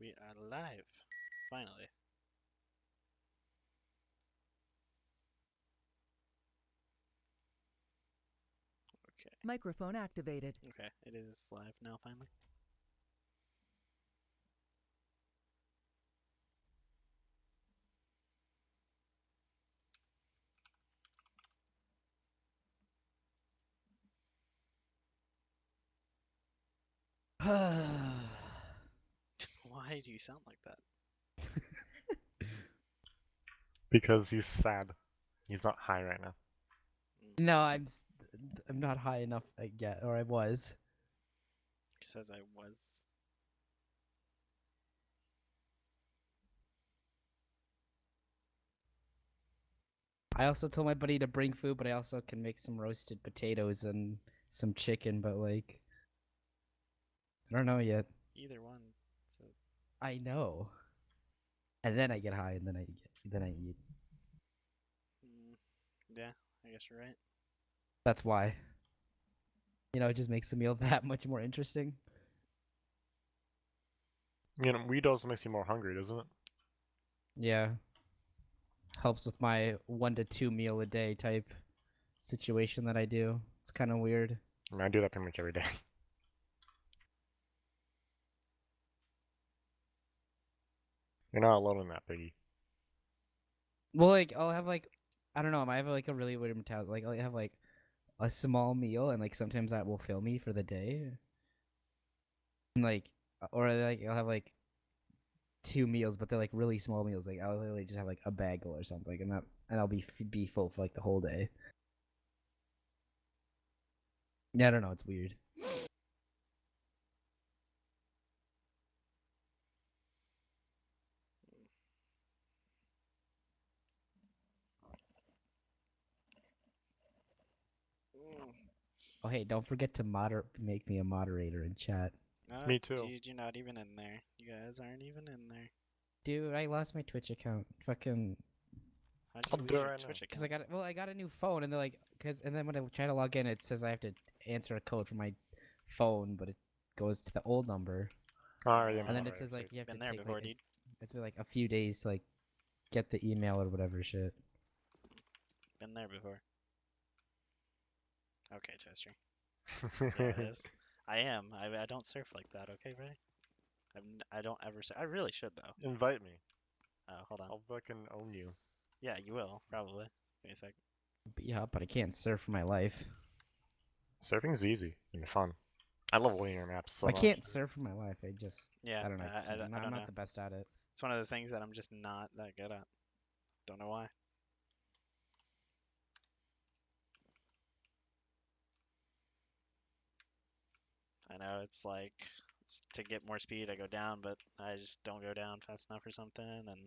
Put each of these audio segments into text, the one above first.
We are live. Finally. Okay. Microphone activated. Okay. It is live now, finally. Why do you sound like that? Because he's sad. He's not high right now. No, I'm not high enough yet, or I was. He says I was. I also told my buddy to bring food, but I also can make some roasted potatoes and some chicken, but like I don't know yet. Either one. So I know. And then I get high and then I eat. yeah, I guess you're right. That's why. It just makes the meal that much more interesting. Weed also makes you more hungry, doesn't it? Yeah. Helps with my 1 to 2 meal a day type situation that I do. It's kind of weird. I mean, I do that pretty much every day. You're not alone in that, Piggy. Well, like I'll have like I don't know, I have like a really weird mentality. Like I'll have like a small meal and like sometimes that will fill me for the day. And like or like I'll have like 2 meals, but they're like really small meals. Like I'll literally just have like a bagel or something, and I'll be full for like the whole day. Yeah, I don't know. It's weird. Oh hey, don't forget to make me a moderator in chat. Me too. Dude, you're not even in there. You guys aren't even in there. Dude, I lost my Twitch account. Fucking. How'd I'll you do lose it your right now. Twitch Cause I account? got I got a new phone, and they're like, and then when I try to log in, it says I have to answer a code from my phone, but it goes to the old number, Alright, and then it says like you have Been to there take before, like dude. it's been like a few days to like get the email or whatever shit. Been there before. Okay, Toaster. That's what it is. I am. I don't surf like that, okay, Ray? I don't ever surf. I really should, though. Invite me. Oh, hold on. I'll fucking own you. Yeah, you will, probably. Give me a sec. But yeah, but I can't surf for my life. Surfing's easy and fun. I love linear maps so I much. can't surf for my life. Yeah, I don't know. I I'm don't know. not the best at it. It's one of those things that I'm just not that good at. Don't know why. I know it's like to get more speed, I go down, but I just don't go down fast enough or something, and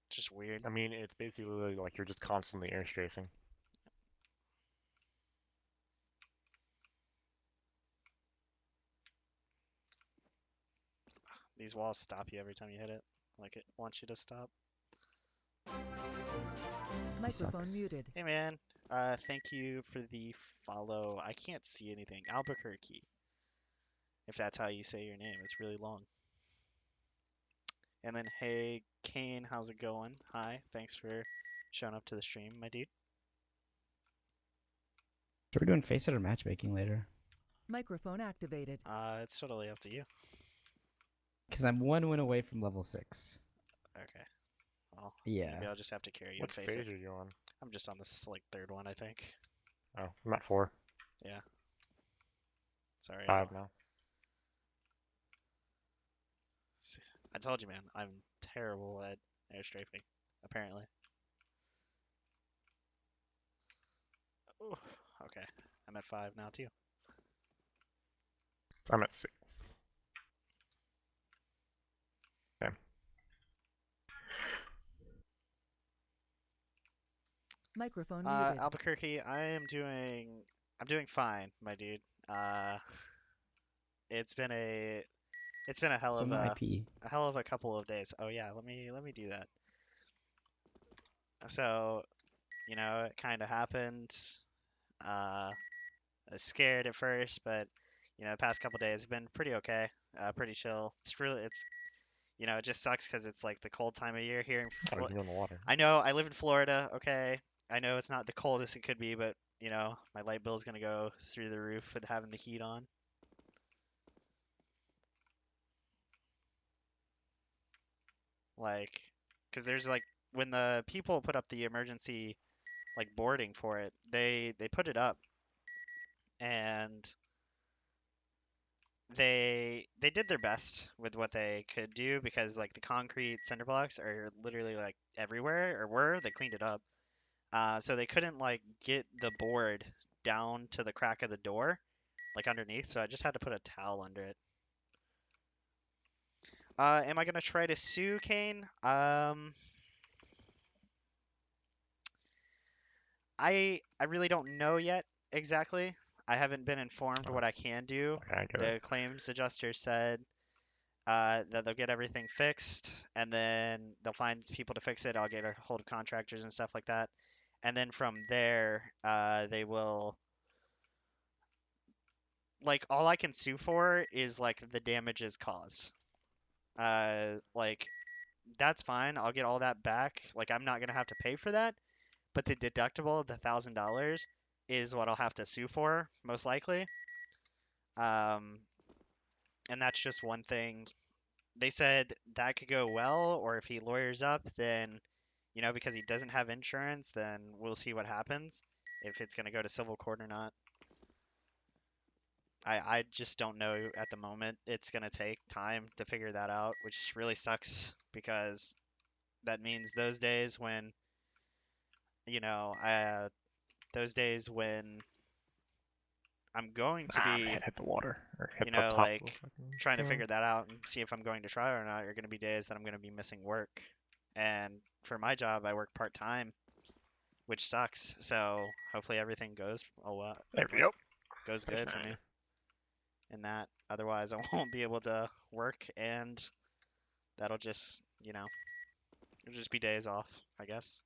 it's just weird. I mean, it's basically like you're just constantly air strafing. These walls stop you every time you hit it. Like it wants you to stop. Microphone muted. Hey man, thank you for the follow. I can't see anything. Albuquerque, if that's how you say your name. It's really long. And then, hey, Kane, how's it going? Hi, thanks for showing up to the stream, my dude. So we're doing Faceit or matchmaking later. Microphone activated. It's totally up to you. Because I'm 1 win away from level 6. Okay. Well, Yeah. maybe I'll just have to carry you What and face it. stage are you on? I'm just on this like third one, I think. Oh, I'm at 4. Yeah. Sorry. 5 now. I told you, man. I'm terrible at air strafing, apparently. Ooh, okay. I'm at 5 now, too. So I'm at 6. Okay. Microphone muted. Albuquerque, I'm doing fine, my dude. Uh, it's been a hell So of no IP. a hell of a couple of days. Oh yeah, let me do that. So, it kind of happened. I was scared at first, but the past couple days have been pretty okay, pretty chill. It just sucks because it's like the cold time of year here in Oh, you can go in the water. I know I live in Florida, okay. I know it's not the coldest it could be, but my light bill is gonna go through the roof with having the heat on. Like, because there's like when the people put up the emergency like boarding for it, they put it up and they did their best with what they could do because like the concrete cinder blocks are literally like everywhere or were they cleaned it up. So they couldn't like get the board down to the crack of the door, like underneath. So I just had to put a towel under it. Am I gonna try to sue Kane? I really don't know yet exactly. I haven't been informed what I can do. Okay, I get it. The claims adjuster said that they'll get everything fixed, and then they'll find people to fix it. I'll get a hold of contractors and stuff like that, and then from there, they will like all I can sue for is like the damages caused. Like that's fine. I'll get all that back. Like I'm not gonna have to pay for that, but the deductible, the $1,000, is what I'll have to sue for most likely. Um, and that's just one thing. They said that could go well, or if he lawyers up, then because he doesn't have insurance, then we'll see what happens if it's gonna go to civil court or not. I just don't know at the moment. It's gonna take time to figure that out, which really sucks because that means those days when you know those days when I'm going to Ah, be man, hit the water. Or hit the top of the like fucking trying to ceiling. figure that out and see if I'm going to try or not are going to be days that I'm going to be missing work. And for my job, I work part time, which sucks. So hopefully everything goes There we like go. goes There's good for 9. me in that. Otherwise, I won't be able to work, and that'll just it'll just be days off, I guess.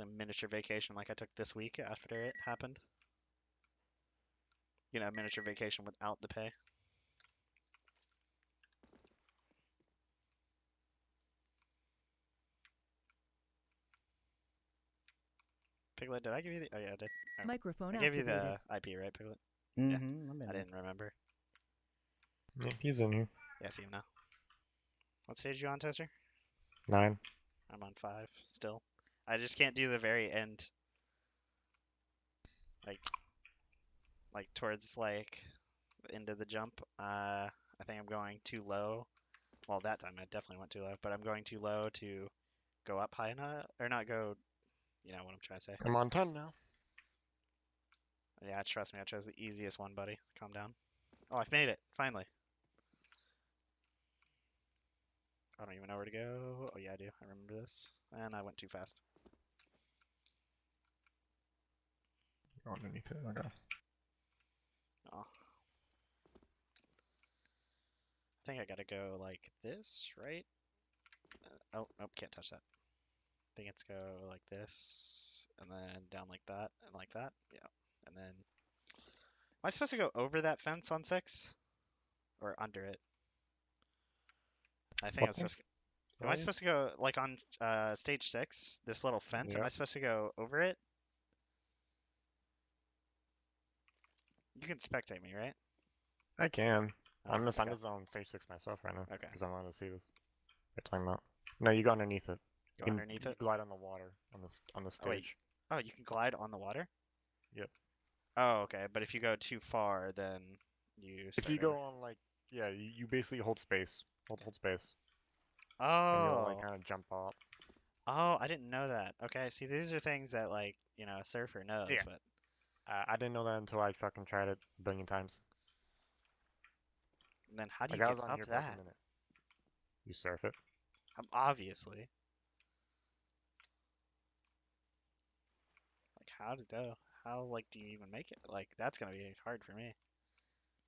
A miniature vacation like I took this week after it happened. Miniature vacation without the pay. Piglet, did I give you the? Oh yeah, I did. Oh, Microphone I gave you activated. the IP, right, Piglet? Yeah, Mm-hmm. I didn't remember. Yeah, he's in here. Yeah, I see him now. What stage you on, Toaster? 9. I'm on 5 still. I just can't do the very end. Like, towards like the end of the jump. I think I'm going too low. Well, that time I definitely went too low, but I'm going too low to go up high enough, or not go. You know what I'm trying to say. I'm on 10 now. Yeah, trust me, I chose the easiest one, buddy. Calm down. Oh, I've made it finally. I don't even know where to go. Oh yeah, I do. I remember this, and I went too fast. Go underneath it. Okay. Oh. I think I gotta go like this, right? Oh, nope, can't touch that. I think it's go like this, and then down like that, and like that. Yeah. And then, am I supposed to go over that fence on 6? Or under it? I think I'm What thing? supposed to, am I supposed to go, like on stage 6, this little fence, am Yeah. I supposed to go over it? You can spectate me, right? I can. Oh, I'm just okay. on stage 6 myself right now. Okay. Because I wanted to see this. You're talking about. No, you go underneath it. Go You can underneath it? glide on the water on the Oh, wait. stage. Oh, you can glide on the water? Yep. Oh, okay. But if you go too far, then you If you start go over. on like, yeah, you basically hold space. Hold space. And you'll like Oh. kind of jump up. Oh, I didn't know that. Okay, see, these are things that, like, a surfer knows, Yeah. but I didn't know that until I fucking tried it a billion times. then how do you Like I get was on up here for like a that? minute. You surf it. Obviously. Like, like, do you even make it? Like, that's gonna be hard for me.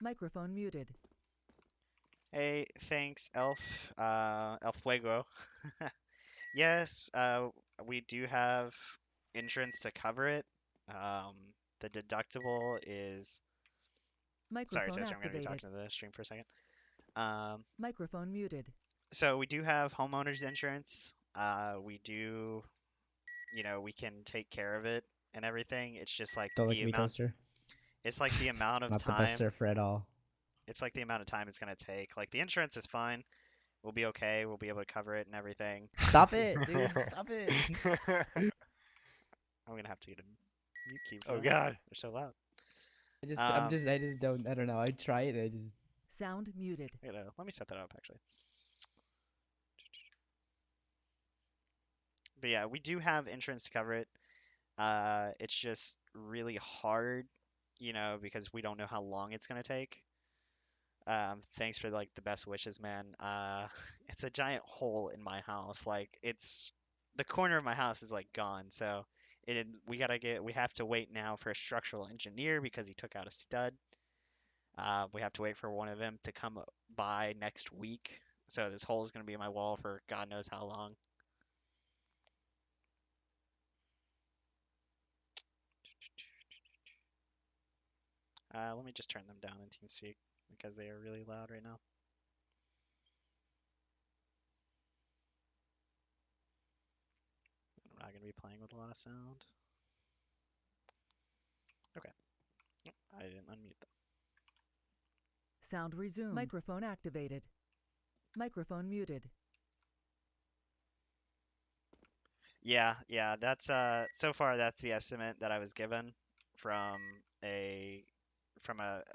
Microphone muted. Hey, thanks, Elf, El Fuego. Yes, we do have insurance to cover it. The deductible is Sorry, Microphone Taster, I'm gonna be activated. talking to the stream for a second. Microphone muted. So we do have homeowners insurance. We do, we can take care of it and everything. It's just like Don't look the at me, amount. Toaster. It's like the amount of Not the best time. surfer at all. It's like the amount of time it's gonna take. Like the insurance is fine. We'll be okay. We'll be able to cover it and everything. Stop it, dude. Stop it. I'm gonna have to get a mute key for Oh that. god. They're so loud. I just don't, I don't know. I try it, I just. Sound muted. Let me set that up actually. But yeah, we do have insurance to cover it. It's just really hard, because we don't know how long it's gonna take. Thanks for like the best wishes, man. It's a giant hole in my house. Like it's the corner of my house is like gone. So we have to wait now for a structural engineer because he took out a stud. We have to wait for one of them to come by next week. So this hole is gonna be in my wall for God knows how long. Let me just turn them down in TeamSpeak because they are really loud right now. I'm not going to be playing with a lot of sound. Okay. I didn't unmute them. Sound resumed. Microphone activated. Microphone muted. Yeah, that's so far that's the estimate that I was given from a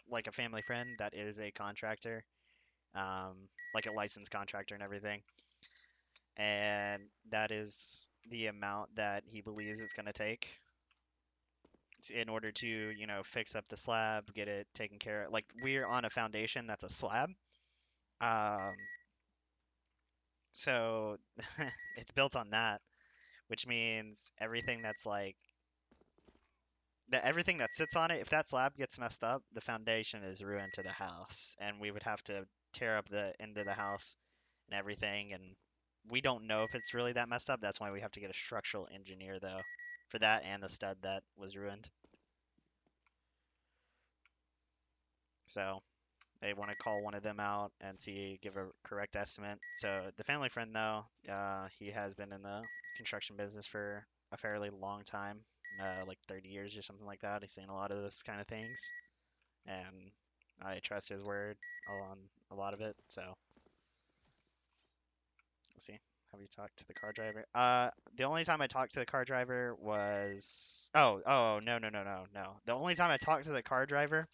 like a family friend that is a contractor, like a licensed contractor and everything. And that is the amount that he believes it's going to take in order to, fix up the slab, get it taken care of. Like we're on a foundation that's a slab. Um, so it's built on that, which means everything that sits on it, if that slab gets messed up, the foundation is ruined to the house, and we would have to tear up the end of the house and everything. And we don't know if it's really that messed up. That's why we have to get a structural engineer though, for that and the stud that was ruined. So they want to call one of them out and give a correct estimate. So the family friend though, he has been in the construction business for a fairly long time, like 30 years or something like that. He's seen a lot of this kind of things, and I trust his word on a lot of it. So we'll see. Have you talked to the car driver? The only time I talked to the car driver was no. The only time I talked to the car driver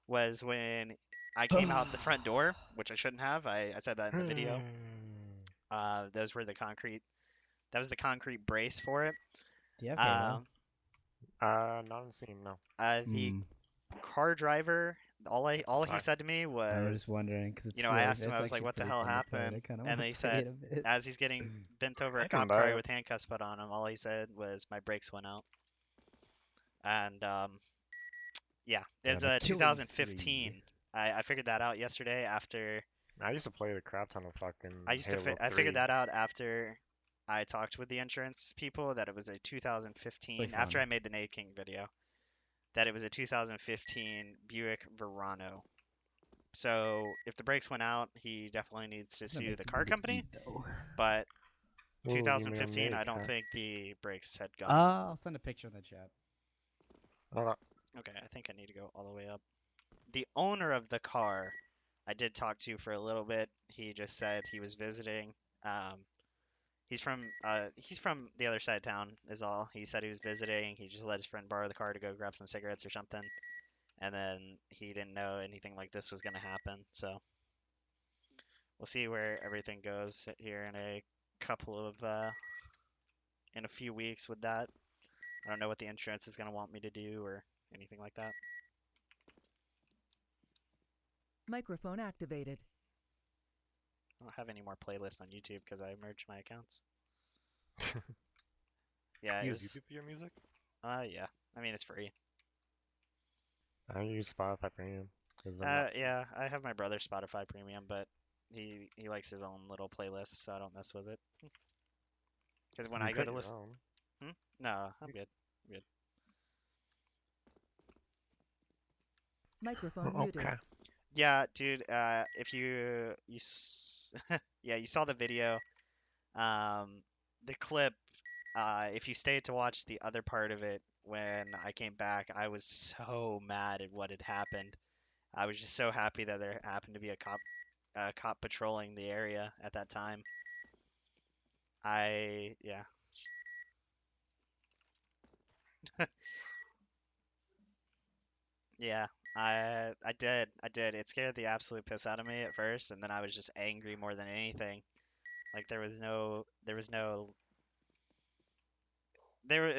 was when I came out the front door, which I shouldn't have. I said that in the video. Those were the concrete. That was the concrete brace for it. Do you have Halo? Not on scene, no. The car driver, all he Sorry. said to me I was was, just wondering because it's I asked him, it's I was like, actually what the pretty hell fun to play, and happened? I kind of And want then he to play said, it a bit. as he's getting bent over I a can cop buy car it. with handcuffs put on him, all he said was, my brakes went out. And yeah, it's a a killing 2015. spree. I figured that out yesterday after. I used to play the crap ton of fucking I figured Halo 3. that out after I talked with the insurance people that it was a 2015. Really After fun. I made the Nade King video, that it was a 2015 Buick Verano. So if the brakes went out, he definitely needs to That sue makes the it car really company. eat, though. But Ooh, you mean 2015, I make, don't huh? think the brakes had gone out. I'll send a picture in the chat. Okay. Okay, I think I need to go all the way up. The owner of the car, I did talk to for a little bit. He just said he was visiting. He's from the other side of town is all. He said he was visiting. He just let his friend borrow the car to go grab some cigarettes or something. And then he didn't know anything like this was going to happen. So we'll see where everything goes here in in a few weeks with that. I don't know what the insurance is going to want me to do or anything like that. Microphone activated. I don't have any more playlists on YouTube because I merged my accounts. Yeah, it Use was. YouTube for your music? Yeah. I mean, it's free. I use Spotify Premium. 'Cause I'm not... Yeah, I have my brother's Spotify Premium, but he likes his own little playlist, so I don't mess with it. Because when You I go create to your listen, own. no, I'm good. I'm good. Microphone muted. Okay. Yeah, dude. If yeah, you saw the video. The clip. If you stayed to watch the other part of it when I came back, I was so mad at what had happened. I was just so happy that there happened to be a cop patrolling the area at that time. Yeah. Yeah, I did. It scared the absolute piss out of me at first, and then I was just angry more than anything. Like there was no,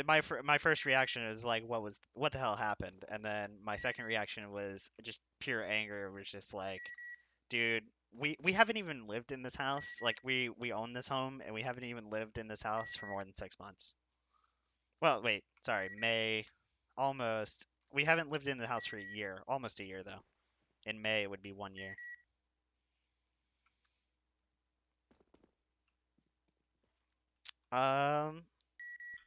my first reaction was like, what the hell happened? And then my second reaction was just pure anger. It was just like, dude, we haven't even lived in this house. Like we own this home, and we haven't even lived in this house for more than 6 months. Well, wait, sorry, almost. We haven't lived in the house for a year, almost a year though. In May, it would be 1 year. Um,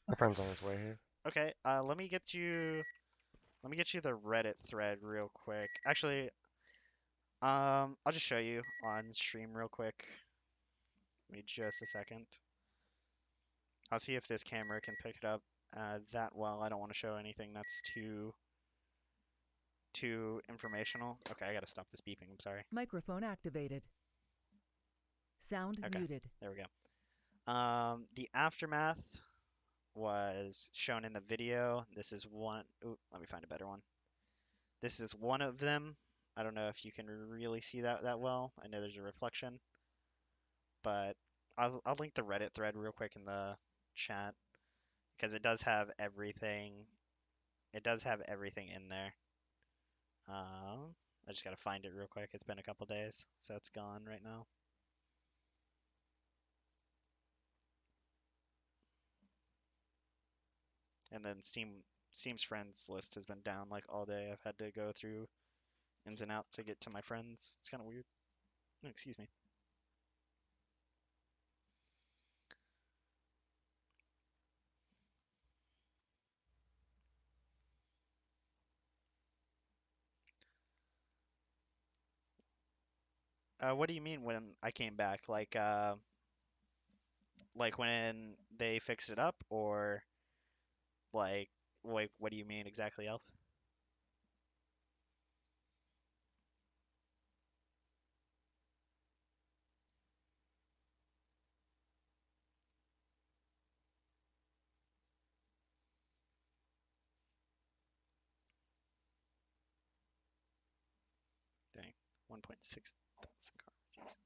My friend's on his way here. okay. Let me get you the Reddit thread real quick. Actually, I'll just show you on stream real quick. Give me just a second. I'll see if this camera can pick it up that well. I don't want to show anything that's too informational. Okay, I gotta stop this beeping. I'm sorry. Microphone activated. Sound Okay, muted. there we go. The aftermath was shown in the video. This is one. Ooh, let me find a better one. This is one of them. I don't know if you can really see that well. I know there's a reflection, but I'll link the Reddit thread real quick in the chat because it does have everything. It does have everything in there. I just gotta find it real quick. It's been a couple days, so it's gone right now. And then Steam's friends list has been down like all day. I've had to go through ins and out to get to my friends. It's kind of weird. Oh, excuse me. What do you mean when I came back? Like when they fixed it up, or like, what do you mean exactly, Elf? Dang, 1.6 thousand cards.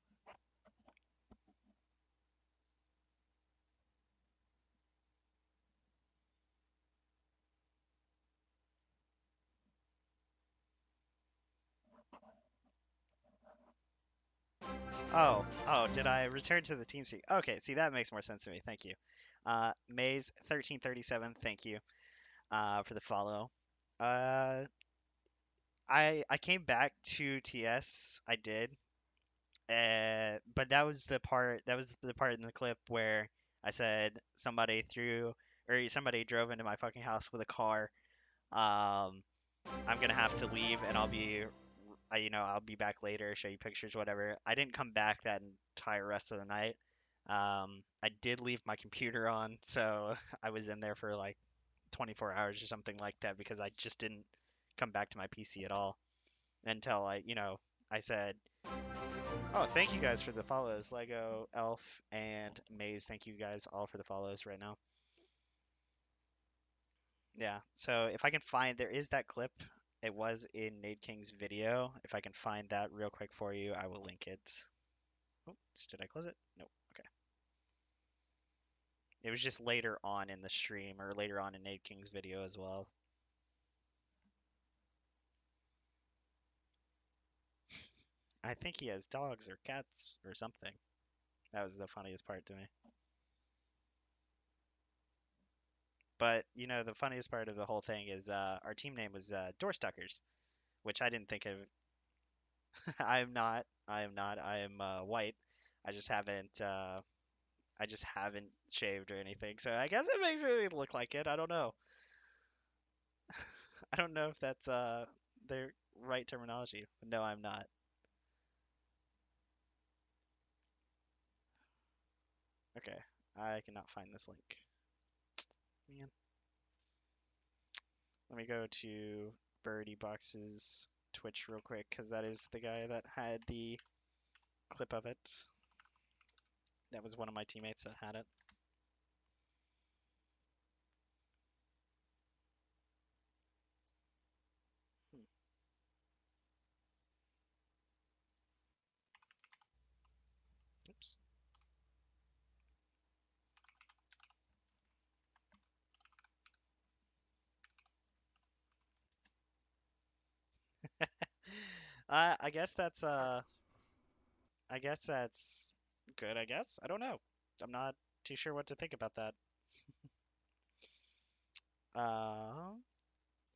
Oh, did I return to the team seat? Okay, see, that makes more sense to me. Thank you. Maze 1337, thank you for the follow. Uh, I came back to TS. I did. But that was the part in the clip where I said somebody drove into my fucking house with a car. Um, I'm gonna have to leave, and I'll be back later, show you pictures, whatever. I didn't come back that entire rest of the night. I did leave my computer on, so I was in there for like 24 hours or something like that because I just didn't come back to my PC at all until I said, "Oh, thank you guys for the follows, Lego, Elf, and Maze. Thank you guys all for the follows right now." Yeah. So if I can find, there is that clip. It was in Nade King's video. If I can find that real quick for you, I will link it. Oops, did I close it? Nope. Okay. It was just later on in the stream or later on in Nade King's video as well. I think he has dogs or cats or something. That was the funniest part to me. But the funniest part of the whole thing is our team name was Doorstuckers, which I didn't think of. I am not. I am not. I am white. I just haven't. I just haven't shaved or anything. So I guess it makes it look like it. I don't know. I don't know if that's there. right terminology. No, I'm not. Okay, I cannot find this link. Man, let me go to Birdie Box's Twitch real quick because that is the guy that had the clip of it. That was one of my teammates that had it. Hmm. Oops. I guess that's I guess that's good, I guess. I don't know. I'm not too sure what to think about that. Um,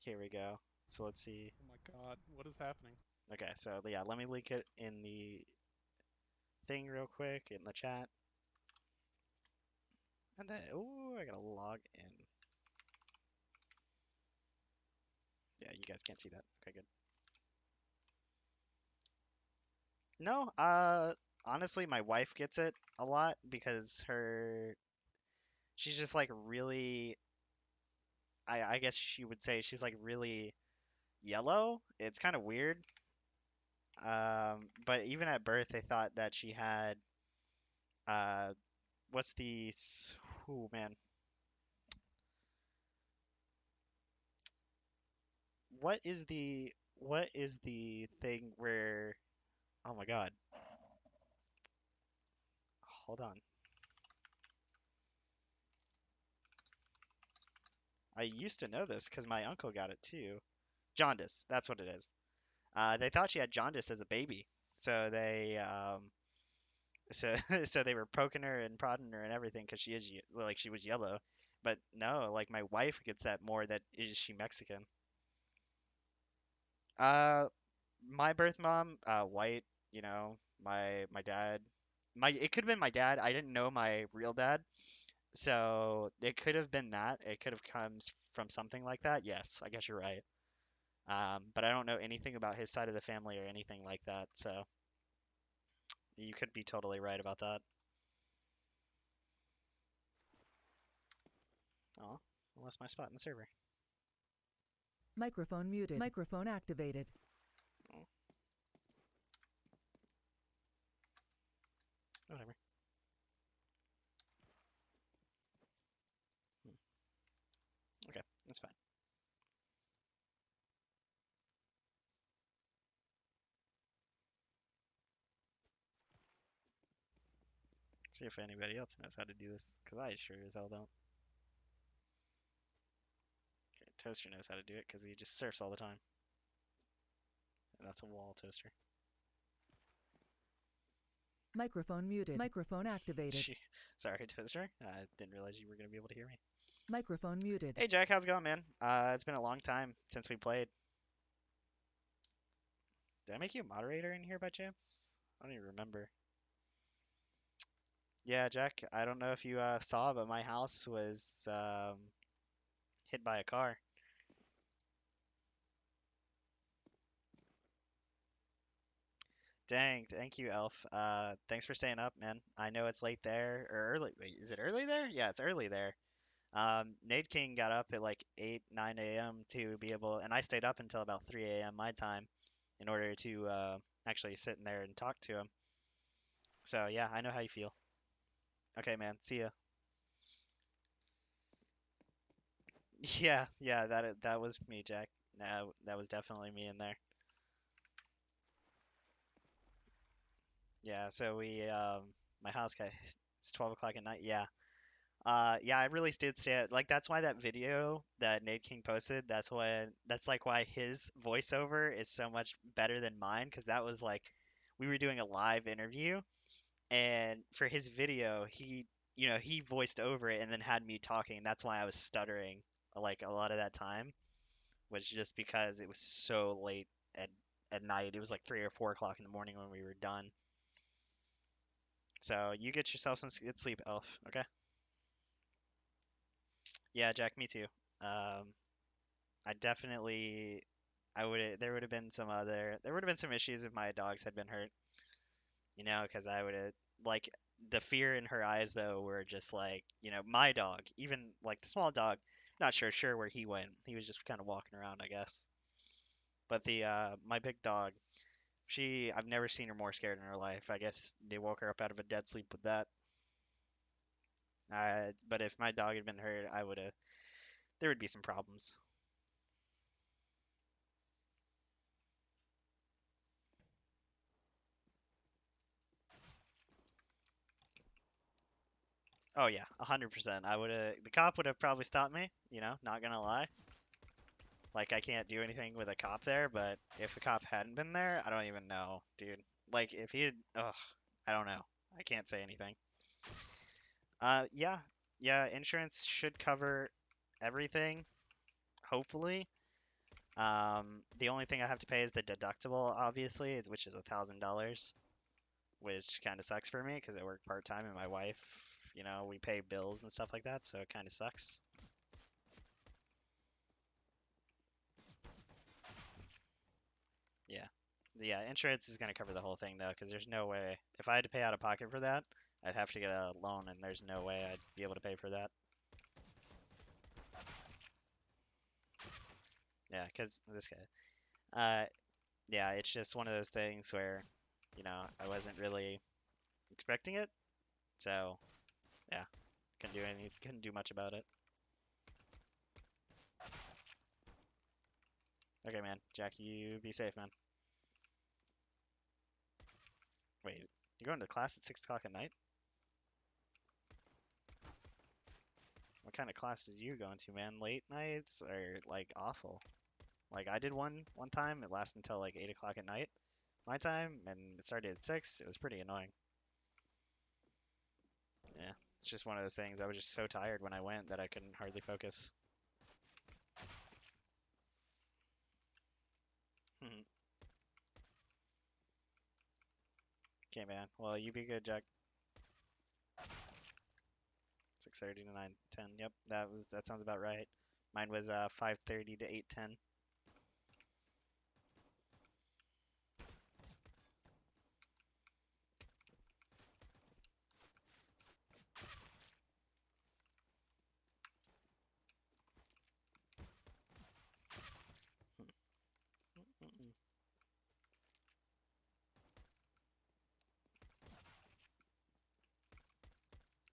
Here we go. So let's see. Oh my god, what is happening? Okay, so yeah, let me link it in the thing real quick in the chat. And then, oh, I gotta log in. Yeah, you guys can't see that. Okay, good. No, honestly, my wife gets it a lot because she's just like really, I guess she would say she's like really yellow. It's kind of weird. But even at birth, they thought that she had, uh, what's oh man, what is the thing where, oh my God, hold on. I used to know this because my uncle got it too. Jaundice, that's what it is. They thought she had jaundice as a baby, so so so they were poking her and prodding her and everything because like she was yellow. But no, like my wife gets that more. That is she Mexican? Uh, my birth mom, white. You know, my dad, it could have been my dad. I didn't know my real dad, so it could have been that. It could have come from something like that. Yes, I guess you're right. But I don't know anything about his side of the family or anything like that, so you could be totally right about that. Oh, I lost my spot in the server. Microphone muted. Microphone activated. Oh, whatever. Hmm. Okay, that's fine. See if anybody else knows how to do this, because I sure as hell don't. Okay, Toaster knows how to do it because he just surfs all the time. And that's a wall, Toaster. Microphone muted. Microphone activated. Sorry, Toaster. I didn't realize you were going to be able to hear me. Microphone muted. Hey, Jack, how's it going, man? It's been a long time since we played. Did I make you a moderator in here by chance? I don't even remember. Yeah, Jack, I don't know if you saw, but my house was hit by a car. Dang, thank you, Elf. Thanks for staying up, man. I know it's late there, or early. Wait, is it early there? Yeah, it's early there. Nate King got up at like 8, 9 a.m. to be able, and I stayed up until about 3 a.m. my time in order to actually sit in there and talk to him. So yeah, I know how you feel. Okay, man. See ya. Yeah, yeah, that was me, Jack. No, that was definitely me in there. Yeah, so my house got, it's 12 o'clock at night. Yeah. Yeah, I really did stay at, like, that's why that video that Nate King posted, that's like why his voiceover is so much better than mine, because that was like, we were doing a live interview, and for his video, he voiced over it and then had me talking, and that's why I was stuttering, like, a lot of that time, was just because it was so late at night. It was like 3 or 4 o'clock in the morning when we were done. So you get yourself some good sleep, Elf. Okay? Yeah, Jack, me too. I definitely there would have been some issues if my dogs had been hurt, because I would have like the fear in her eyes though were just like, my dog, even like the small dog, not sure where he went. He was just kind of walking around, I guess. But the my big dog, I've never seen her more scared in her life. I guess they woke her up out of a dead sleep with that. But if my dog had been hurt, there would be some problems. Oh yeah, 100%. The cop would have probably stopped me, not gonna lie. Like I can't do anything with a cop there, but if the cop hadn't been there, I don't even know, dude. Like if he had, ugh, I don't know. I can't say anything. Yeah, yeah, insurance should cover everything, hopefully. The only thing I have to pay is the deductible, obviously, which is $1,000, which kind of sucks for me because I work part time and my wife, we pay bills and stuff like that, so it kind of sucks. Yeah. Yeah, insurance is going to cover the whole thing though, because there's no way if I had to pay out of pocket for that, I'd have to get a loan, and there's no way I'd be able to pay for that. Yeah, because this guy. Yeah, it's just one of those things where, I wasn't really expecting it, so yeah, couldn't do much about it. Okay, man, Jack, you be safe, man. Wait, you're going to class at 6 o'clock at night? What kind of classes are you going to, man? Late nights are like awful. Like I did one time, it lasted until like 8 o'clock at night, my time, and it started at 6. It was pretty annoying. Yeah, it's just one of those things. I was just so tired when I went that I couldn't hardly focus. Okay, man. Well, you be good, Jack. 6:30 to 9:10. Yep, that sounds about right. Mine was 5:30 to 8:10.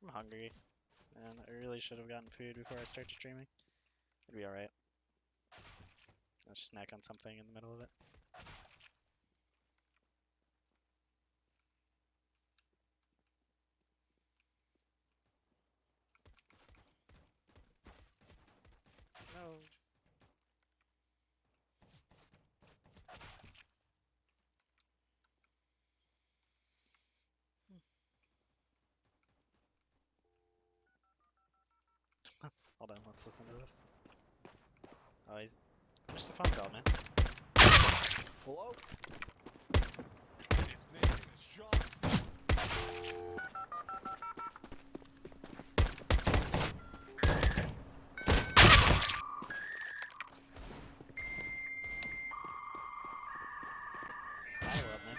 I'm hungry, and I really should have gotten food before I started streaming. It'd be alright. I'll just snack on something in the middle of it. No. Hold on, let's listen to this. Oh, where's the phone call, man? Hello? His name is Johnson. Style up, man.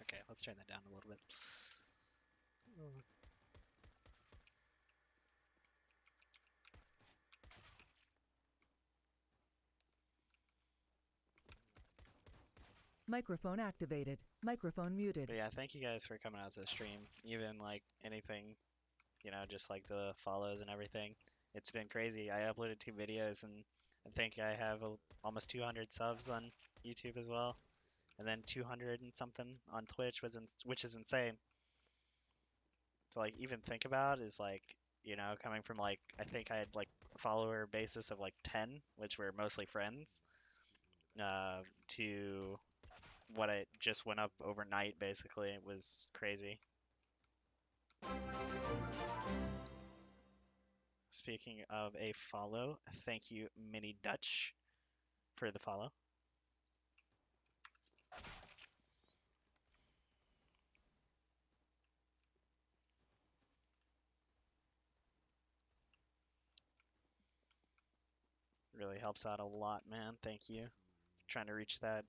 Okay, let's turn that down a little bit. Microphone activated. Microphone muted. But yeah, thank you guys for coming out to the stream. Even like anything, just like the follows and everything. It's been crazy. I uploaded 2 videos, and I think I have almost 200 subs on YouTube as well, and then 200 and something on Twitch, which is insane. To like even think about is like, coming from like I think I had like a follower basis of like 10, which were mostly friends, to what I just went up overnight. Basically, it was crazy. Speaking of a follow, thank you, Mini Dutch, for the follow. Really helps out a lot, man. Thank you. Trying to reach that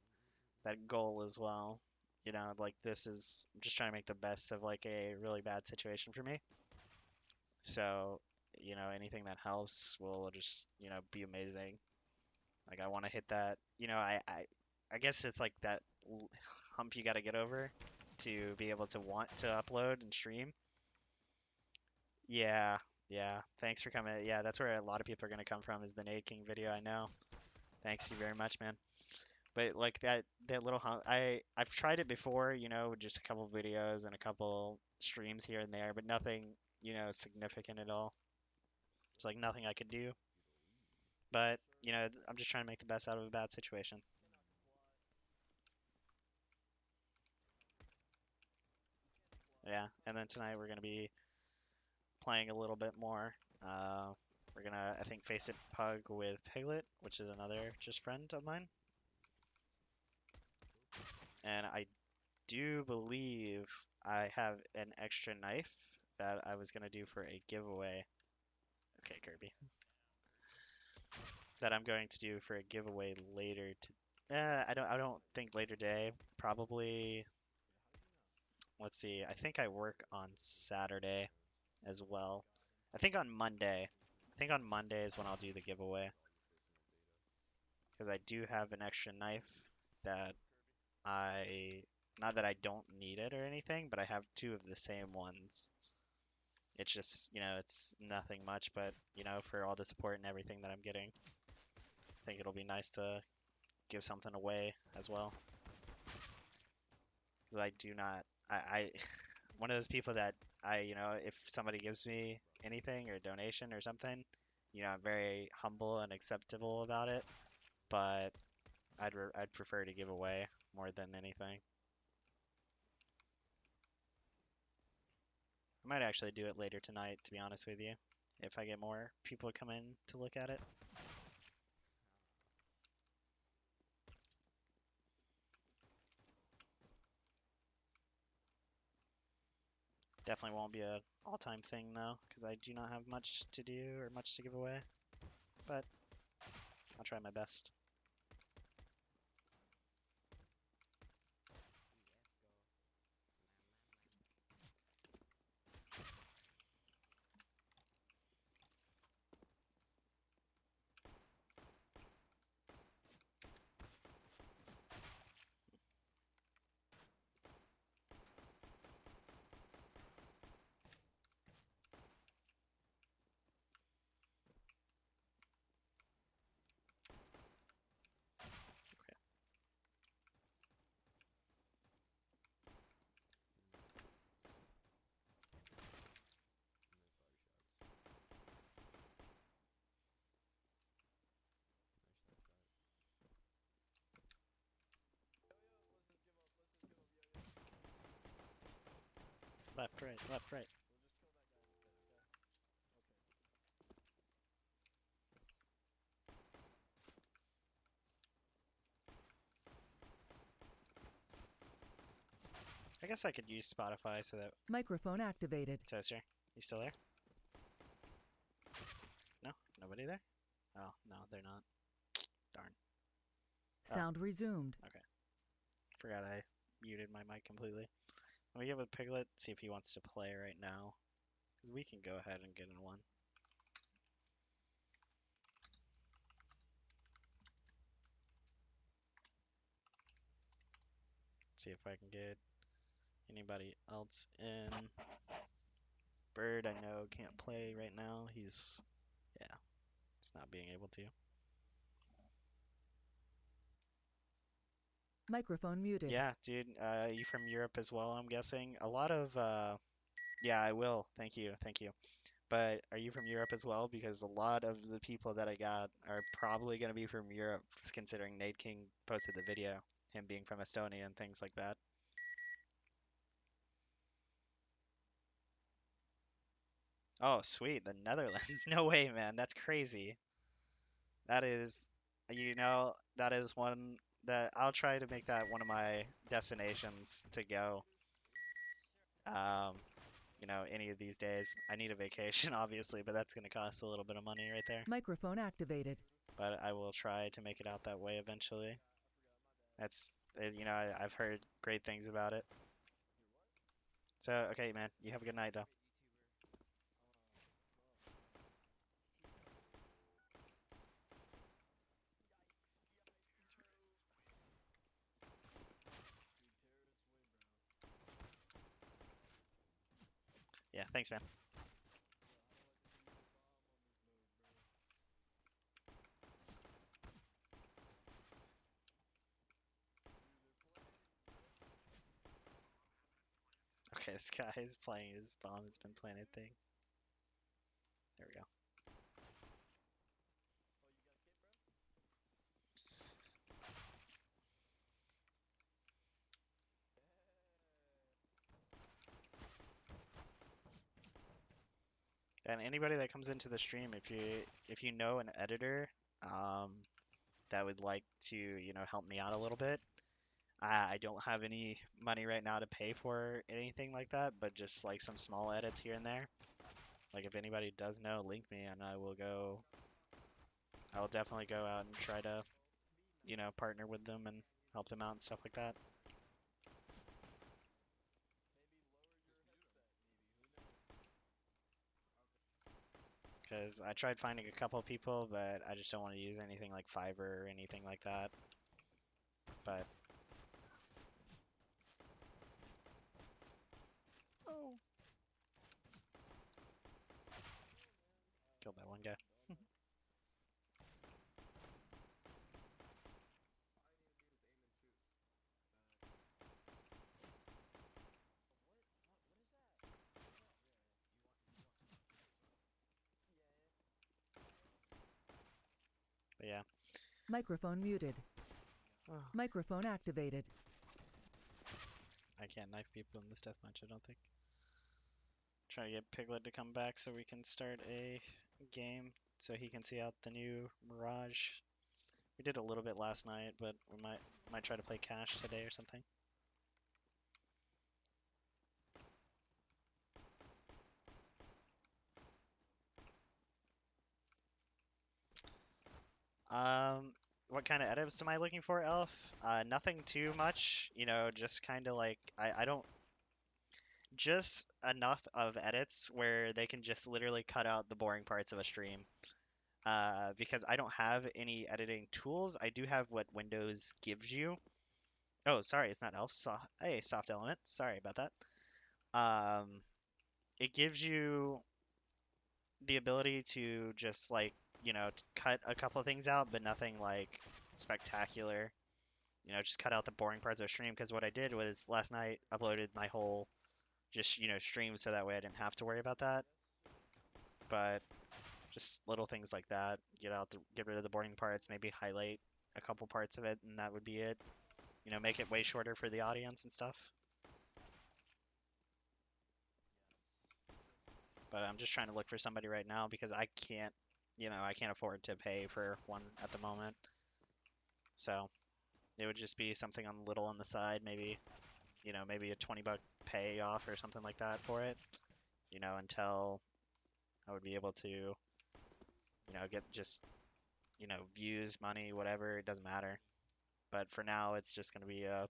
goal as well. You know, like I'm just trying to make the best of like a really bad situation for me. So, you know, anything that helps will just, you know, be amazing. Like I want to hit that, you know, I guess it's like that hump you got to get over to be able to want to upload and stream. Yeah, yeah. Thanks for coming. Yeah, that's where a lot of people are gonna come from is the Nate King video. I know. Thanks you very much, man. But like that little hump, I've tried it before, you know, with just a couple videos and a couple streams here and there, but nothing, you know, significant at all. It's like nothing I could do. But, you know, I'm just trying to make the best out of a bad situation. Yeah, and then tonight we're gonna be playing a little bit more. We're gonna, I think, face it Pug with Piglet, which is another just friend of mine. And I do believe I have an extra knife that I was gonna do for a giveaway. Okay, Kirby. That I'm going to do for a giveaway later to I don't think later today. Probably, let's see. I think I work on Saturday as well. I think on Monday. I think on Monday is when I'll do the giveaway. Because I do have an extra knife that I, not that I don't need it or anything, but I have two of the same ones. It's just, you know, it's nothing much, but, you know, for all the support and everything that I'm getting, I think it'll be nice to give something away as well. Because I do not, one of those people that you know, if somebody gives me anything or a donation or something, you know, I'm very humble and acceptable about it, but I'd prefer to give away more than anything. I might actually do it later tonight, to be honest with you, if I get more people come in to look at it. Definitely won't be a all-time thing though, because I do not have much to do or much to give away, but I'll try my best. Left, right, left, right. I guess I could use Spotify so that... Microphone activated. Toaster, you still there? No? Nobody there? Oh, no, they're not. Darn. Sound resumed. Okay. Forgot I muted my mic completely. Let me give it a Piglet, see if he wants to play right now. Because we can go ahead and get in one. See if I can get anybody else in. Bird, I know, can't play right now. He's not being able to. Microphone muted. Yeah, dude, you from Europe as well, I'm guessing. A lot of, yeah, I will. Thank you, thank you. But are you from Europe as well? Because a lot of the people that I got are probably going to be from Europe, considering Nate King posted the video, him being from Estonia and things like that. Oh, sweet, the Netherlands. No way, man. That's crazy. That is, you know, that is one that I'll try to make that one of my destinations to go. Um, you know, any of these days. I need a vacation, obviously, but that's going to cost a little bit of money right there. Microphone activated. but I will try to make it out that way eventually. You know, I've heard great things about it. So, okay, man, you have a good night, though. Yeah, thanks, man. Okay, this guy is playing his bomb has been planted thing. There we go. And anybody that comes into the stream, if you know an editor, um, that would like to, you know, help me out a little bit. I don't have any money right now to pay for anything like that, but just like some small edits here and there. Like if anybody does know, link me and I will definitely go out and try to, you know, partner with them and help them out and stuff like that. Because I tried finding a couple people, but I just don't want to use anything like Fiverr or anything like that. But oh, killed that one guy. But yeah. Microphone muted. Microphone activated. I can't knife people in this deathmatch, I don't think. Try to get Piglet to come back so we can start a game so he can see out the new Mirage. We did a little bit last night, but we might try to play Cash today or something. What kind of edits am I looking for, Elf? Nothing too much, you know, just kind of like I don't just enough of edits where they can just literally cut out the boring parts of a stream. Because I don't have any editing tools. I do have what Windows gives you. Oh, sorry, it's not Elf. Hey, Soft Element. Sorry about that. Um, it gives you the ability to just like, you know, cut a couple of things out, but nothing like spectacular. You know, just cut out the boring parts of the stream. Because what I did was last night uploaded my whole just, you know, stream so that way I didn't have to worry about that. But just little things like that. Get rid of the boring parts, maybe highlight a couple parts of it, and that would be it. You know, make it way shorter for the audience and stuff. But I'm just trying to look for somebody right now because I can't, you know, I can't afford to pay for one at the moment. So it would just be something on little on the side, maybe, you know, maybe a 20 buck payoff or something like that for it, you know, until I would be able to, you know, get just, you know, views, money, whatever, it doesn't matter. But for now, it's just going to be a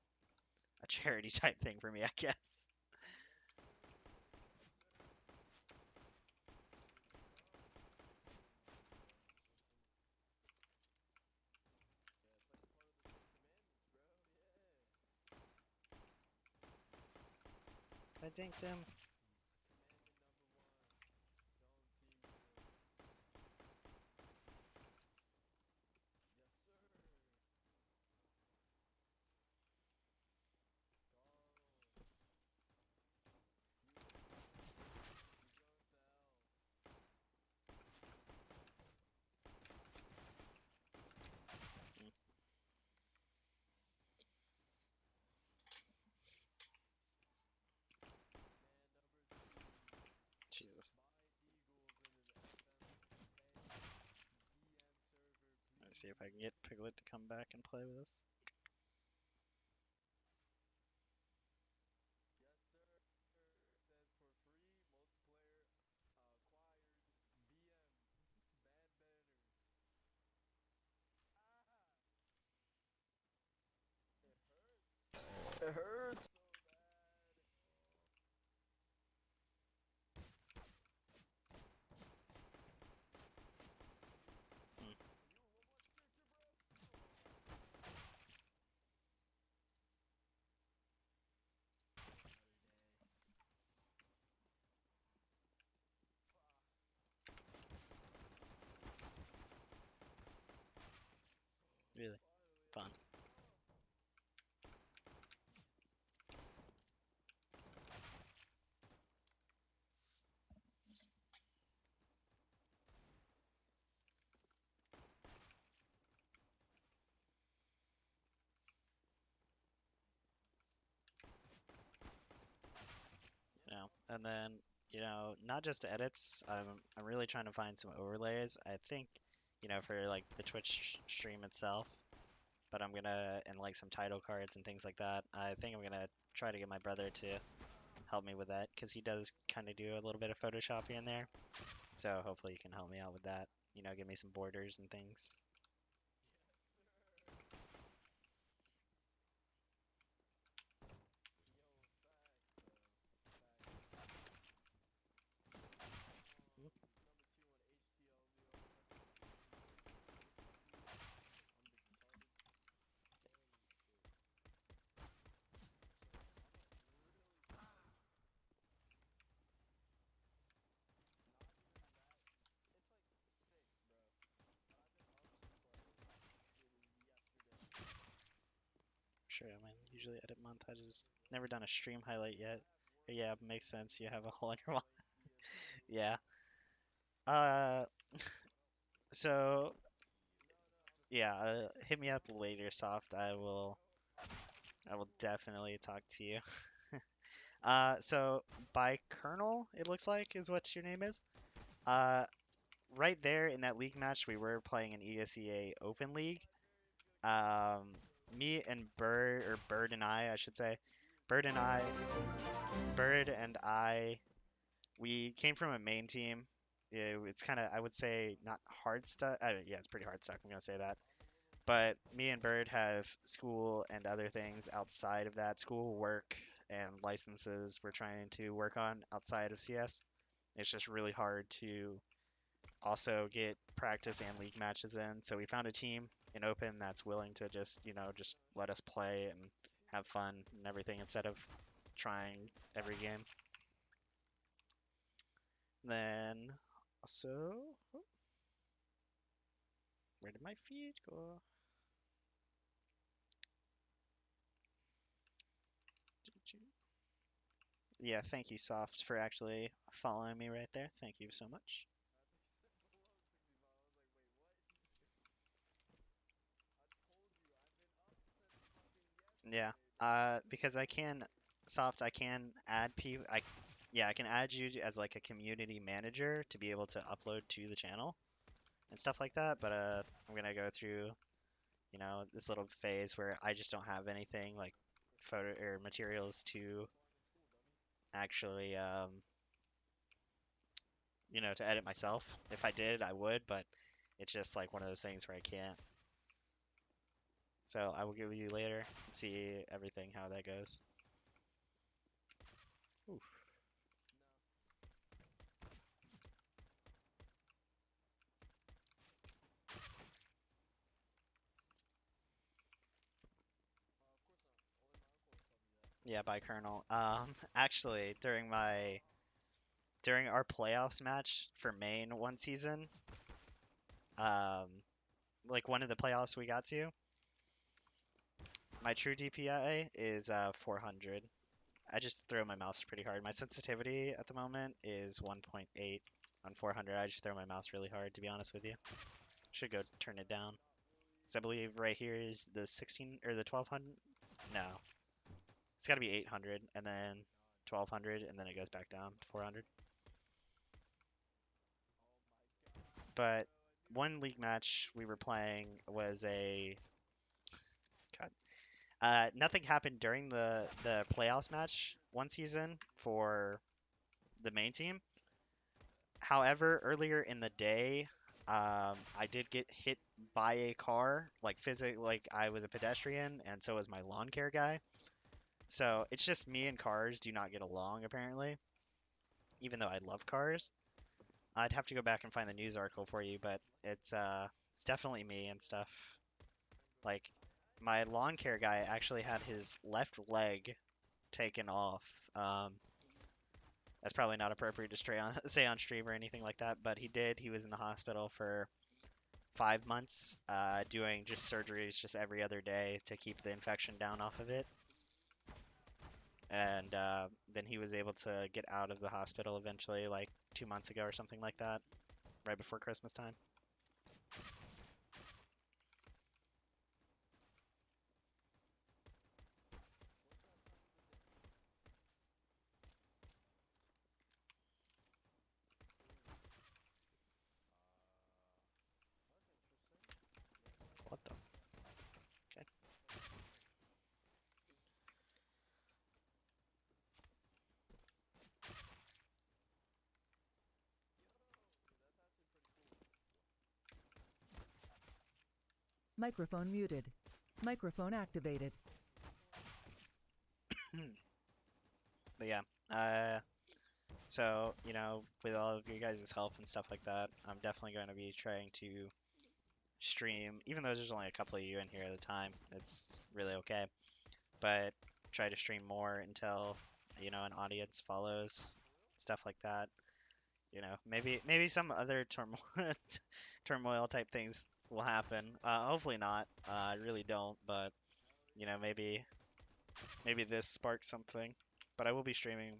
charity type thing for me, I guess. I dinked him. Jesus. Let's see if I can get Piglet to come back and play with us. Really fun. And then not just edits. I'm really trying to find some overlays. I think for like the Twitch stream itself, but I'm gonna and like some title cards and things like that. I think I'm gonna try to get my brother to help me with that because he does kind of do a little bit of Photoshop here and there. So hopefully you can help me out with that. Give me some borders and things. Sure, I mean, usually edit month. I just never done a stream highlight yet. But yeah, makes sense. You have a whole other one. Yeah. Uh, so yeah, hit me up later, Soft. I will definitely talk to you. So by Colonel, it looks like is what your name is. Uh, right there in that league match, we were playing an ESEA Open League. Me and Bird and I should say, Bird and I, Bird and I, we came from a main team. It's kind of, I would say, not hard stuff. Yeah, it's pretty hard stuff. I'm gonna say that. But me and Bird have school and other things outside of that. School, work, and licenses we're trying to work on outside of CS. It's just really hard to also get practice and league matches in. So we found a team in Open that's willing to just let us play and have fun and everything instead of trying every game. Then also, oh, where did my feed go? Yeah, thank you, Soft, for actually following me right there. Thank you so much. Yeah, because I can, Soft, I can add people. Yeah, I can add you as like a community manager to be able to upload to the channel and stuff like that. But I'm gonna go through, this little phase where I just don't have anything like photo or materials to actually, to edit myself. If I did, I would, but it's just like one of those things where I can't. So I will get with you later and see everything, how that goes. Oof. Yeah, by Colonel. Actually, during our playoffs match for main one season, um, like one of the playoffs we got to, my true DPI is 400. I just throw my mouse pretty hard. My sensitivity at the moment is 1.8 on 400. I just throw my mouse really hard, to be honest with you. Should go turn it down. Because I believe right here is the 16 or the 1200. No, it's got to be 800 and then 1200 and then it goes back down to 400. But one league match we were playing was a God. Nothing happened during the playoffs match one season for the main team. However, earlier in the day, I did get hit by a car, like like I was a pedestrian, and so was my lawn care guy. So it's just me and cars do not get along apparently, even though I love cars. I'd have to go back and find the news article for you, but it's definitely me and stuff. Like my lawn care guy actually had his left leg taken off. That's probably not appropriate to say on stream or anything like that, but he did. He was in the hospital for 5 months, doing just surgeries just every other day to keep the infection down off of it. And then he was able to get out of the hospital eventually, like 2 months ago or something like that, right before Christmas time. What the? Okay. Microphone muted. Microphone activated. But yeah, so, you know, with all of your guys' help and stuff like that, I'm definitely going to be trying to stream, even though there's only a couple of you in here at a time. It's really okay. But try to stream more until, you know, an audience follows, stuff like that. You know, maybe some other turmoil type things will happen. Hopefully not. I really don't, but you know, maybe this sparks something. But I will be streaming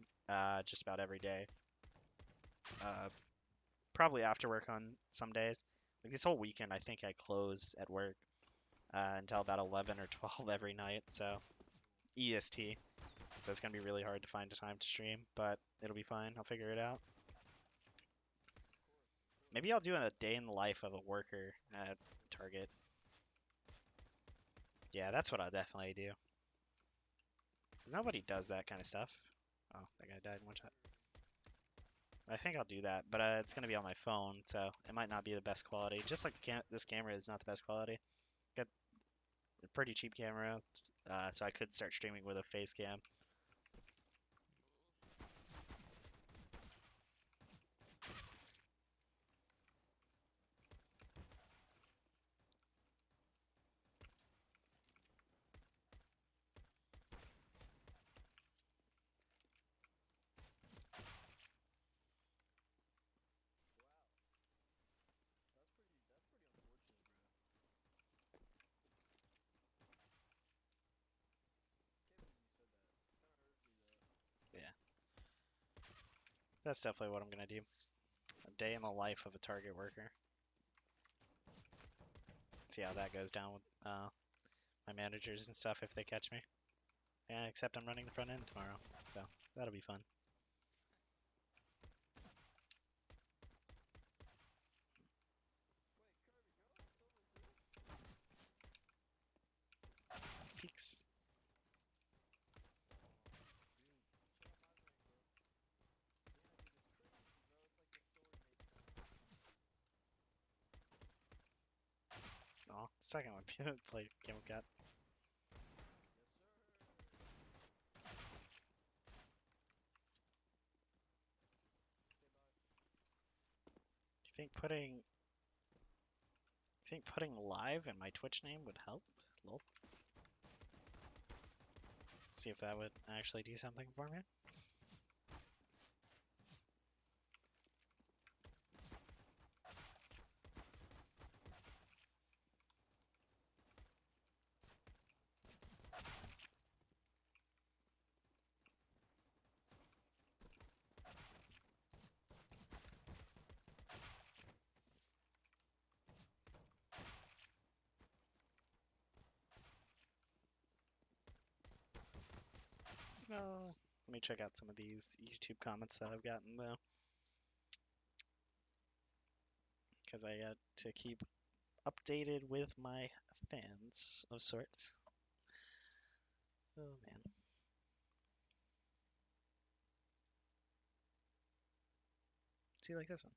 just about every day. Probably after work on some days. Like this whole weekend, I think I close at work until about 11 or 12 every night. So EST. So it's gonna be really hard to find a time to stream, but it'll be fine. I'll figure it out. Maybe I'll do a day in the life of a worker at Target. Yeah, that's what I'll definitely do. Because nobody does that kind of stuff. Oh, that guy died in one shot. I think I'll do that, but it's going to be on my phone, so it might not be the best quality. Just like this camera is not the best quality. Got a pretty cheap camera, so I could start streaming with a face cam. Yeah, that's definitely what I'm going to do. A day in the life of a Target worker. See how that goes down with my managers and stuff if they catch me. Yeah, except I'm running the front end tomorrow, so that'll be fun. Peaks. Oh, second one played Camel Cat. Do you think putting live in my Twitch name would help? Lol. See if that would actually do something for me. No. Let me check out some of these YouTube comments that I've gotten though, because I got to keep updated with my fans of sorts. Oh man. See, like this one.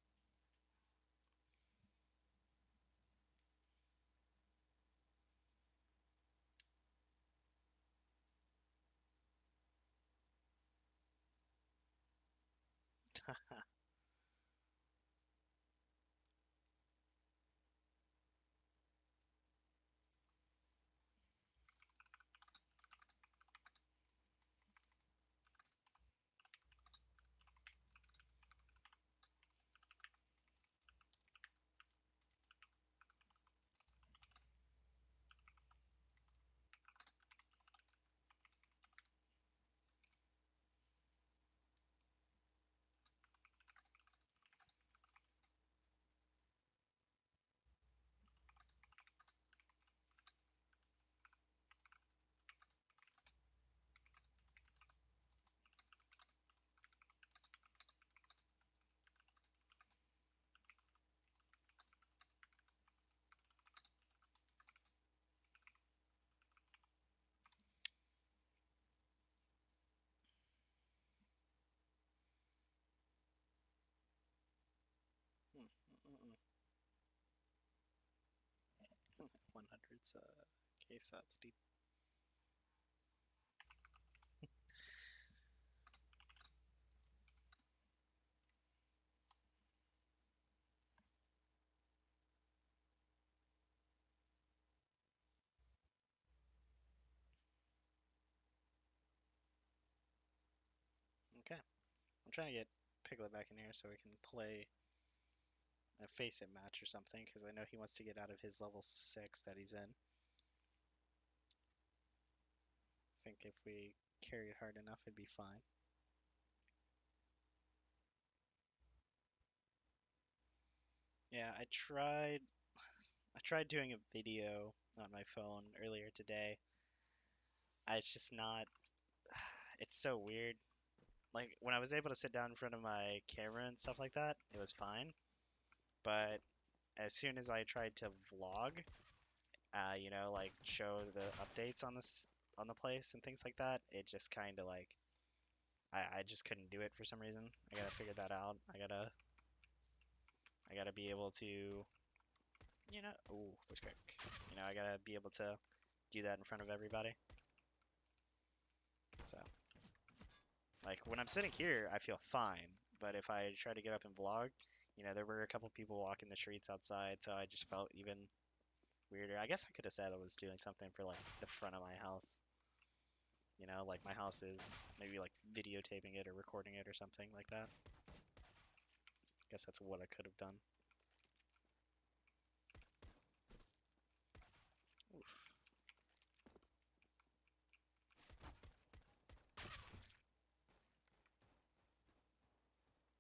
It's case up, Steve. Okay, I'm trying to get Piglet back in here so we can play a Faceit match or something, because I know he wants to get out of his level 6 that he's in. I think if we carry it hard enough, it'd be fine. Yeah, I tried doing a video on my phone earlier today. It's just not, it's so weird. Like when I was able to sit down in front of my camera and stuff like that, it was fine. But as soon as I tried to vlog, like show the updates on the place and things like that, it just kind of like I just couldn't do it for some reason. I gotta figure that out. I gotta be able to, oh, was quick. I gotta be able to do that in front of everybody. So, like when I'm sitting here, I feel fine. But if I try to get up and vlog, there were a couple people walking the streets outside, so I just felt even weirder. I guess I could have said I was doing something for like the front of my house. Like my house is maybe like videotaping it or recording it or something like that. Guess that's what I could have done. Oof.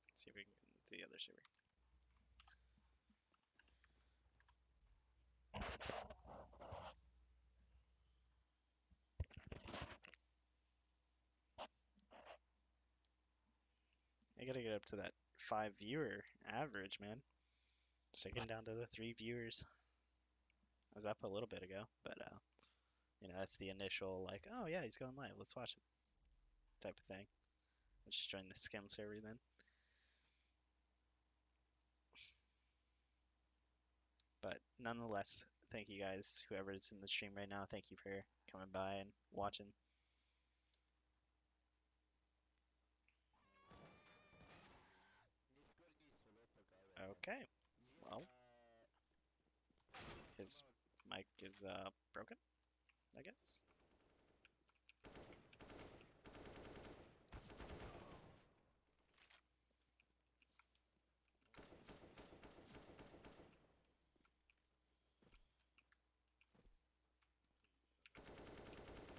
Let's see if we can get into the other server. I gotta get up to that 5 viewer average, man. Sticking down to the 3 viewers. I was up a little bit ago, but that's the initial like, oh yeah, he's going live, let's watch him type of thing. Let's just join the scam server then. But nonetheless, thank you guys, whoever is in the stream right now. Thank you for coming by and watching. Okay, well, his mic is broken, I guess.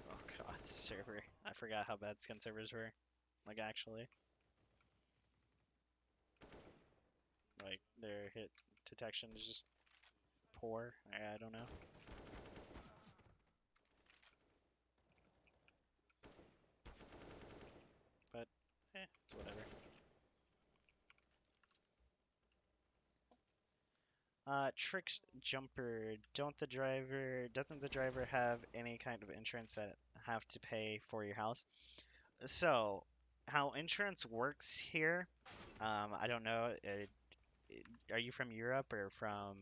Oh god, server. I forgot how bad skin servers were. Like actually. Like their hit detection is just poor. I don't know. But it's whatever. Tricks jumper. Doesn't the driver have any kind of insurance that have to pay for your house? So, how insurance works here, I don't know. Are you from Europe or from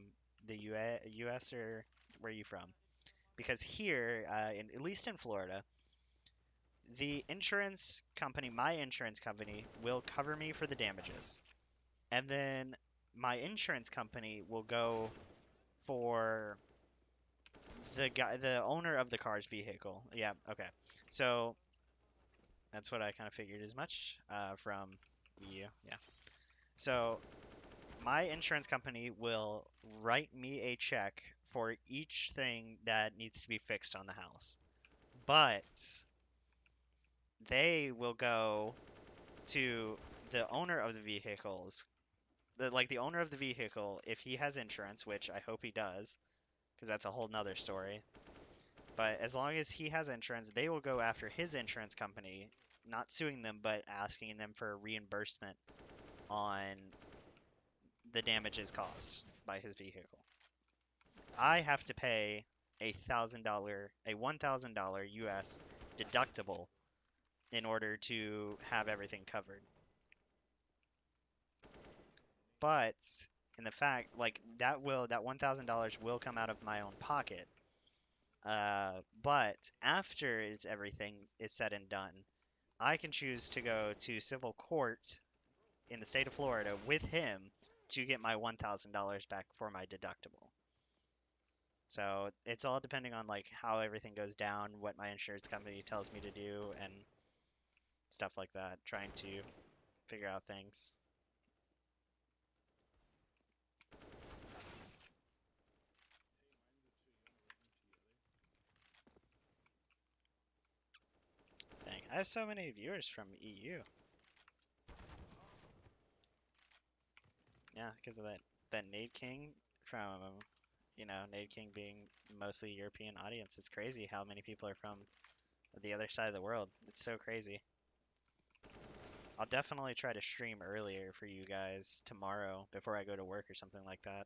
the US or where are you from? Because here, at least in Florida, the insurance company, my insurance company, will cover me for the damages. And then my insurance company will go for the owner of the car's vehicle. Yeah, okay. So that's what I kind of figured as much from EU. Yeah. So my insurance company will write me a check for each thing that needs to be fixed on the house. But they will go to the owner of the vehicles, the owner of the vehicle, if he has insurance, which I hope he does, because that's a whole nother story. But as long as he has insurance, they will go after his insurance company, not suing them, but asking them for a reimbursement on the damages caused by his vehicle. I have to pay a $1,000 US deductible in order to have everything covered. But in the fact, like that $1,000 will come out of my own pocket, But after everything is said and done, I can choose to go to civil court in the state of Florida with him to get my $1,000 back for my deductible. So it's all depending on like how everything goes down, what my insurance company tells me to do, and stuff like that. Trying to figure out things. Dang, I have so many viewers from EU. Yeah, because of that Nade King from, Nade King being mostly European audience. It's crazy how many people are from the other side of the world. It's so crazy. I'll definitely try to stream earlier for you guys tomorrow before I go to work or something like that.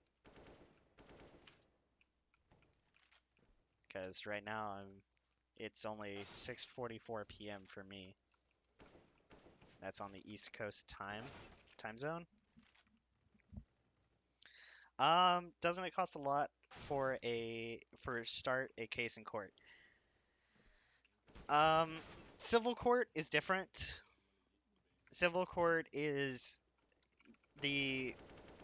Because right now it's only 6:44 p.m. for me. That's on the East Coast time zone. Doesn't it cost a lot for start a case in court? Civil court is different. Civil court is the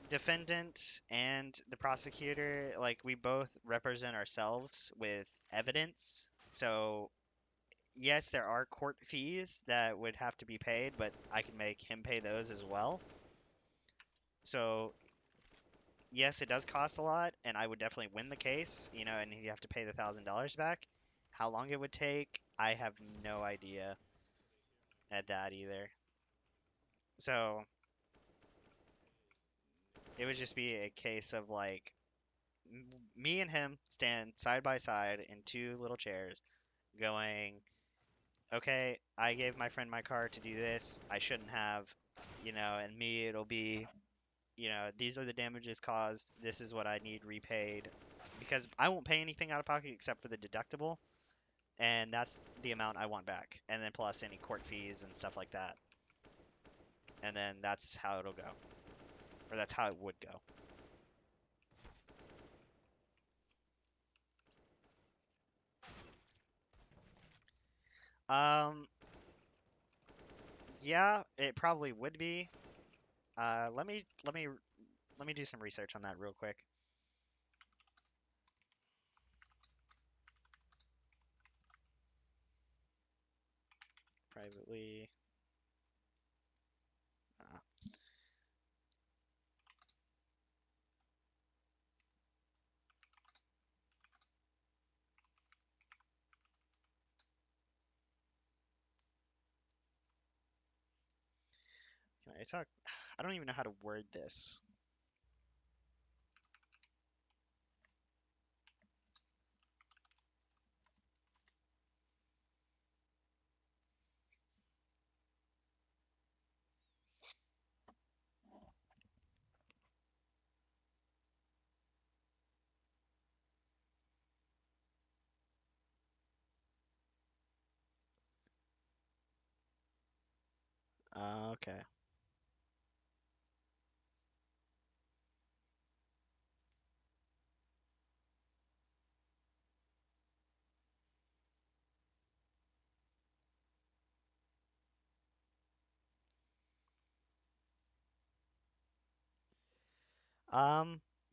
defendant and the prosecutor, like we both represent ourselves with evidence. So yes, there are court fees that would have to be paid, but I can make him pay those as well. So yes, it does cost a lot, and I would definitely win the case, and you have to pay the $1,000 back. How long it would take, I have no idea at that either. So it would just be a case of like me and him stand side by side in two little chairs going, okay, I gave my friend my car to do this. I shouldn't have, and me, it'll be, these are the damages caused. This is what I need repaid. Because I won't pay anything out of pocket except for the deductible. And that's the amount I want back. And then plus any court fees and stuff like that. And then that's how it'll go. Or that's how it would go. Um, yeah, it probably would be. Let me do some research on that real quick. Privately. Can I talk? I don't even know how to word this. Okay.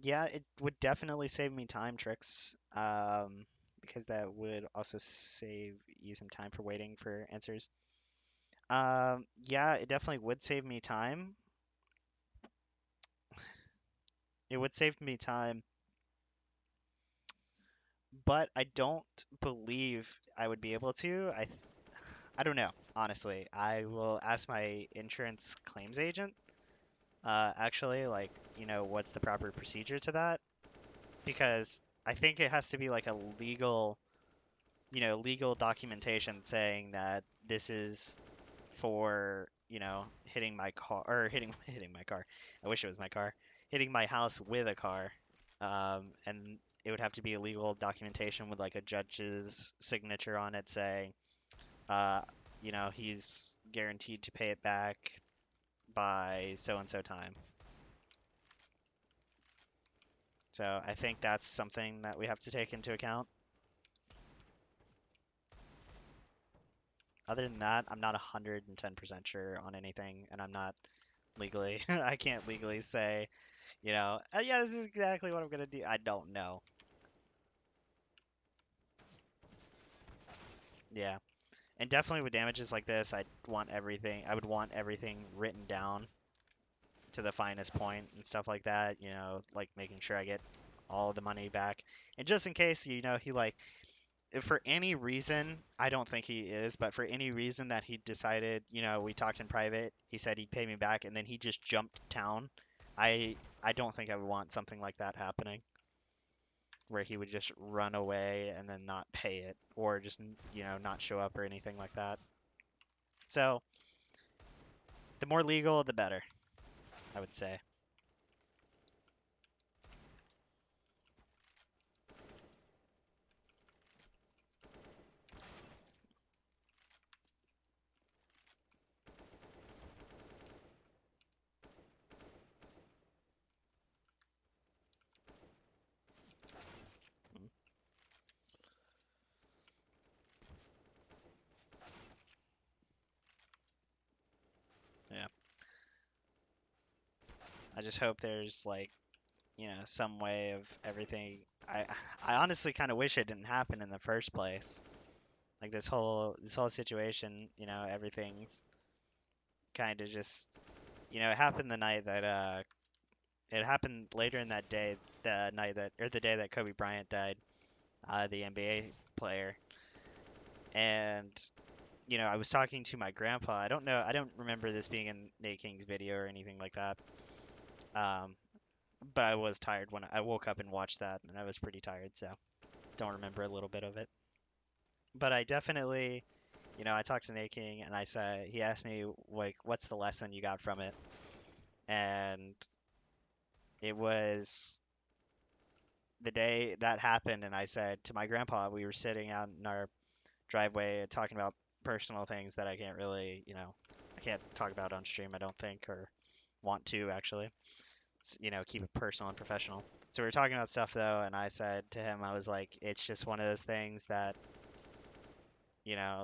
Yeah, it would definitely save me time, Tricks. Because that would also save you some time for waiting for answers. Yeah, it definitely would save me time. It would save me time, but I don't believe I would be able to. I don't know, honestly. I will ask my insurance claims agent. Actually, like, what's the proper procedure to that? Because I think it has to be like a legal documentation saying that this is for, hitting my car or hitting my car. I wish it was my car. Hitting my house with a car. And it would have to be a legal documentation with like a judge's signature on it saying, uh, he's guaranteed to pay it back by so and so time. So I think that's something that we have to take into account. other than that, I'm not 110% sure on anything, and I'm not legally, I can't legally say, yeah, this is exactly what I'm gonna do. I don't know. Yeah. And definitely with damages like this, I would want everything written down to the finest point and stuff like that, like making sure I get all of the money back. And just in case, he like, if for any reason, I don't think he is, but for any reason that he decided, we talked in private, he said he'd pay me back and then he just jumped town, I don't think I would want something like that happening, where he would just run away and then not pay it or just, not show up or anything like that. So, the more legal, the better, I would say. Mm, yeah. I just hope there's like, some way of everything. I honestly kind of wish it didn't happen in the first place. Like this whole situation, everything's kind of just, it happened the night that it happened later in that day, the day that Kobe Bryant died, the NBA player. And I was talking to my grandpa. I don't know, I don't remember this being in Nate King's video or anything like that. Um, but I was tired when I woke up and watched that, and I was pretty tired, so don't remember a little bit of it. But I definitely, I talked to Nate King, and he asked me like, what's the lesson you got from it? And it was the day that happened, and I said to my grandpa, we were sitting out in our driveway talking about personal things that I can't really, I can't talk about on stream, I don't think, or want to actually. Keep it personal and professional. So we were talking about stuff though, and I said to him, I was like, it's just one of those things that,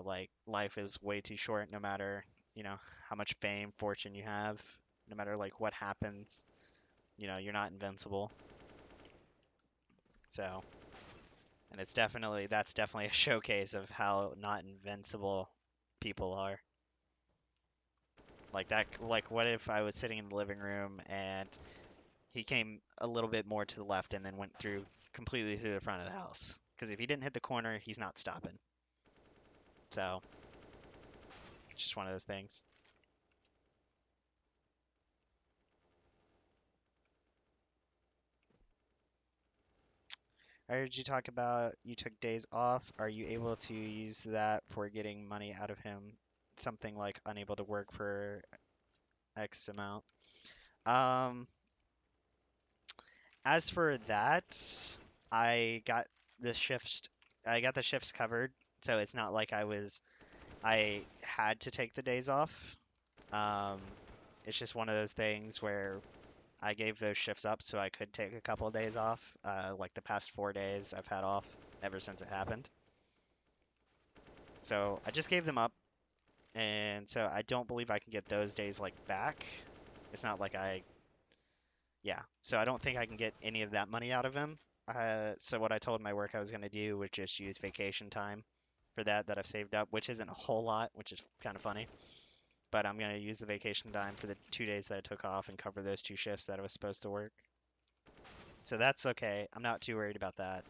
like life is way too short no matter, how much fame, fortune you have, no matter like what happens, you're not invincible. So, and that's definitely a showcase of how not invincible people are. Like that, like what if I was sitting in the living room and he came a little bit more to the left and then went completely through the front of the house. Because if he didn't hit the corner, he's not stopping. So, it's just one of those things. I heard you talk about you took days off. Are you able to use that for getting money out of him? Something like unable to work for X amount. Um, as for that, I got the shifts. I got the shifts covered, so it's not like I had to take the days off. Um, it's just one of those things where I gave those shifts up so I could take a couple of days off. Like the past 4 days I've had off ever since it happened. So I just gave them up, and so I don't believe I can get those days like back. It's not like yeah. So I don't think I can get any of that money out of him. So what I told my work I was gonna do was just use vacation time for that I've saved up, which isn't a whole lot, which is kind of funny. But I'm gonna use the vacation time for the 2 days that I took off and cover those 2 shifts that I was supposed to work. So that's okay. I'm not too worried about that.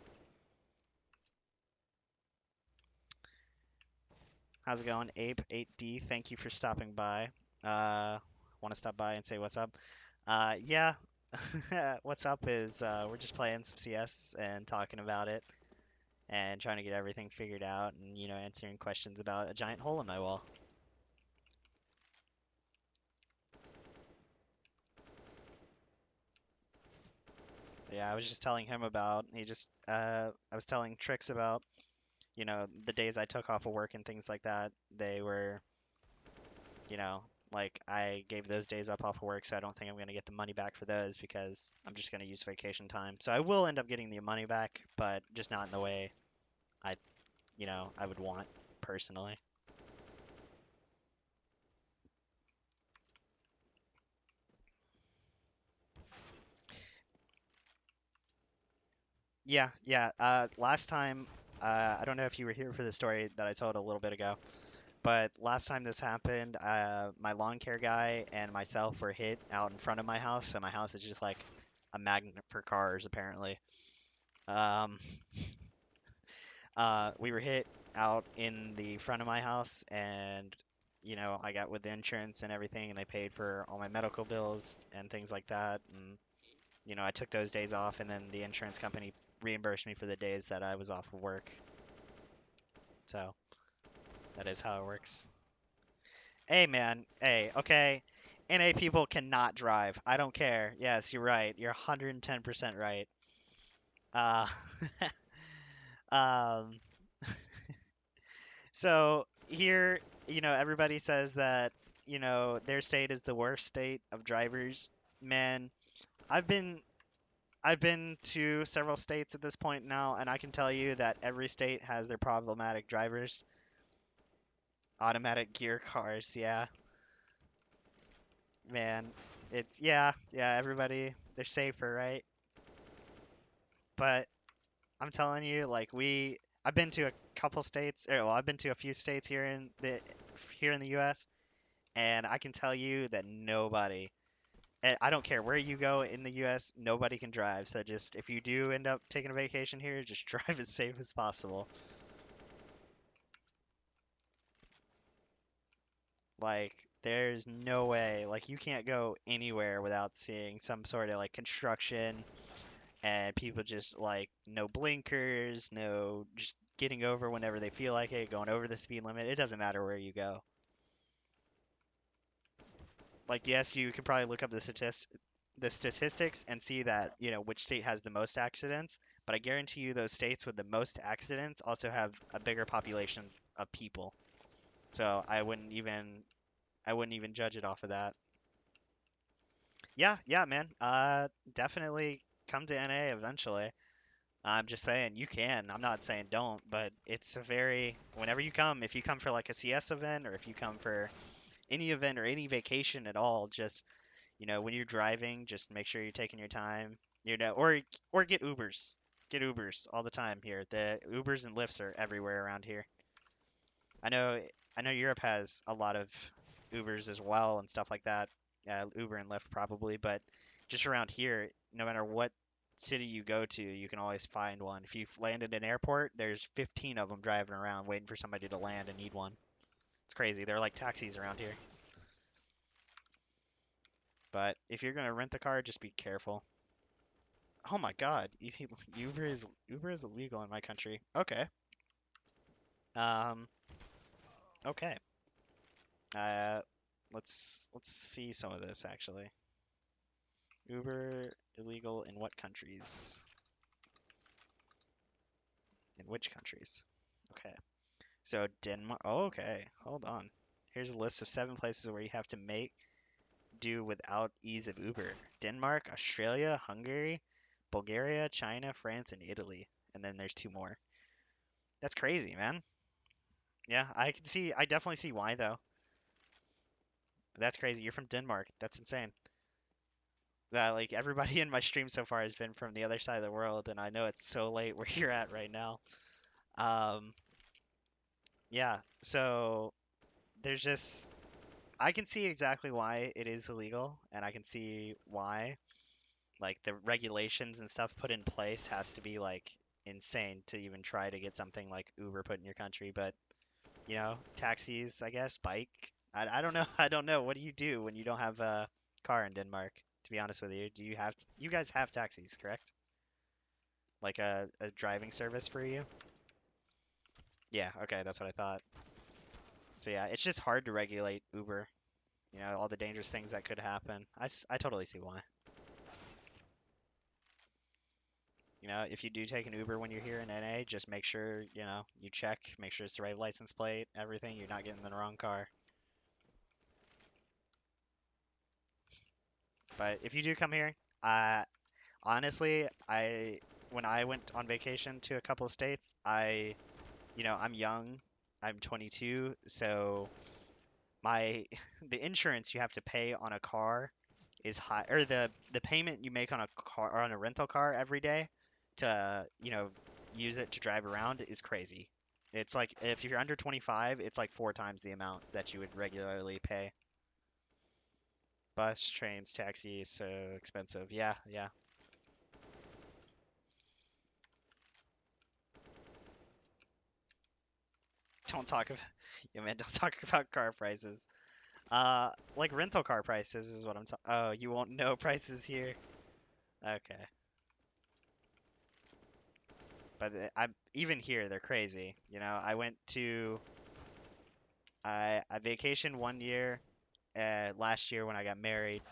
How's it going, Ape 8D? Thank you for stopping by. Want to stop by and say what's up? Yeah. What's up is we're just playing some CS and talking about it and trying to get everything figured out and answering questions about a giant hole in my wall. Yeah, I was just telling him about. I was telling Trix about, the days I took off of work and things like that. They were, you know, like I gave those days up off of work, so I don't think I'm gonna get the money back for those because I'm just gonna use vacation time. So I will end up getting the money back, but just not in the way I, I would want personally. Yeah, yeah. Last time, I don't know if you were here for the story that I told a little bit ago, but last time this happened, my lawn care guy and myself were hit out in front of my house, and my house is just like a magnet for cars, apparently. Um, we were hit out in the front of my house, and I got with the insurance and everything, and they paid for all my medical bills and things like that, and I took those days off, and then the insurance company reimbursed me for the days that I was off of work. So that is how it works. Hey, man. Hey, okay. NA people cannot drive. I don't care. Yes, you're right. You're 110% right. Uh, um, so here, everybody says that, their state is the worst state of drivers. Man, I've been I've been to several states at this point now, and I can tell you that every state has their problematic drivers. Automatic gear cars, yeah. Man, yeah, everybody, they're safer, right? But I'm telling you, like I've been to a couple states, or well, I've been to a few states here in the US, and I can tell you that nobody, I don't care where you go in the US, nobody can drive. So just if you do end up taking a vacation here, just drive as safe as possible. Like, there's no way. Like, you can't go anywhere without seeing some sort of like construction and people just like no blinkers, no just getting over whenever they feel like it, going over the speed limit. It doesn't matter where you go. Like, yes, you could probably look up the statistics and see that, which state has the most accidents, but I guarantee you those states with the most accidents also have a bigger population of people. So I wouldn't even judge it off of that. Yeah, yeah, man. Definitely come to NA eventually. I'm just saying you can. I'm not saying don't, but it's a very whenever you come, if you come for like a CS event or if you come for any event or any vacation at all, just when you're driving, just make sure you're taking your time. Or get Ubers. Get Ubers all the time here. The Ubers and Lyfts are everywhere around here. I know I know Europe has a lot of Ubers as well and stuff like that. Uber and Lyft probably, but just around here, no matter what city you go to, you can always find one. If you land at an airport, there's 15 of them driving around waiting for somebody to land and need one. It's crazy. They're like taxis around here. But if you're gonna rent the car, just be careful. Oh my God, Uber is illegal in my country. Okay. Um. Okay. Uh. Let's see some of this actually. Uber illegal in what countries? In which countries? Okay. So Denmark. Oh, okay. Hold on. Here's a list of 7 places where you have to make do without ease of Uber. Denmark, Australia, Hungary, Bulgaria, China, France, and Italy. And then there's 2 more. That's crazy, man. Yeah, I definitely see why though. That's crazy. You're from Denmark. That's insane. That like everybody in my stream so far has been from the other side of the world, and I know it's so late where you're at right now. Um, yeah, so there's just I can see exactly why it is illegal, and I can see why like the regulations and stuff put in place has to be like insane to even try to get something like Uber put in your country. But taxis, I guess, bike. I don't know. I don't know. What do you do when you don't have a car in Denmark? To be honest with you, you guys have taxis, correct? Like a driving service for you? Yeah, okay, that's what I thought. So yeah, it's just hard to regulate Uber. All the dangerous things that could happen. I totally see why. If you do take an Uber when you're here in NA, just make sure, you check, make sure it's the right license plate, everything, you're not getting in the wrong car. But if you do come here, honestly, when I went on vacation to a couple of states, I'm young, I'm 22, so my the insurance you have to pay on a car is high, or the payment you make on a car or on a rental car every day to, use it to drive around is crazy. It's like if you're under 25, it's like 4 times the amount that you would regularly pay. Bus, trains, taxis, so expensive. Yeah, yeah. Don't talk about, yeah, man, don't talk about car prices. Like rental car prices is what I'm talking. Oh, you won't know prices here. Okay. But I even here they're crazy. I went to I vacationed one year last year when I got married.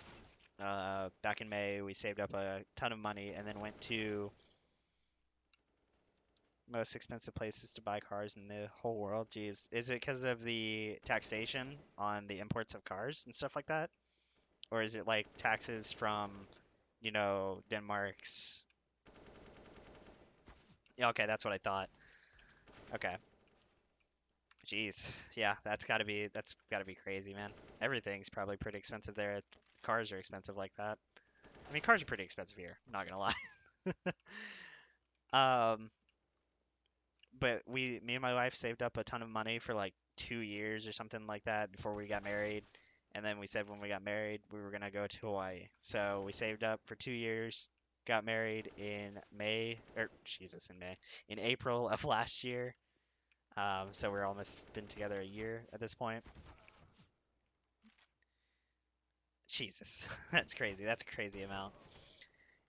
Back in May, we saved up a ton of money and then went to most expensive places to buy cars in the whole world. Geez, is it because of the taxation on the imports of cars and stuff like that? Or is it like taxes from, Denmark's? Yeah, okay, that's what I thought. Okay. Jeez. Yeah, that's gotta be crazy, man. Everything's probably pretty expensive there. Cars are expensive like that. I mean, cars are pretty expensive here, not gonna lie. Um, but me and my wife saved up a ton of money for like 2 years or something like that before we got married. And then we said when we got married, we were gonna go to Hawaii. So we saved up for 2 years, got married in May, or Jesus, in May, in April of last year. So we're almost been together a year at this point. Jesus, that's crazy. That's a crazy amount.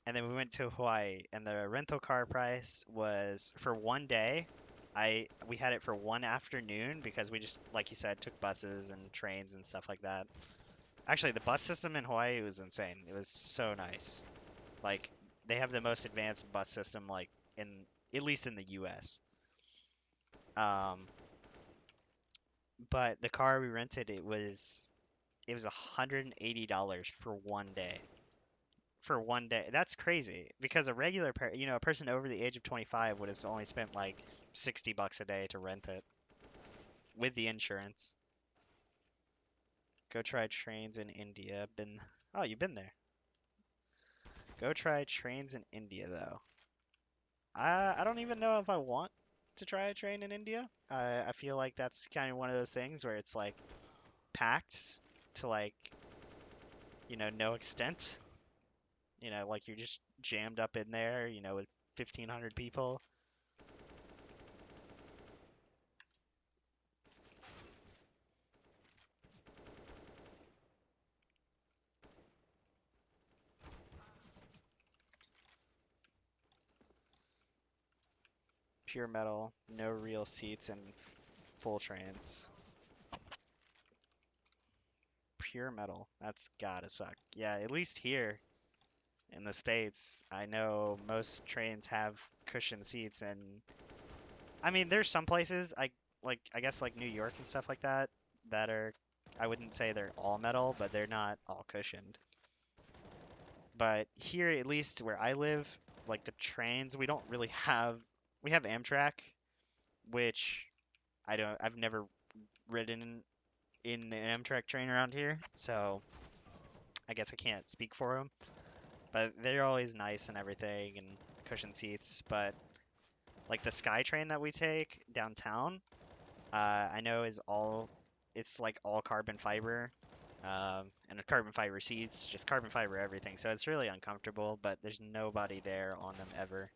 And then we went to Hawaii, and the rental car price was for one day. We had it for one afternoon because we just, like you said, took buses and trains and stuff like that. Actually, the bus system in Hawaii was insane. It was so nice. Like they have the most advanced bus system, like in at least in the U.S. Um, but the car we rented, it was $180 for one day. For one day. That's crazy because a person over the age of 25 would have only spent like $60 a day to rent it with the insurance. Go try trains in India. Oh, you've been there. Go try trains in India though. I don't even know if I want to try a train in India. I feel like that's kind of one of those things where it's like packed to like, no extent. Like you're just jammed up in there, with 1,500 people. Pure metal, no real seats, and full trains. Pure metal. That's gotta suck. Yeah, at least here in the States, I know most trains have cushion seats, and I mean, there's some places I guess like New York and stuff like that that are, I wouldn't say they're all metal, but they're not all cushioned. But here, at least where I live, like the trains, we have Amtrak, which I've never ridden in an Amtrak train around here, so I guess I can't speak for them. But they're always nice and everything, and cushion seats. But like the SkyTrain that we take downtown, I know it's like all carbon fiber, and a carbon fiber seats, just carbon fiber everything. So it's really uncomfortable, but there's nobody there on them ever.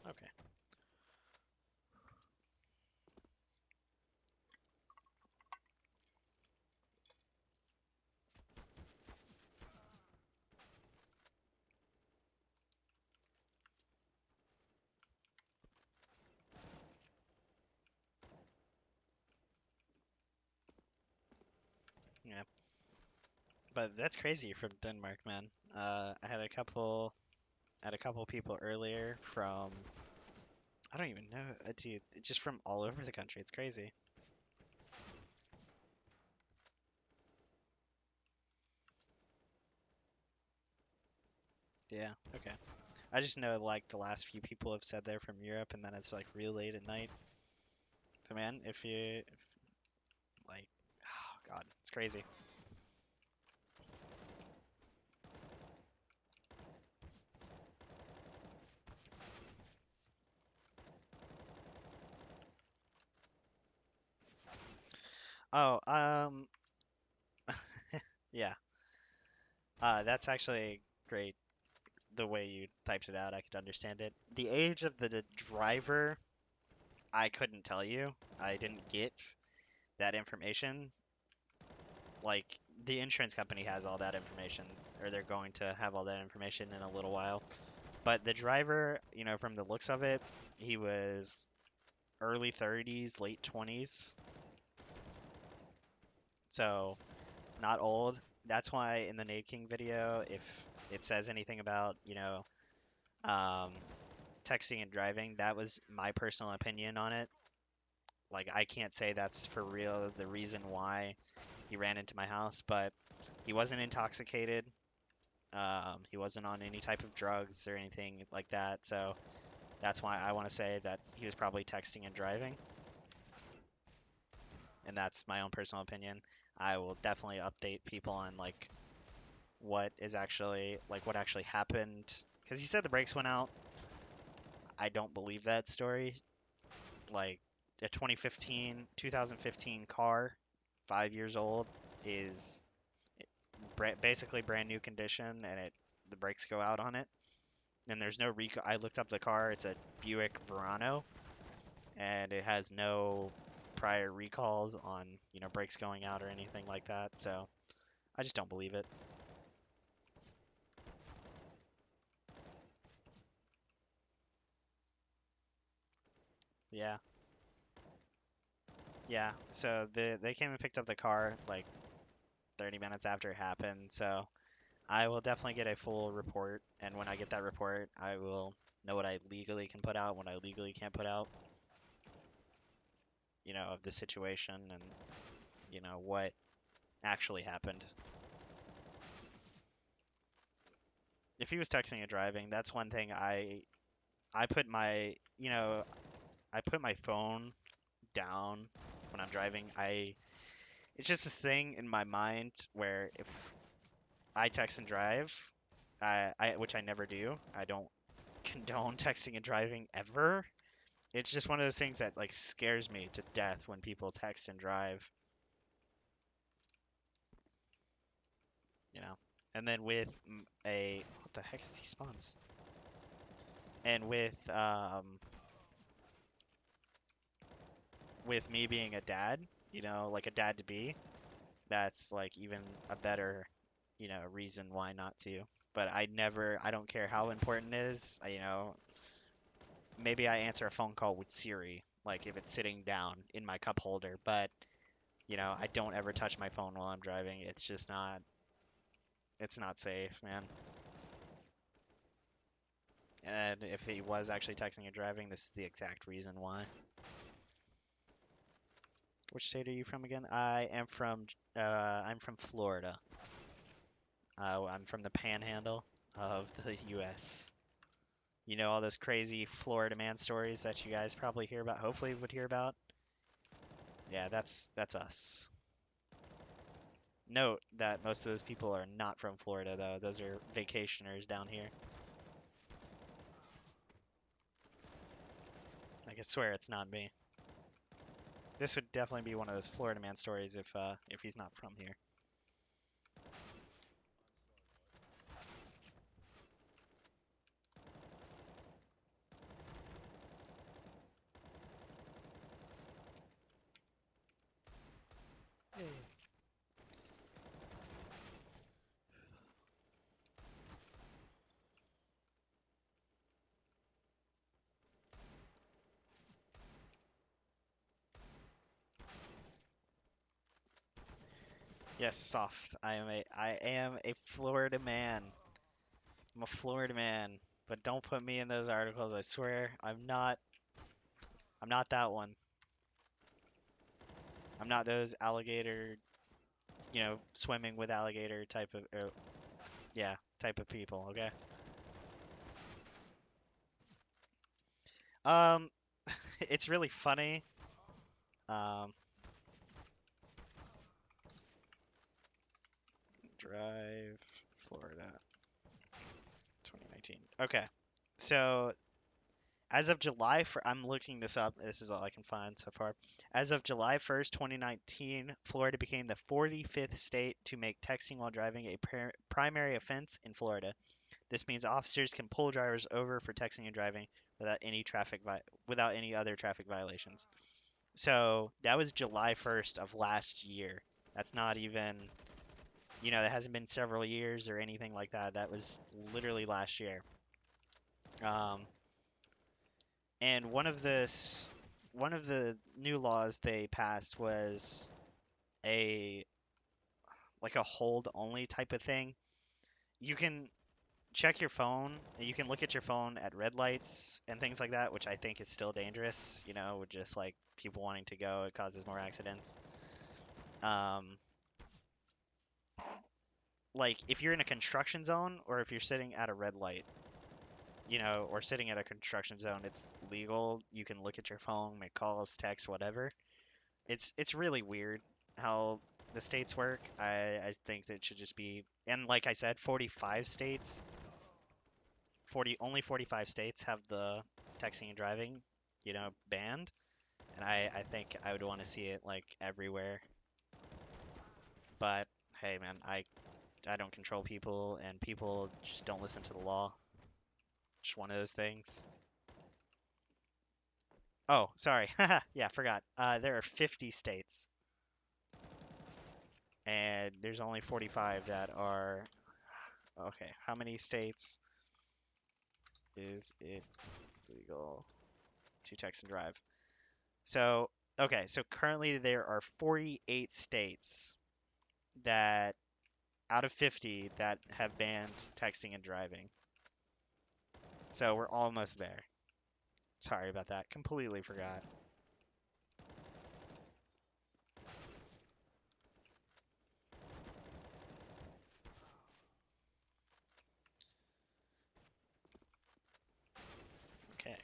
Okay. Yeah. But that's crazy from Denmark, man. I had a couple people earlier from, I don't even know, dude, just from all over the country. It's crazy. Yeah, okay. I just know like the last few people have said they're from Europe, and then it's like real late at night. So man, if like, oh God, it's crazy. Oh, yeah. That's actually great. The way you typed it out, I could understand it. The age of the driver, I couldn't tell you. I didn't get that information. Like, the insurance company has all that information, or they're going to have all that information in a little while. But the driver, you know, from the looks of it, he was early 30s, late 20s. So, not old. That's why in the Nade King video, if it says anything about, you know, um, texting and driving, that was my personal opinion on it. Like, I can't say that's for real the reason why he ran into my house, but he wasn't intoxicated. He wasn't on any type of drugs or anything like that. So that's why I want to say that he was probably texting and driving. And that's my own personal opinion. I will definitely update people on like what is actually like what actually happened because he said the brakes went out. I don't believe that story. Like a 2015 car, 5 years old, is basically brand new condition, and the brakes go out on it. And there's no recall. I looked up the car. It's a Buick Verano, and it has no prior recalls on brakes going out or anything like that. So I just don't believe it. Yeah. Yeah, so they came and picked up the car like 30 minutes after it happened. So I will definitely get a full report, and when I get that report, I will know what I legally can put out, what I legally can't put out, of the situation and what actually happened. If he was texting and driving, that's one thing I put my, I put my phone down when I'm driving. It's just a thing in my mind where if I text and drive, which I never do. I don't condone texting and driving ever. It's just one of those things that like scares me to death when people text and drive, you know. And then with what the heck is he spawns? And with me being a dad, like a dad to be, that's like even a better, reason why not to. But I don't care how important it is. Maybe I answer a phone call with Siri, like if it's sitting down in my cup holder, but I don't ever touch my phone while I'm driving. It's not safe, man. And if he was actually texting and driving, this is the exact reason why. Which state are you from again? I'm from Florida. I'm from the panhandle of the US. You know all those crazy Florida man stories that you guys probably hear about, hopefully would hear about? Yeah, that's us. Note that most of those people are not from Florida, though. Those are vacationers down here. I can swear it's not me. This would definitely be one of those Florida man stories if he's not from here. Yes, soft. I am a Florida man. I'm a Florida man, but don't put me in those articles. I swear, I'm not that one. I'm not those alligator, swimming with alligator type of, yeah, type of people. Okay. Um, it's really funny. Um, Drive, Florida, 2019. Okay, so as of July, I'm looking this up. This is all I can find so far. As of July 1st, 2019, Florida became the 45th state to make texting while driving a primary offense in Florida. This means officers can pull drivers over for texting and driving without without any other traffic violations. So that was July 1st of last year. That's not even, that hasn't been several years or anything like that. That was literally last year. And one of the new laws they passed was a like a hold only type of thing. You can check your phone, and you can look at your phone at red lights and things like that, which I think is still dangerous, with just like people wanting to go, it causes more accidents. Like if you're in a construction zone or if you're sitting at a red light, or sitting at a construction zone, it's legal. You can look at your phone, make calls, text, whatever. It's really weird how the states work. I think that it should just be, and like I said, 45 states, only 45 states have the texting and driving, banned. And I think I would want to see it like everywhere. But hey, man, I don't control people, and people just don't listen to the law. Just one of those things. Oh, sorry. Yeah, forgot. There are 50 states, and there's only 45 that are. Okay, how many states is it legal to text and drive? So, okay, so currently there are 48 states that, out of 50, that have banned texting and driving. So we're almost there. Sorry about that. Completely forgot. Okay.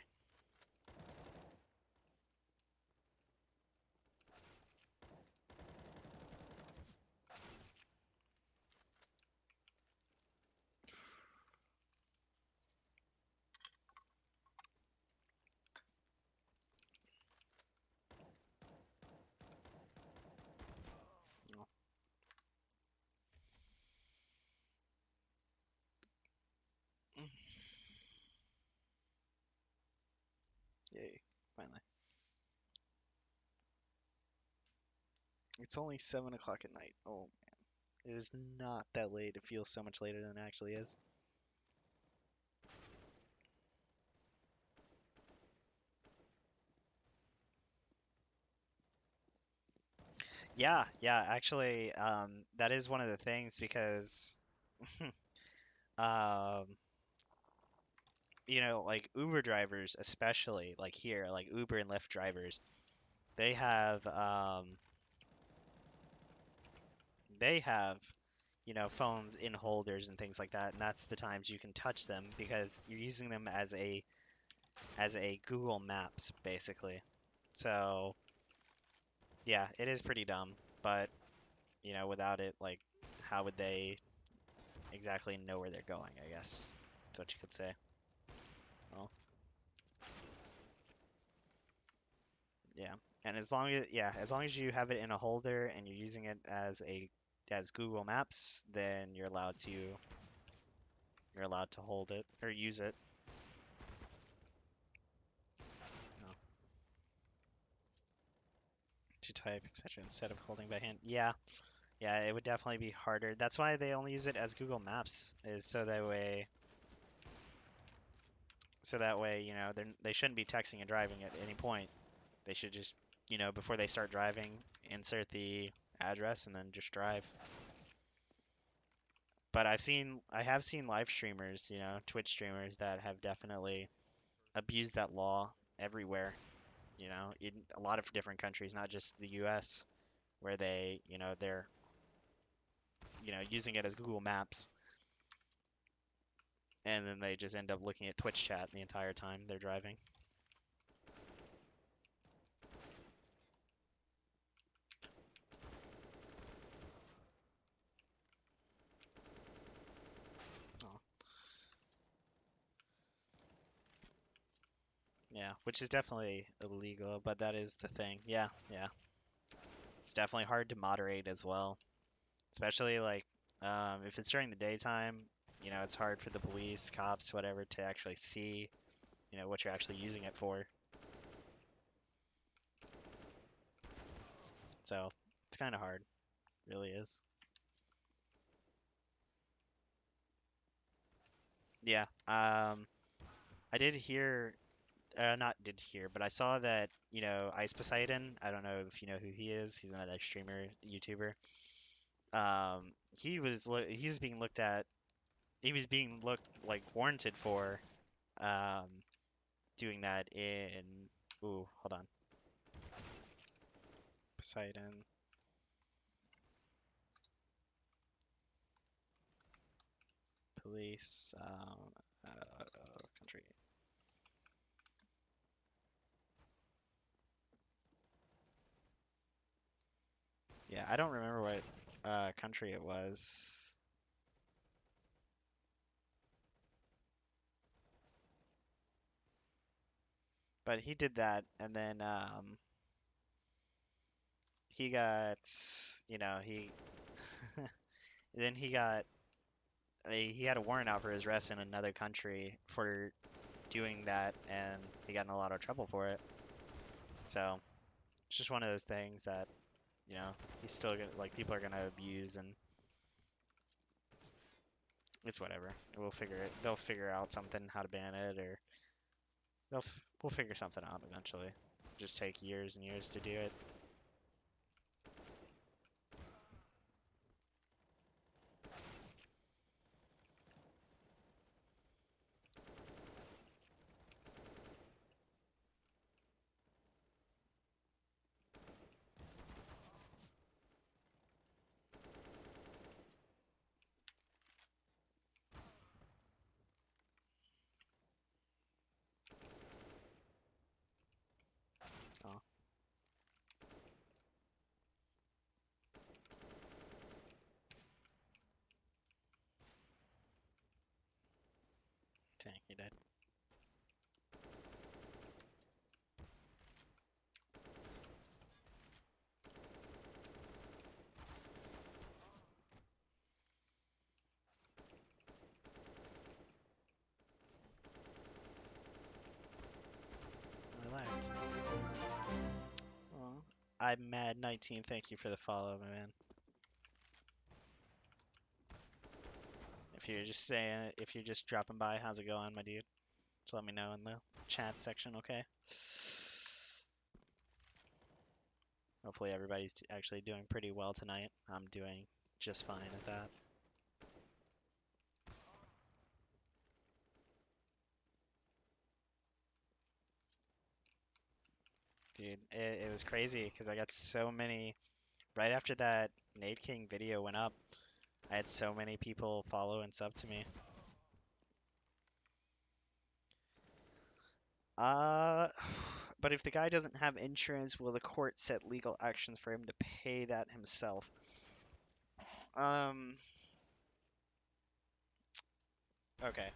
Yay, finally. It's only 7 o'clock at night. Oh man. It is not that late. It feels so much later than it actually is. Yeah, yeah, actually, that is one of the things because, um, like Uber drivers, especially like here, like Uber and Lyft drivers, they have, they have, phones in holders and things like that, and that's the times you can touch them because you're using them as a Google Maps basically. So, yeah, it is pretty dumb, but without it, like, how would they exactly know where they're going, I guess. That's what you could say. Well, yeah. And as long as you have it in a holder and you're using it as Google Maps, then you're allowed to hold it or use it. Oh, to type, etc. instead of holding by hand. Yeah. Yeah, it would definitely be harder. That's why they only use it as Google Maps, is so that way, they shouldn't be texting and driving at any point. They should just, before they start driving, insert the address and then just drive. But I have seen live streamers, Twitch streamers that have definitely abused that law everywhere, in a lot of different countries, not just the US, where they're, using it as Google Maps, and then they just end up looking at Twitch chat the entire time they're driving. Yeah, which is definitely illegal, but that is the thing. Yeah, yeah. It's definitely hard to moderate as well, especially like if it's during the daytime. It's hard for the police, cops, whatever, to actually see, what you're actually using it for. So it's kind of hard, really is. Yeah. I did hear, not did hear, but I saw that, Ice Poseidon. I don't know if you know who he is. He's another streamer, YouTuber. He was being looked at. He was being looked like warranted for um doing that in. Ooh, hold on. Poseidon. Police. Country. Yeah, I don't remember what country it was. But he did that, and then he got, he then he had a warrant out for his arrest in another country for doing that, and he got in a lot of trouble for it. So it's just one of those things that, he's still gonna, like, people are gonna abuse, and it's whatever. They'll figure out something how to ban it, or we'll figure something out eventually. Just take years and years to do it. Oh, dang, he did. Relax. Well, I'm mad 19. Thank you for the follow, my man. If you're just dropping by, how's it going, my dude? Just let me know in the chat section, okay? Hopefully everybody's actually doing pretty well tonight. I'm doing just fine at that. Dude, it was crazy because I got so many. Right after that Nate King video went up, I had so many people follow and sub to me. Uh, but if the guy doesn't have insurance, will the court set legal actions for him to pay that himself? Um, okay.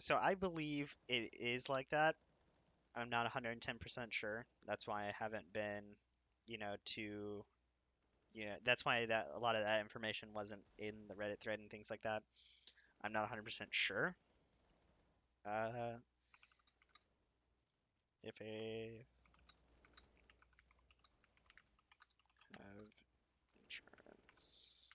So I believe it is like that. I'm not 110% sure. That's why I haven't been, too, that's why that a lot of that information wasn't in the Reddit thread and things like that. I'm not 100% sure. Uh, if I have insurance.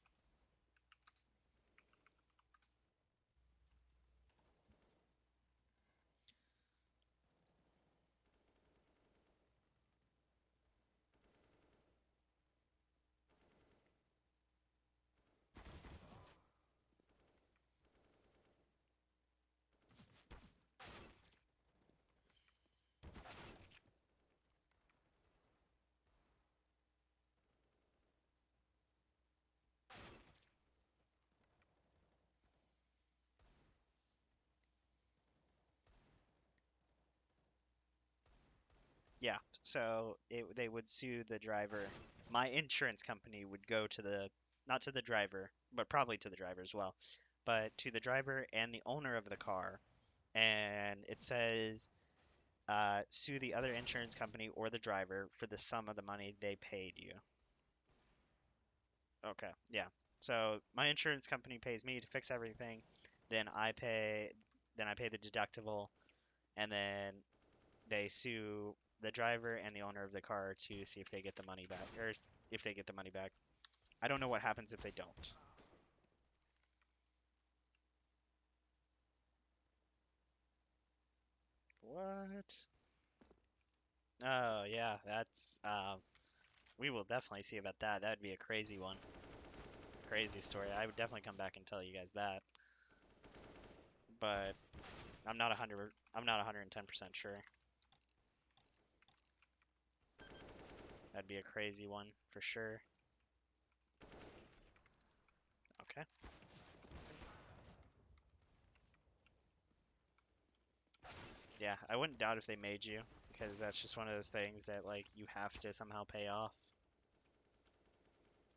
Yeah, so they would sue the driver. My insurance company would go to not to the driver, but probably to the driver as well, but to the driver and the owner of the car. And it says sue the other insurance company or the driver for the sum of the money they paid you. Okay, yeah. So my insurance company pays me to fix everything, then I pay the deductible, and then they sue the driver and the owner of the car to see if they get the money back, or if they get the money back. I don't know what happens if they don't. What? Oh yeah, that's we will definitely see about that. That'd be a crazy one. Crazy story. I would definitely come back and tell you guys that. But I'm not 110% sure. That'd be a crazy one for sure. Okay. Yeah, I wouldn't doubt if they made you, because that's just one of those things that like you have to somehow pay off.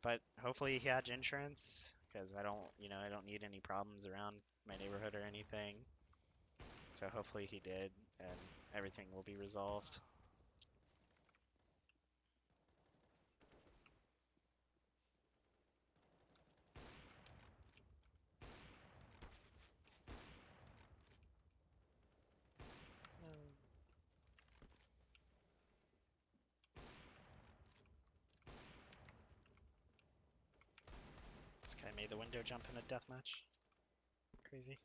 But hopefully he had insurance, because I don't need any problems around my neighborhood or anything. So hopefully he did, and everything will be resolved. This guy made the window jump in a deathmatch. Crazy.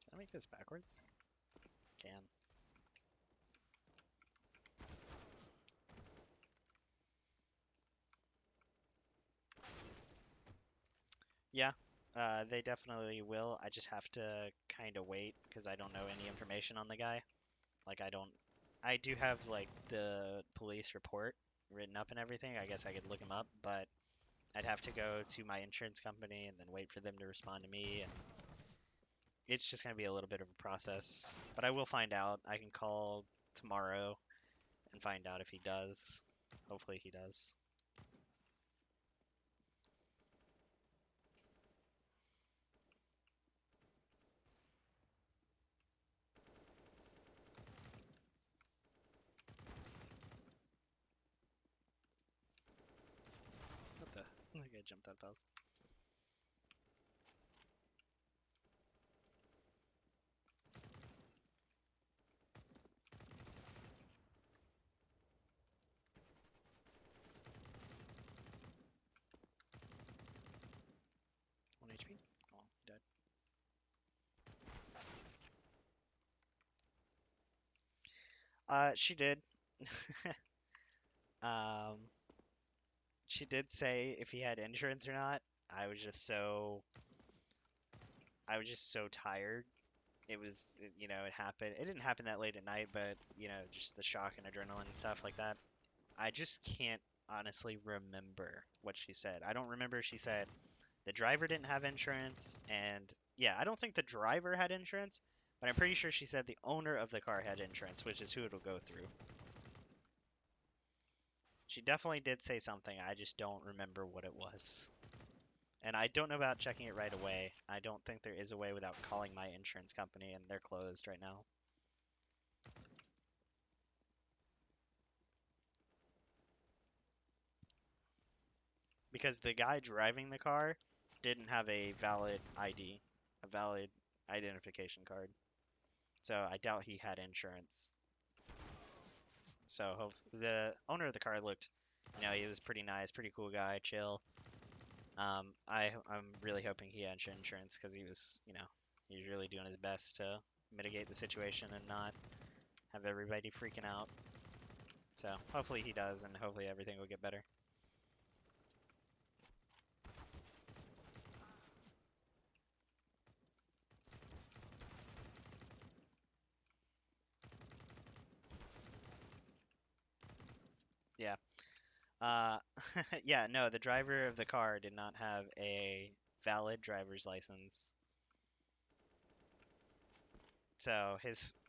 Can I make this backwards? Can. Yeah, they definitely will. I just have to kind of wait because I don't know any information on the guy. Like, I do have, like, the police report written up and everything. I guess I could look him up, but I'd have to go to my insurance company and then wait for them to respond to me, and it's just going to be a little bit of a process. But I will find out. I can call tomorrow and find out if he does. Hopefully he does. What the? That guy jumped out of bounds. One HP? Oh, he died. She did. Um, she did say if he had insurance or not. I was just so I was just so tired. It happened. It didn't happen that late at night, but just the shock and adrenaline and stuff like that. I just can't honestly remember what she said. I don't remember if she said the driver didn't have insurance, and yeah, I don't think the driver had insurance, but I'm pretty sure she said the owner of the car had insurance, which is who it'll go through. She definitely did say something. I just don't remember what it was. And I don't know about checking it right away. I don't think there is a way without calling my insurance company, and they're closed right now. Because the guy driving the car didn't have a valid ID, a valid identification card. So I doubt he had insurance. So the owner of the car looked, he was pretty nice, pretty cool guy, chill. I'm really hoping he had insurance because he's really doing his best to mitigate the situation and not have everybody freaking out. So hopefully he does, and hopefully everything will get better. Yeah. Uh, yeah, no, the driver of the car did not have a valid driver's license. So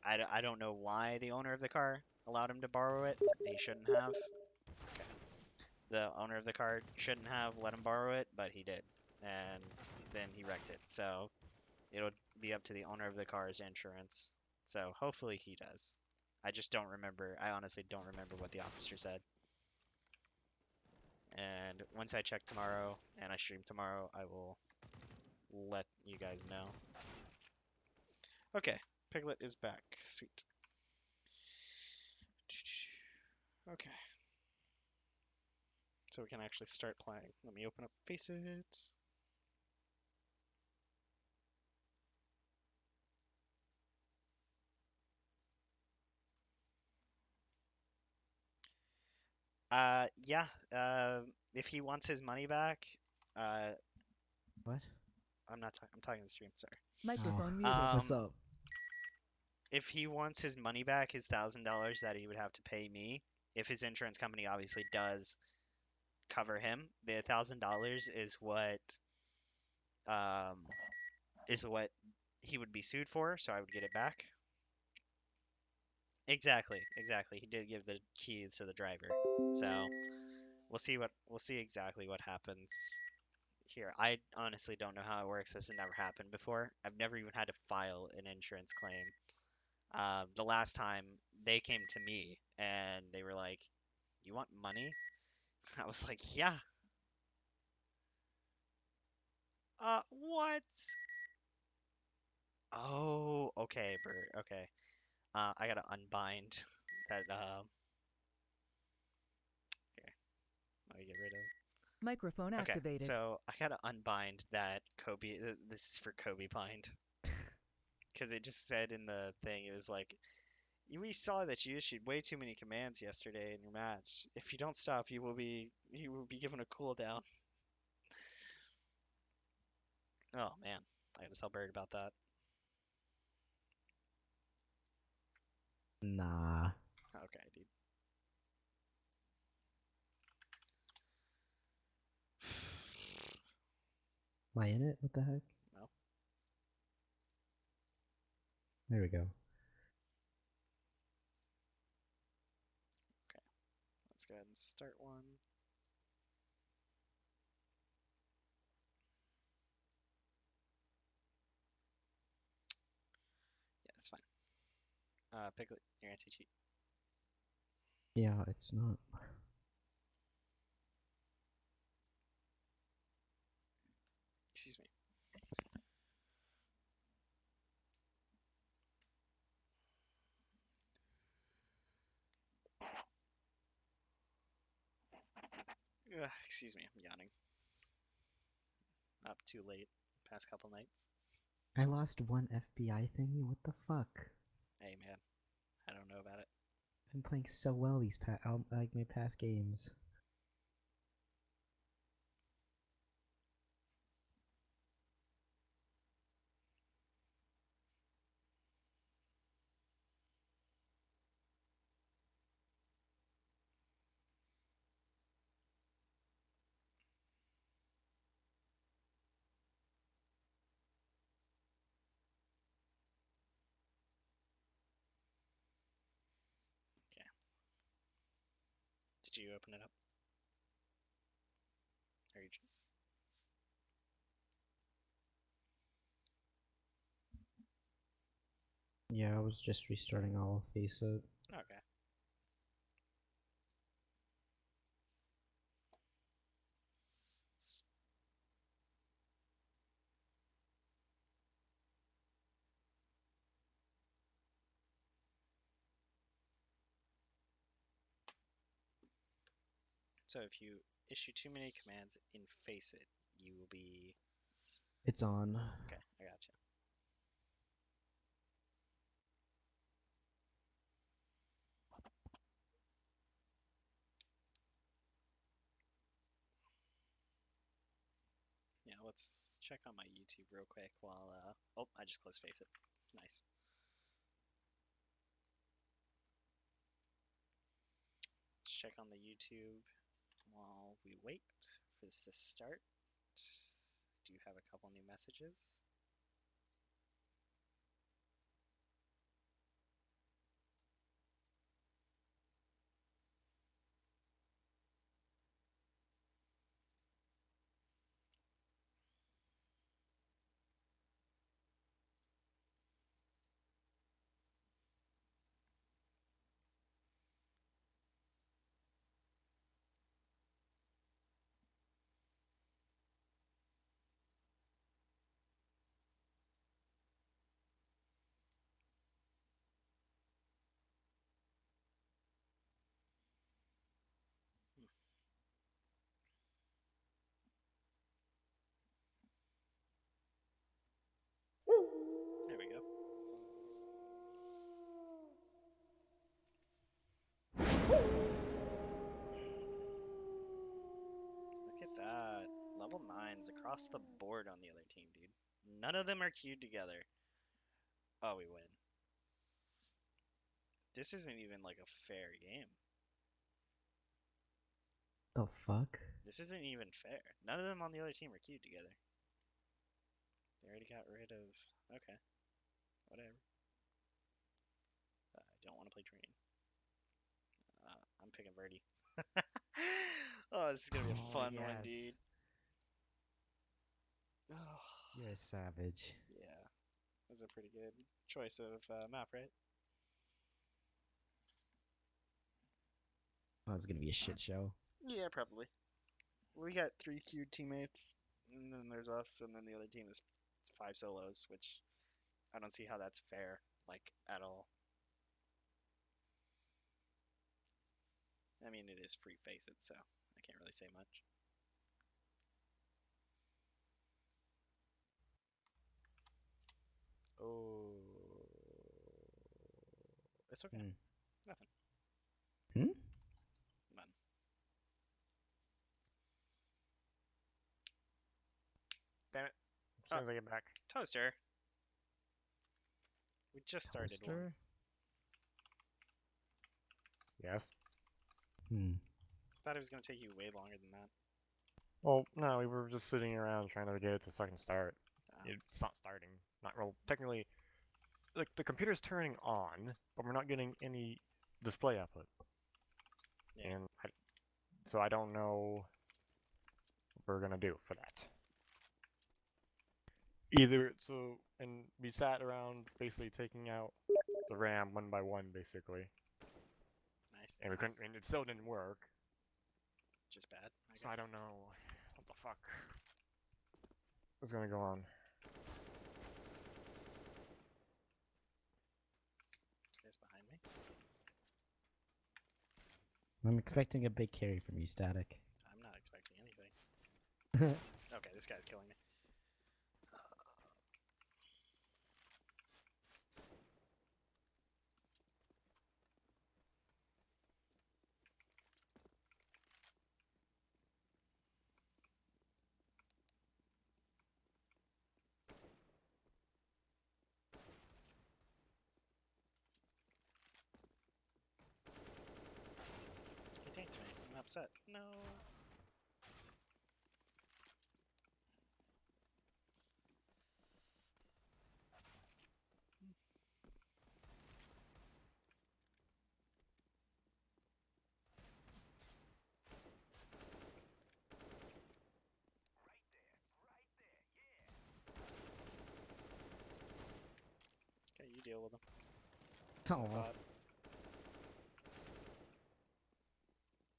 I don't know why the owner of the car allowed him to borrow it. He shouldn't have. Okay. The owner of the car shouldn't have let him borrow it, but he did. And then he wrecked it. So it'll be up to the owner of the car's insurance. So hopefully he does. I just don't remember. I honestly don't remember what the officer said. And once I check tomorrow and I stream tomorrow, I will let you guys know. Okay, Piglet is back. Sweet. Okay. So we can actually start playing. Let me open up Faceit. Yeah. If he wants his money back, uh, What? I'm talking to stream, sorry. Microphone muted. What's Um, up? if he wants his money back, his $1,000 that he would have to pay me, if his insurance company obviously does cover him, the $1,000 um is what he would be sued for, so I would get it back. Exactly, exactly. He did give the keys to the driver, so we'll see exactly what happens here. I honestly don't know how it works. This has never happened before. I've never even had to file an insurance claim. The last time they came to me and they were like, "You want money?" I was like, "Yeah." What? Oh, okay, Bert. Okay. I gotta unbind that. Here, let me get rid of. Microphone Okay, activated. so I gotta unbind that Kobe. This is for Kobe bind because it just said in the thing it was like, we saw that you issued way too many commands yesterday in your match. If you don't stop, you will be given a cooldown." Oh man, I gotta tell Bird about that. Nah. Okay, dude. Am I in it? What the heck? No. There we go. Okay, let's go ahead and start one. Yeah, it's fine. Piglet, your anti-cheat. Yeah, it's not. Excuse me. Ugh, excuse me, I'm yawning. Up too late. Past couple nights. I lost one FBI thingy. What the fuck? Hey man, I don't know about it. I've been playing so well these like my past games. Okay. Did you open it up? Or you... Yeah, I was just restarting all of Faceit. Okay. So if you issue too many commands in Faceit, you will be... It's on. Okay, I gotcha. Yeah, let's check on my YouTube real quick while, oh, I just closed Faceit. Nice. Let's check on the YouTube while we wait for this to start. Do you have a couple new messages? triple nines across the board on the other team, dude. None of them are queued together. Oh, we win. This isn't even like a fair game. The fuck? This isn't even fair. None of them on the other team are queued together. They already got rid of... Okay. Whatever. I don't want to play train. I'm picking Verdi. Oh, this is gonna be a fun one, dude. Oh, You're a savage. yeah. That's a pretty good choice of map, right? Oh, it's gonna be a shit show. Yeah, probably. We got 3 queued teammates, and then there's us, and then the other team is 5 solos, which I don't see how that's fair, like, at all. I mean, it is free Faceit, so I can't really say much. Oh. It's okay. Hmm. Nothing. Hmm? None. Damn it. As soon as I get back. Toaster. We just started one. Toaster? Yes. Hmm. Thought it was gonna take you way longer than that. Well, no, we were just sitting around trying to get it to fucking start. Oh. It's not starting. Not well. Technically, like the computer's turning on, but we're not getting any display output. Yeah. And so I don't know what we're gonna do for that. Either so, and we sat around basically taking out the RAM one by one, basically, Nice. and we couldn't, Nice. and it still didn't work. Just bad, I So I guess. don't know what the fuck is gonna go on. This guy's behind me. I'm expecting a big carry from you, Static. I'm not expecting anything. Okay, this guy's killing me. He tanked me. I'm upset. No. Okay, you deal with him. That's what I Oh, thought.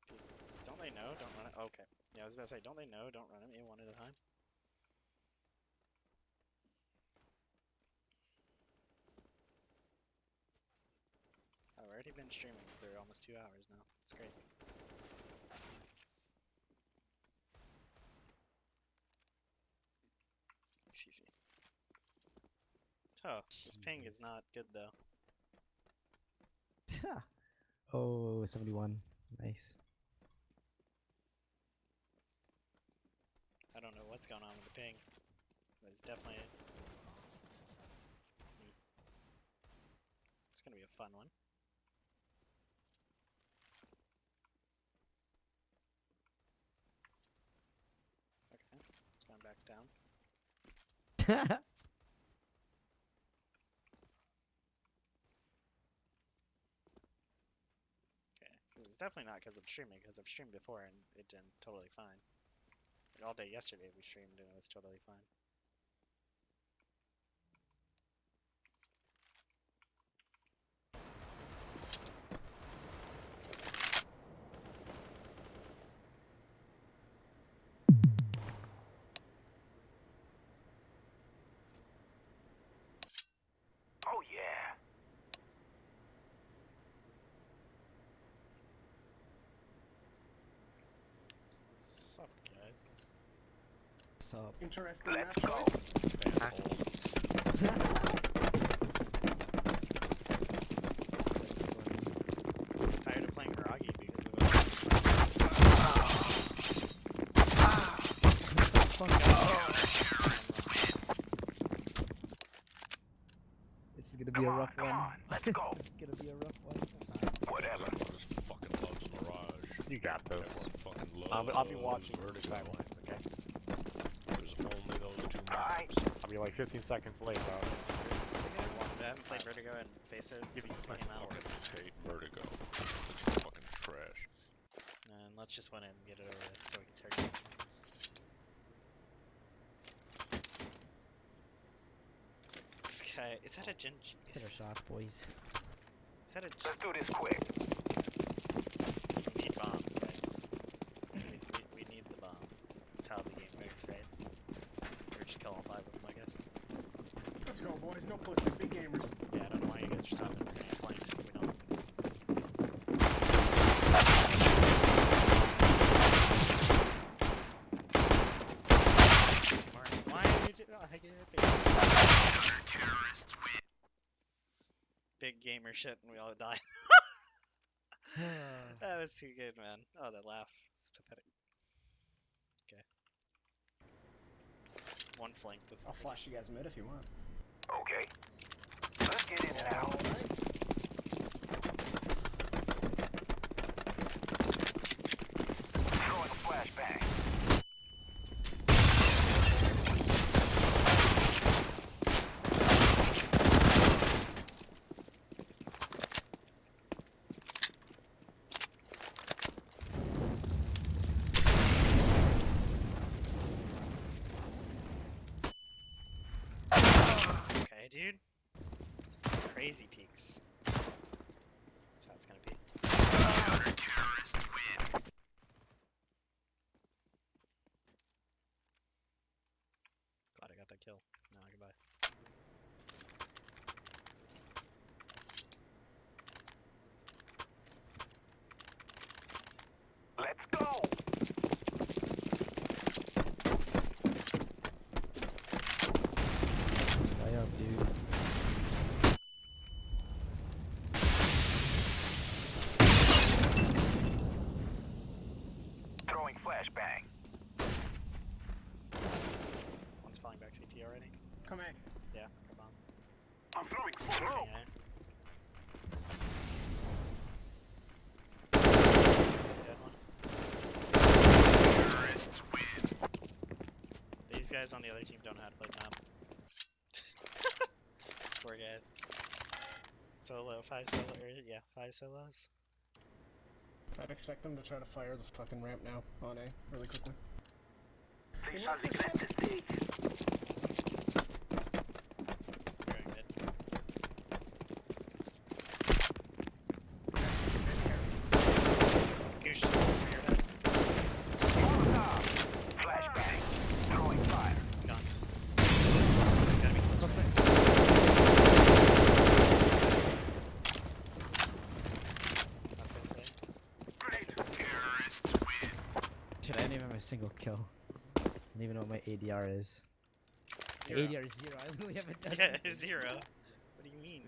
Dude, don't they know? Don't run it. Okay. Yeah, I was about to say, don't they know? Don't run it one at a time. I've already been streaming for almost 2 hours now. It's crazy. Excuse me. Oh, this ping is Jesus. not good though. oh, 71. Nice. I don't know what's going on with the ping. But it's definitely... It's gonna be a fun one. Okay, it's going back down. Okay, because it's definitely not because of streaming, because I've streamed before and it did totally fine. Like, all day yesterday we streamed and it was totally fine. Oh yeah. What's up, guys? Stop. Interesting Let's map go. choice. I'm tired of playing groggy because of it. Let's this go. is gonna be a rough one. It's not. Whatever. That one just fucking loves Mirage. You got That this. one fucking loves I'll be watching the Vertigo. sidelines, okay? There's only those two Alright. maps. I'll be like 15 seconds late, though. I haven't played Vertigo and Faceit since it I came out. fucking hate Vertigo. It's fucking trash. And let's just win it and get it over with so we can start getting This guy, is that a Genji? Hit our shots, boys. Is that a Let's do this quick. We need bomb, guys. We need the bomb. That's how the game works, right? Or just kill all 5 of them, I guess. Let's go, boys. No pussy. Big gamers. Yeah, I don't know why you guys are stopping. We're gonna flanks if we don't. Smart. Why are you doing? I get it. Big gamer shit, and we all died. That was too good, man. Oh, that laugh. It's pathetic. Okay. One flank this I'll one. flash you guys mid if you want. Okay. Let's get in and out. Throwing a flashbang. Okay, dude. Crazy peaks. That's how it's gonna be. Glad I got that kill. Now goodbye. Let's go. This guy up, dude. Throwing flashbang. One's falling back CT already. Come in. Yeah, come on. I'm throwing smoke. Yeah. CT dead one. These guys on the other team don't know how to play comp. Poor guys. Solo, 5 solo, or yeah, 5 solos. I'd expect them to try to fire the fucking ramp now on A really quickly. They shall regret this day. Going mid. Goosh, over your head. Flashbang. Throwing fire. It's gone. It's gotta be close. Last guy's safe. Shit, I didn't even have a single kill. I don't even know what my ADR is. My Zero. ADR is 0. I literally haven't done Yeah, anything. 0. What do you mean?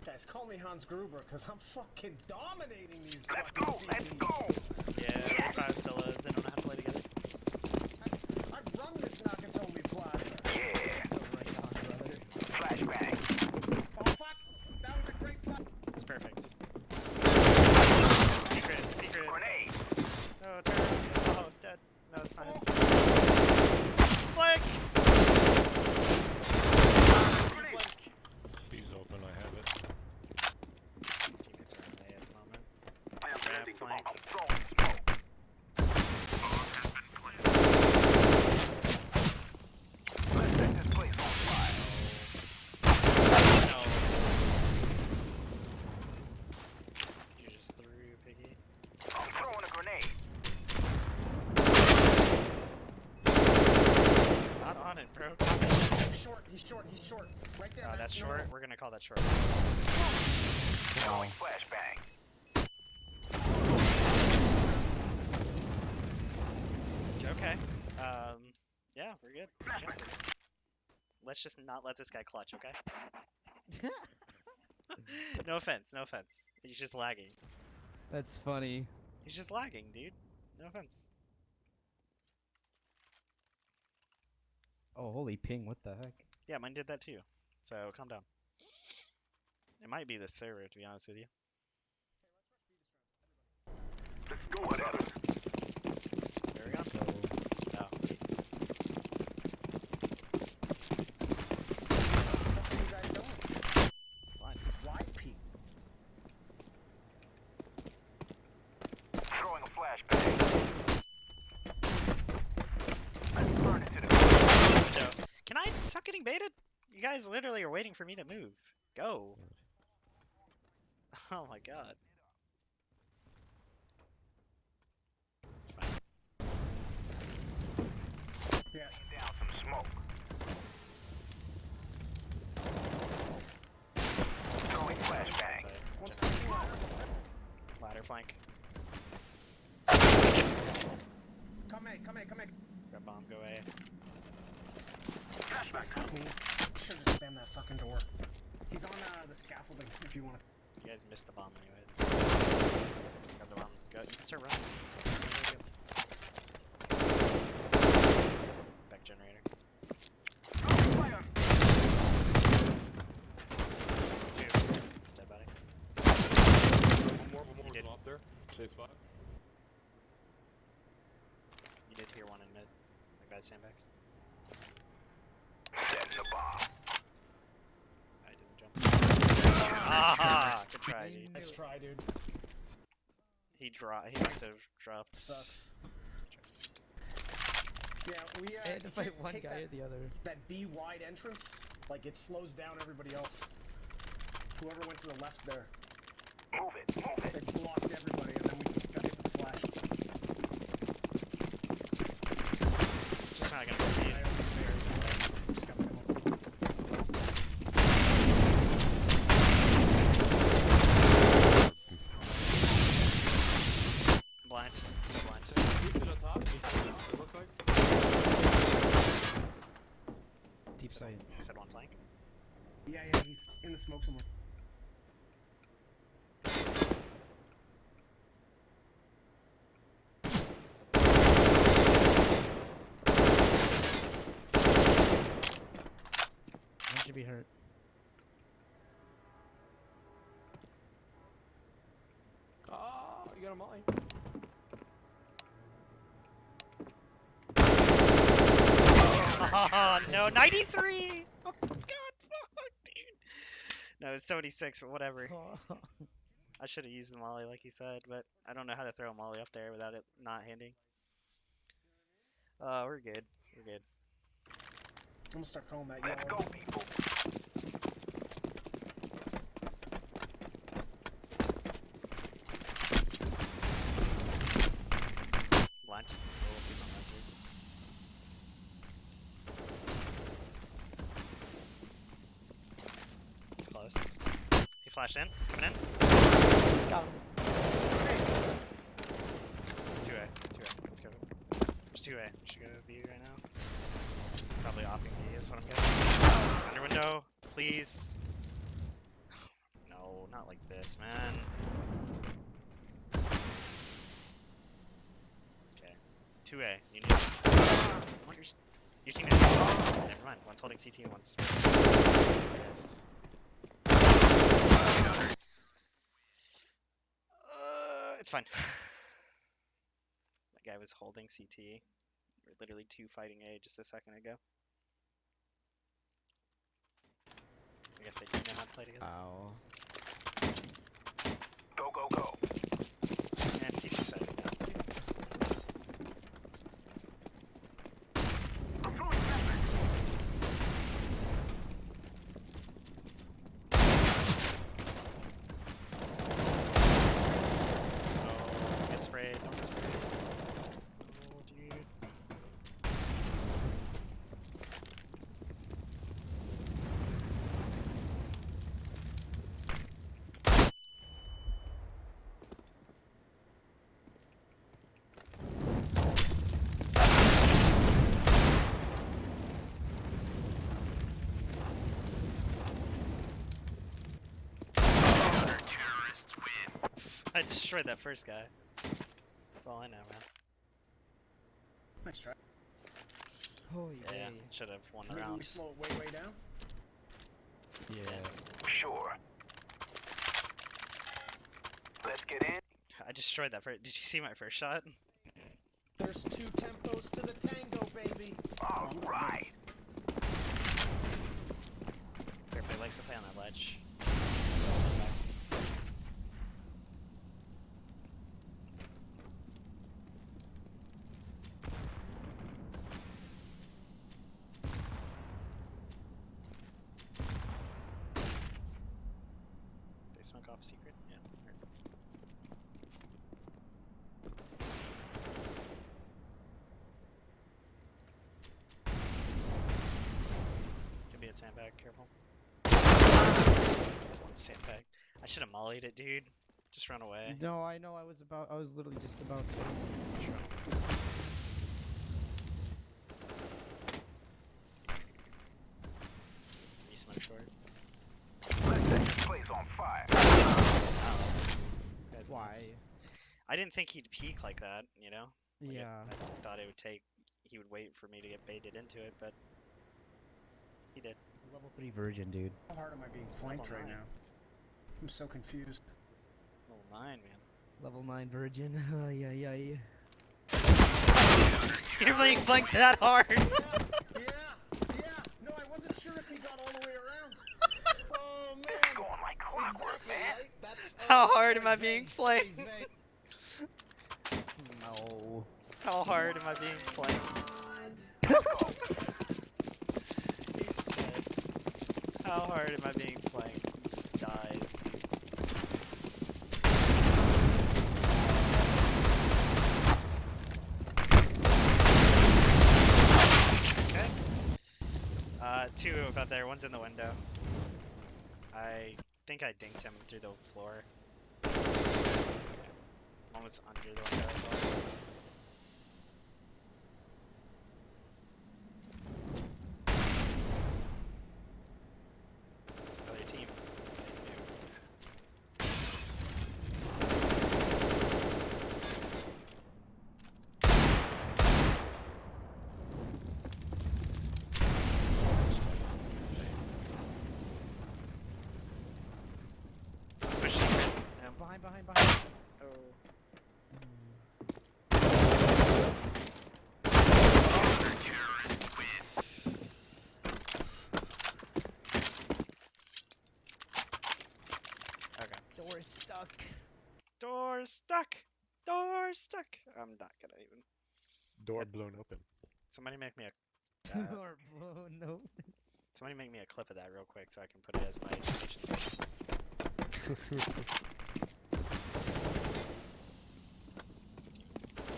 Guys, call me Hans Gruber because I'm fucking dominating these Let's fucking go. Let's CTs. go. Yeah, 5 solos, they don't know how to play together. I run this Nakatomi Plaza. Yeah. Right on, brother. Flashbang. Oh fuck! That was a great flash. It's perfect. Secret. Grenade. Oh, turn. Oh, dead. No, it's not him. Flank! Grenade. He's open, I have it. Teammates are in A at the moment. I am Yeah, planting the flank. bomb. I'm throwing smoke. Let's set this place on fire. No. You just threw Piggy. I'm throwing a grenade. Not on it, bro. He's short. Right there. Oh, that's no. short. We're gonna call that short. Throwing flashbang. Okay. Yeah, we're good. We got this. Let's just not let this guy clutch, okay? No offense. He's just lagging. That's funny. He's just lagging, dude. No offense. Oh, holy ping, what the heck? Yeah, mine did that too. So calm down. It might be the server, to be honest with you. Let's go at it. There we go. Oh, wait. What are you guys doing? Blind. Wide peek. Throwing a flashbang. Let's turn it to the Window. Can I stop getting baited? You guys literally are waiting for me to move. Go. Oh my god. Fine. Yeah. down some smoke. Throwing flashbang. Outside. What's General. happening ladder? Ladder flank. Come in, come in, come in. Grab bomb, go away. Flashback. Me. Should have just spammed that fucking door. He's on the scaffolding if you want to. You guys missed the bomb anyways. Grab the bomb. Go. You can start running. Back generator. Fire. 2. It's dead body. One more You did. off there. Safe spot. You did hear one in mid. Like by the sandbags. Setting the bomb. He doesn't jump. Ah! Good try, dude. Nice try, dude. He must have dropped. Sucks. Yeah, we I had to you fight can't one take guy that, or the other. that B wide entrance. Like it slows down everybody else. Whoever went to the left there, Move it. Move it. they blocked everybody, and then we got hit with the flash. Just not gonna repeat. I opened there. Just got the demo. Blind. So blind. Keep to the top. It looks like. Deep sight. You said one flank. Yeah, yeah, he's in the smoke somewhere. One should be hurt. Ah, you got a molly. Oh no, 93! Oh god, fuck, dude. No, it's 76, but whatever. I should have used the molly like you said, but I don't know how to throw a molly up there without it not handing. We're good. We're good. I'm gonna start calling that Let's yellow. go, people. Blind. Oh, he's on that too. It's close. He flashed in. He's coming in. Got him. 2A. 2A. Let's go. There's 2A. We should go B right now. Probably opping B is what I'm guessing. It's under window. Please. No, not like this, man. Okay. 2A. You need. Wonders. Your team is. Never mind. One's holding CT and one's. Yes. It's fine. That guy was holding CT. We were literally 2 fighting A just a second ago. I guess they do know how to play together. Ow. Go, go, go. And CT side. I'm throwing flashbang. Oh, get sprayed. Don't get sprayed. Oh, dude. I destroyed that first guy. That's all I know, man. Nice try. Oh Yeah, should have won the Maybe we round. slow it way down. Yeah. Sure. Let's get in. I destroyed that first. Did you see my first shot? There's 2 tempos to the tango, baby. All right. Carefully likes to play on that ledge. Stand back. They smoke off secret? Yeah. Could be at sandbag, careful. That's the one sandbag. I should have mollied it, dude. Just run away. No, I know. I was literally just about to. Just run. You smoke short. Let's set this place on fire. Oh. This guy's Why? nuts. I didn't think he'd peek like that, you know? Like, Yeah. I thought it would take. He would wait for me to get baited into it, but he did. Level 3 virgin, dude. How hard am I being It's flanked level right 9. now? I'm so confused. Level 9, man. Level 9 virgin. Yeah, yeah, yeah. You're being flanked that hard! Yeah. No, I wasn't sure if he got all the way around. Oh man. It's going like clockwork, Exactly, man. right? That's, How hard am I vague, being vague, flanked? vague. No. How hard am I being flanked? He said, how hard am I being flanked? He just dies, dude. Okay. 2 about there, one's in the window. I think I dinked him through the floor. One was under the window as well. It's another team. Let's push secret. Yeah. Behind. Oh. Okay. Door is stuck. Door stuck! Door stuck! I'm not gonna even. Door blown open. Somebody make me a. Door blown open. Somebody make me a clip of that real quick so I can put it as my animation thing.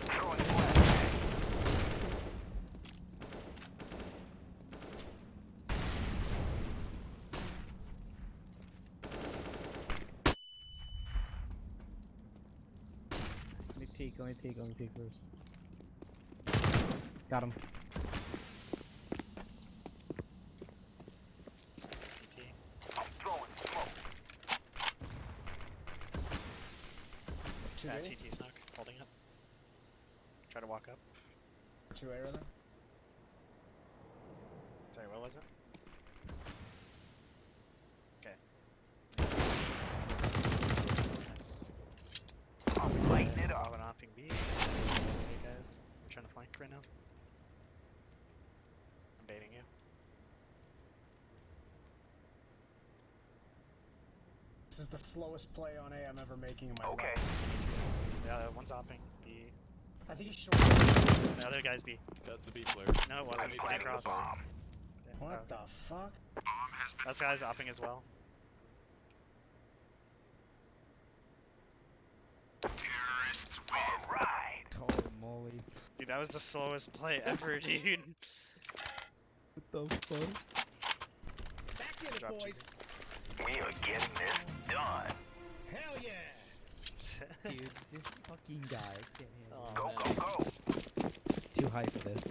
Throwing flashbang. Let me peek first. Got him. CT. I'm throwing smoke. Two Yeah, A? CT smoke, holding up. Try to walk up. 2 A rather? Sorry, what was it? Okay. Nice. I'm lighting it up. Bobbing hopping B. Hey guys, I'm trying to flank right now. I'm baiting you. This is the slowest play on A I'm ever making in my Okay. life. Me too. Yeah, one's hopping B. I think he's short. The other guy's B. That's the B player. No, it wasn't. I'm He Planting the cross. bomb. Yeah, What oh. the fuck? That guy's hopping as well. Terrorists win. All right. Holy moly. Dude, that was the slowest play ever, dude. What the fuck? Back in it, Drop boys. We are getting this done. Hell yeah. Dude, this fucking guy. I can't handle Oh, Go, man. go, go. it. Too high for this.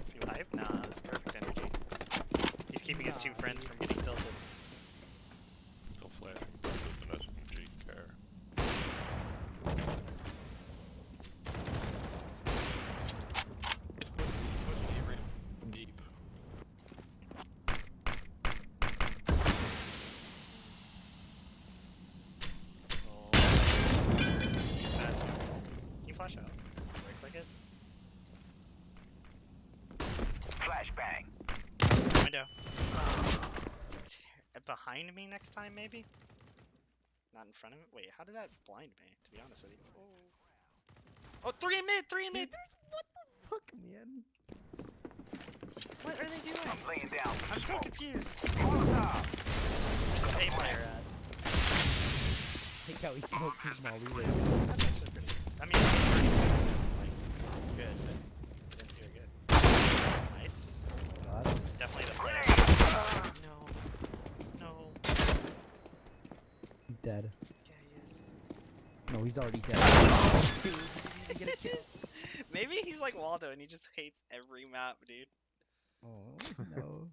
Too hype? Nah, it's perfect energy. He's keeping his 2 Nah, friends dude. from getting tilted. Still flashing. Doesn't SMG care. He's pushing E ring. flash out. Right click it. Flashbang. Window. Is it behind me next time, maybe? Not in front of me? Wait, how did that blind me, to be honest with you? Oh, 3 in mid! 3 in mid! Fuck, man. What are they doing? I'm laying down. I'm so confused. Molotov. Just A player at. I think how he smokes his molly. That's actually pretty good. I mean, like, good, but didn't do it good. Nice. This is definitely the play. No. No. He's dead. Yeah, he is. No, he's already dead. Dude, he's gonna kill. Maybe he's like Waldo and he just hates every map, dude. Oh, no.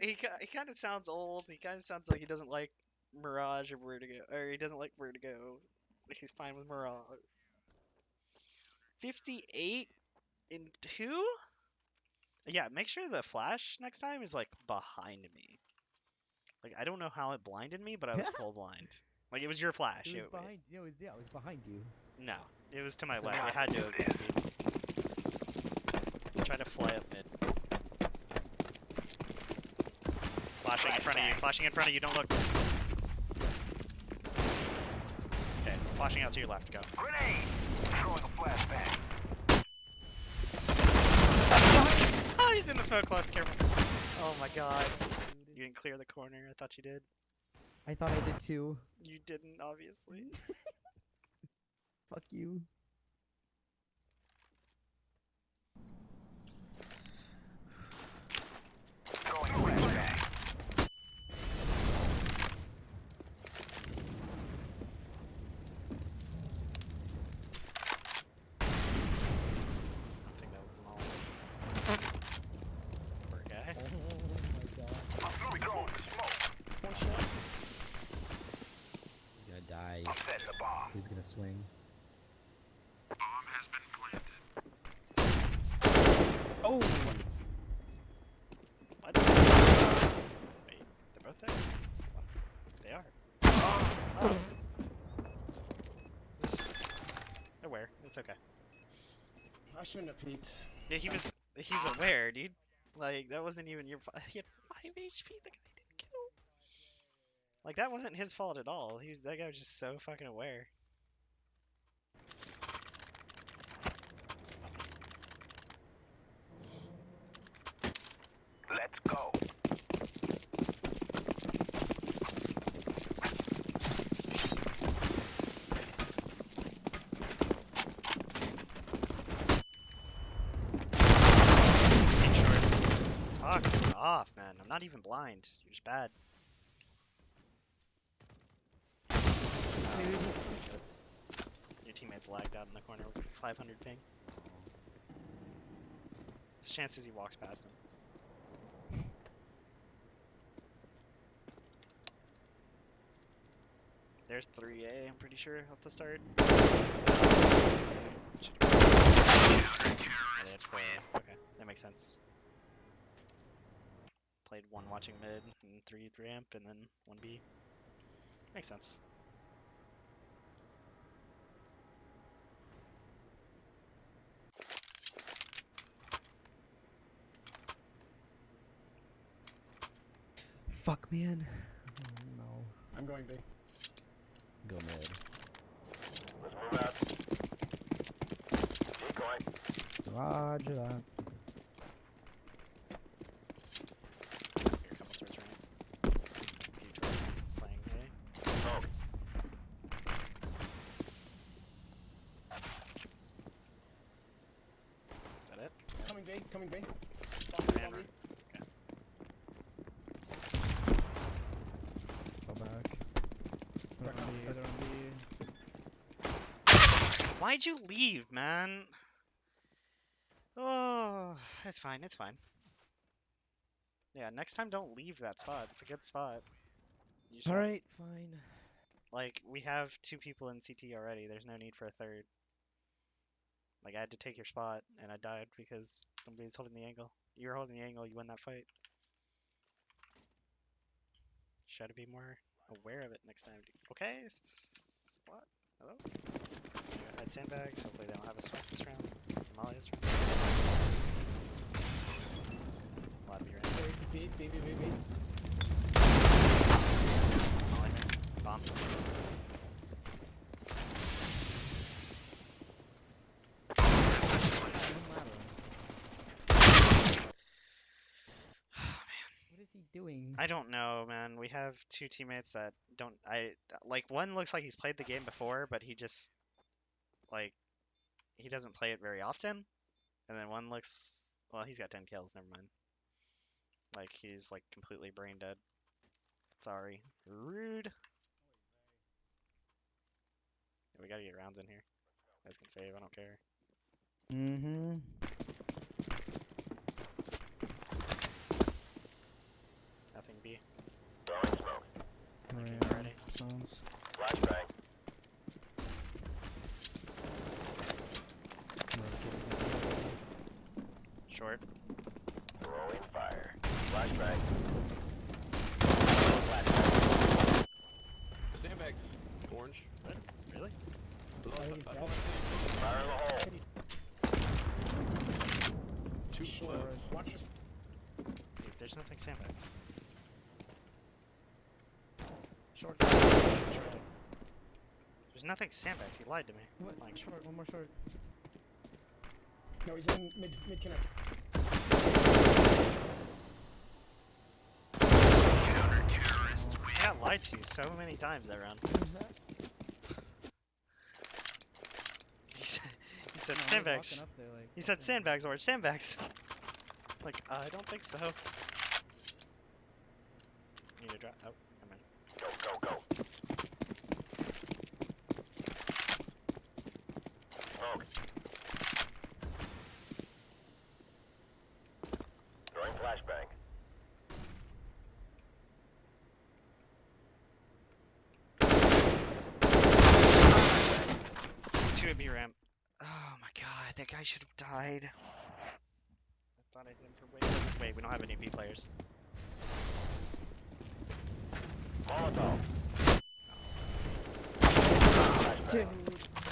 He kind of sounds old. He kind of sounds like he doesn't like Mirage or Vertigo, or he doesn't like Vertigo. He's fine with Mirage. 58 in 2? Yeah, make sure the flash next time is like behind me. Like I don't know how it blinded me, but I was full blind. Like it was your flash. It was behind. No, it was behind you. No, it was to my So left. now It had to have been, dude. Try to fly up mid. Flashing in front of you. Flashing in front of you. Don't look. Okay, flashing out to your left. Go. Grenade. Throwing a flashbang. Oh, he's in the smoke. Close. Careful. Oh my god. You didn't clear the corner. I thought you did. I thought I did too. You didn't, obviously. Fuck you. Throwing a flashbang. I think that was the mall. Poor guy. Oh my god. I'm throwing the smoke. He's gonna die. I'm setting the bomb. He's gonna swing. Bomb has been planted. Oh! What? Wait, they're both there? What? They are. Oh. Is this... Aware. It's okay. I shouldn't have peeked. Yeah, he's aware, dude. Like, that wasn't even your fault. He had 5 HP, the guy didn't kill. Like, that wasn't his fault at all. That guy was just so fucking aware. Let's go. Make sure. Fuck off, man. I'm not even blind. You're just bad. Your teammate's lagged out in the corner with 500 ping. There's chances he walks past him. There's 3A, I'm pretty sure, off the start. Should go. Yeah, they had 4A. Okay, that makes sense. Played 1 watching mid, and 3 amp, and then 1B. Makes sense. Fuck, man. Oh, no. I'm going B. Go mid. Let's move out. Decoy. Roger that. Here, a couple towards right. A few towards playing A. Oh. Is that it? Coming B. Coming B. Hammer. Go back. They're on B, they're on B. Why'd you leave, man? Oh, it's fine, it's fine. Yeah, next time don't leave that spot. It's a good spot. You just have- Alright, fine. Like, we have 2 people in CT already. There's no need for a third. Like, I had to take your spot, and I died because somebody's holding the angle. You were holding the angle, you win that fight. Try to be more aware of it next time. Okay, what? Hello? Inside sandbags. Hopefully they don't have a smoke this round. Molly this round. A lot of B round. B. Molly man. Bomb. What is he doing? I don't know, man. We have two teammates that don't. Like one looks like he's played the game before, but he just like he doesn't play it very often. And then one looks well, he's got 10 kills. Never mind. Like he's like completely brain dead. Sorry, rude. Yeah, we gotta get rounds in here. You guys can save. I don't care. Mm-hmm. Nothing B. Throwing smoke. Looking already. Sounds. Flashbang. Short. Throwing fire. Flashbang. Flashbang. The sandbags. Orange. Red. Really? Fire in the hole. Two Sure. flags. Watch this. Dude, there's nothing sandbags. Short. There's nothing sandbags. He lied to me. What? Like, Short. One more short. No, he's in mid connect. I got lied to so many times that round. He said sandbags. Up there, like, He said sandbags or sandbags. Like, I don't think so. Need to drop. Oh, never mind. Go, go, go. Smoke. Throwing flashbang. Two at B ramp. Oh my god, that guy should have died. I thought I hit him for wait. Wait, we don't have any B players. Molotov. Dude.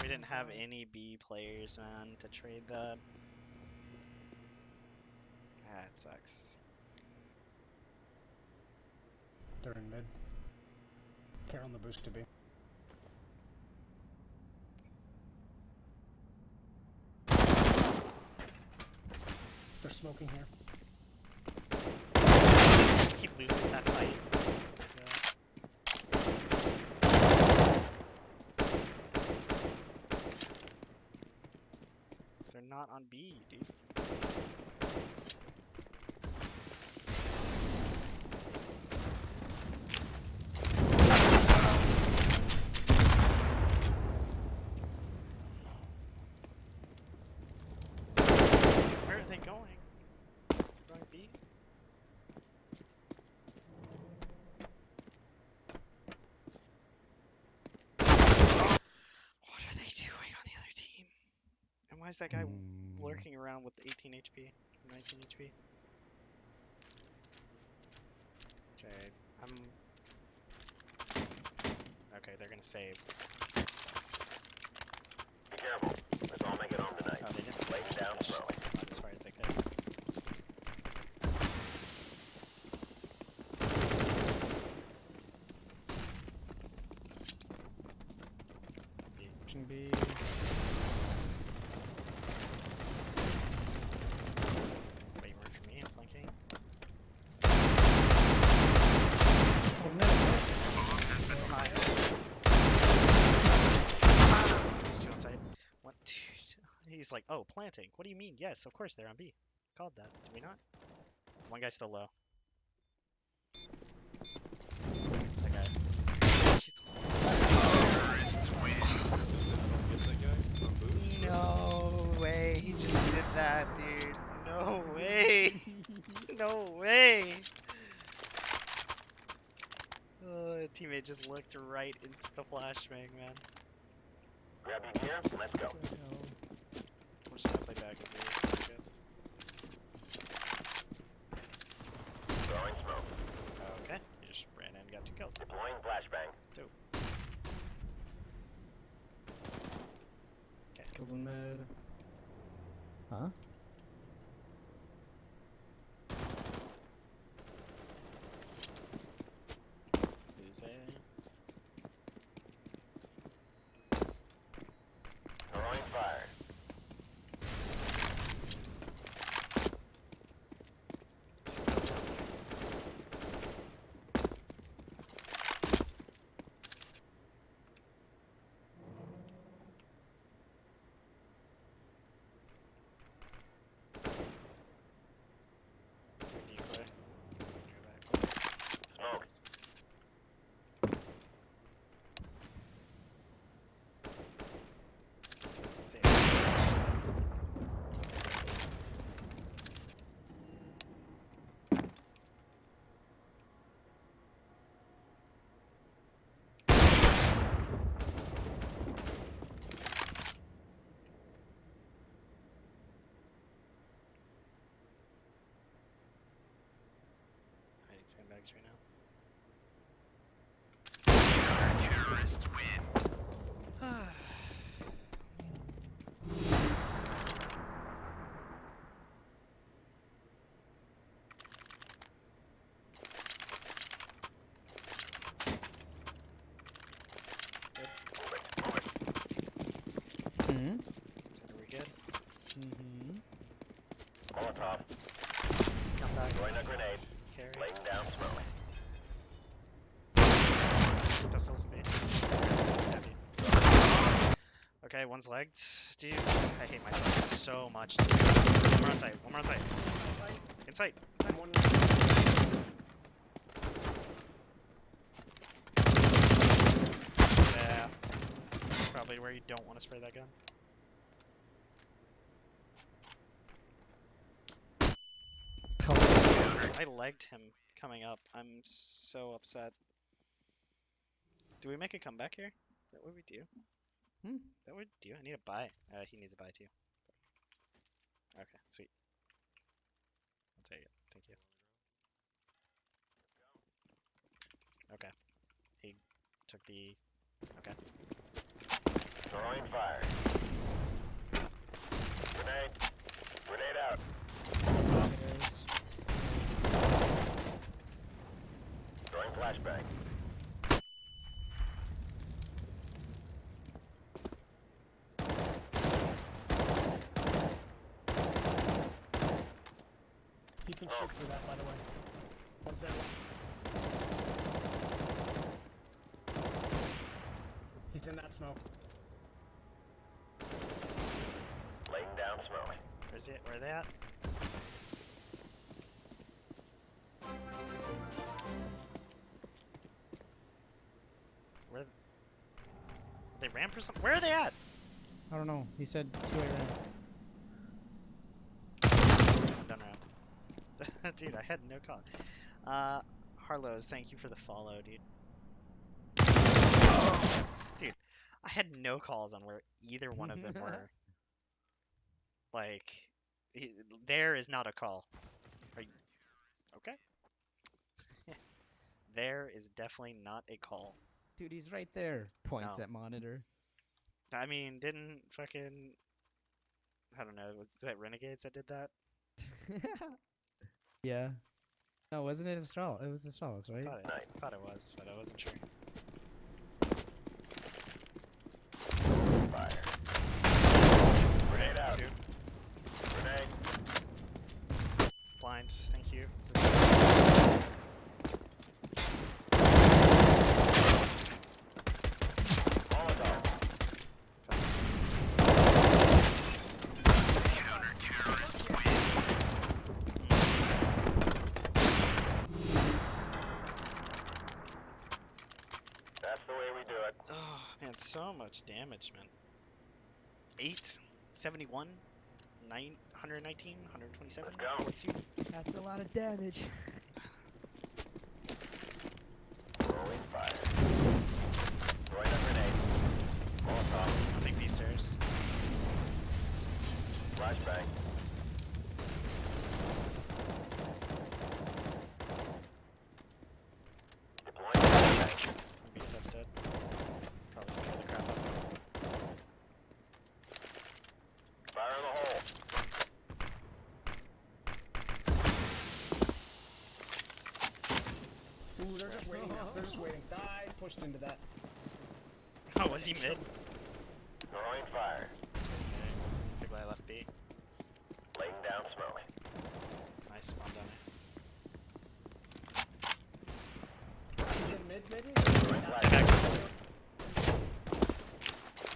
We didn't have any B players, man, to trade that. That sucks. They're in mid. Care on the boost to B. They're smoking here. He loses that fight. They're not on B, dude. Where are they going? Going B? What are they doing on the other team? And why is that guy lurking around with 18 HP? 19 HP? Okay, Okay, they're gonna save. Be careful. Let's all make it home tonight. Oh, they didn't Lay save. down They just slow. went as far as they could. Option B. Wait, more for me, I'm flanking. There's two outside. One, two. He's like, oh, planting. What do you mean? Yes, of course they're on B. Called that. Did we not? One guy's still low. That guy. No way. He just did that, dude. No way. No way. Oh, teammate just looked right into the flashbang, man. Grab your gear. Let's go. I'm just gonna play back with me. Throwing smoke. Okay, he just ran in and got 2 kills. Deploying flashbang. Golden med. Huh? Who's it? Throwing fire. Still decoy. Let's go back. Smoke. See. Hiding sandbags right now. Terrorists win. Hmm. So are we good? Mm-hmm. Molotov. Come back. Throwing a grenade. Carry. Laying down smoke. Pistols me. Heavy. Okay, one's legged. Dude, I hate myself so much. One more on site. One more on site. In sight. I'm one. Yeah. This is probably where you don't want to spray that gun. I legged him coming up. I'm so upset. Do we make a comeback here? Is that what we do? Hmm. That would do. I need a buy. He needs a buy too. Okay, sweet. I'll take it. Thank you. Okay. He took the. Okay. Throwing fire. Grenade. Grenade out. Throwing flashbang. He can shoot through that, by the way. One's there. He's in that smoke. Laying down smoke. Where's it? Where are they at? Where? They ran for some. Where are they at? I don't know. He said 2 a.m. I'm done around. Dude, I had no call. Harlow's, thank you for the follow, dude. Dude, I had no calls on where either one of them were. Like, there is not a call. Are you okay? There is definitely not a call. Dude, he's right there. Points No. at monitor. I mean, didn't fucking I don't know, was that Renegades that did that? Yeah. No, wasn't it Astralis? It was Astralis, right? Thought it was, but I wasn't sure. Fire. Grenade out. Two. Grenade. Blind, thank you. Molotov. That's the way we do it. Oh man, so much damage, man. 8, 71, 9, 119, 127, Let's go. 42. That's a lot of damage. Throwing fire. Throwing a grenade. Molotov. I think these stairs. Flashbang. Deploying flashbang. Maybe steps dead. Probably scare the crap out of him. just waiting. Died. Pushed into that. Oh, was he mid? Throwing fire. Piglet left B. Laying down smoke. Nice spawn down He's in mid, maybe? Throwing there. flash. Stay back.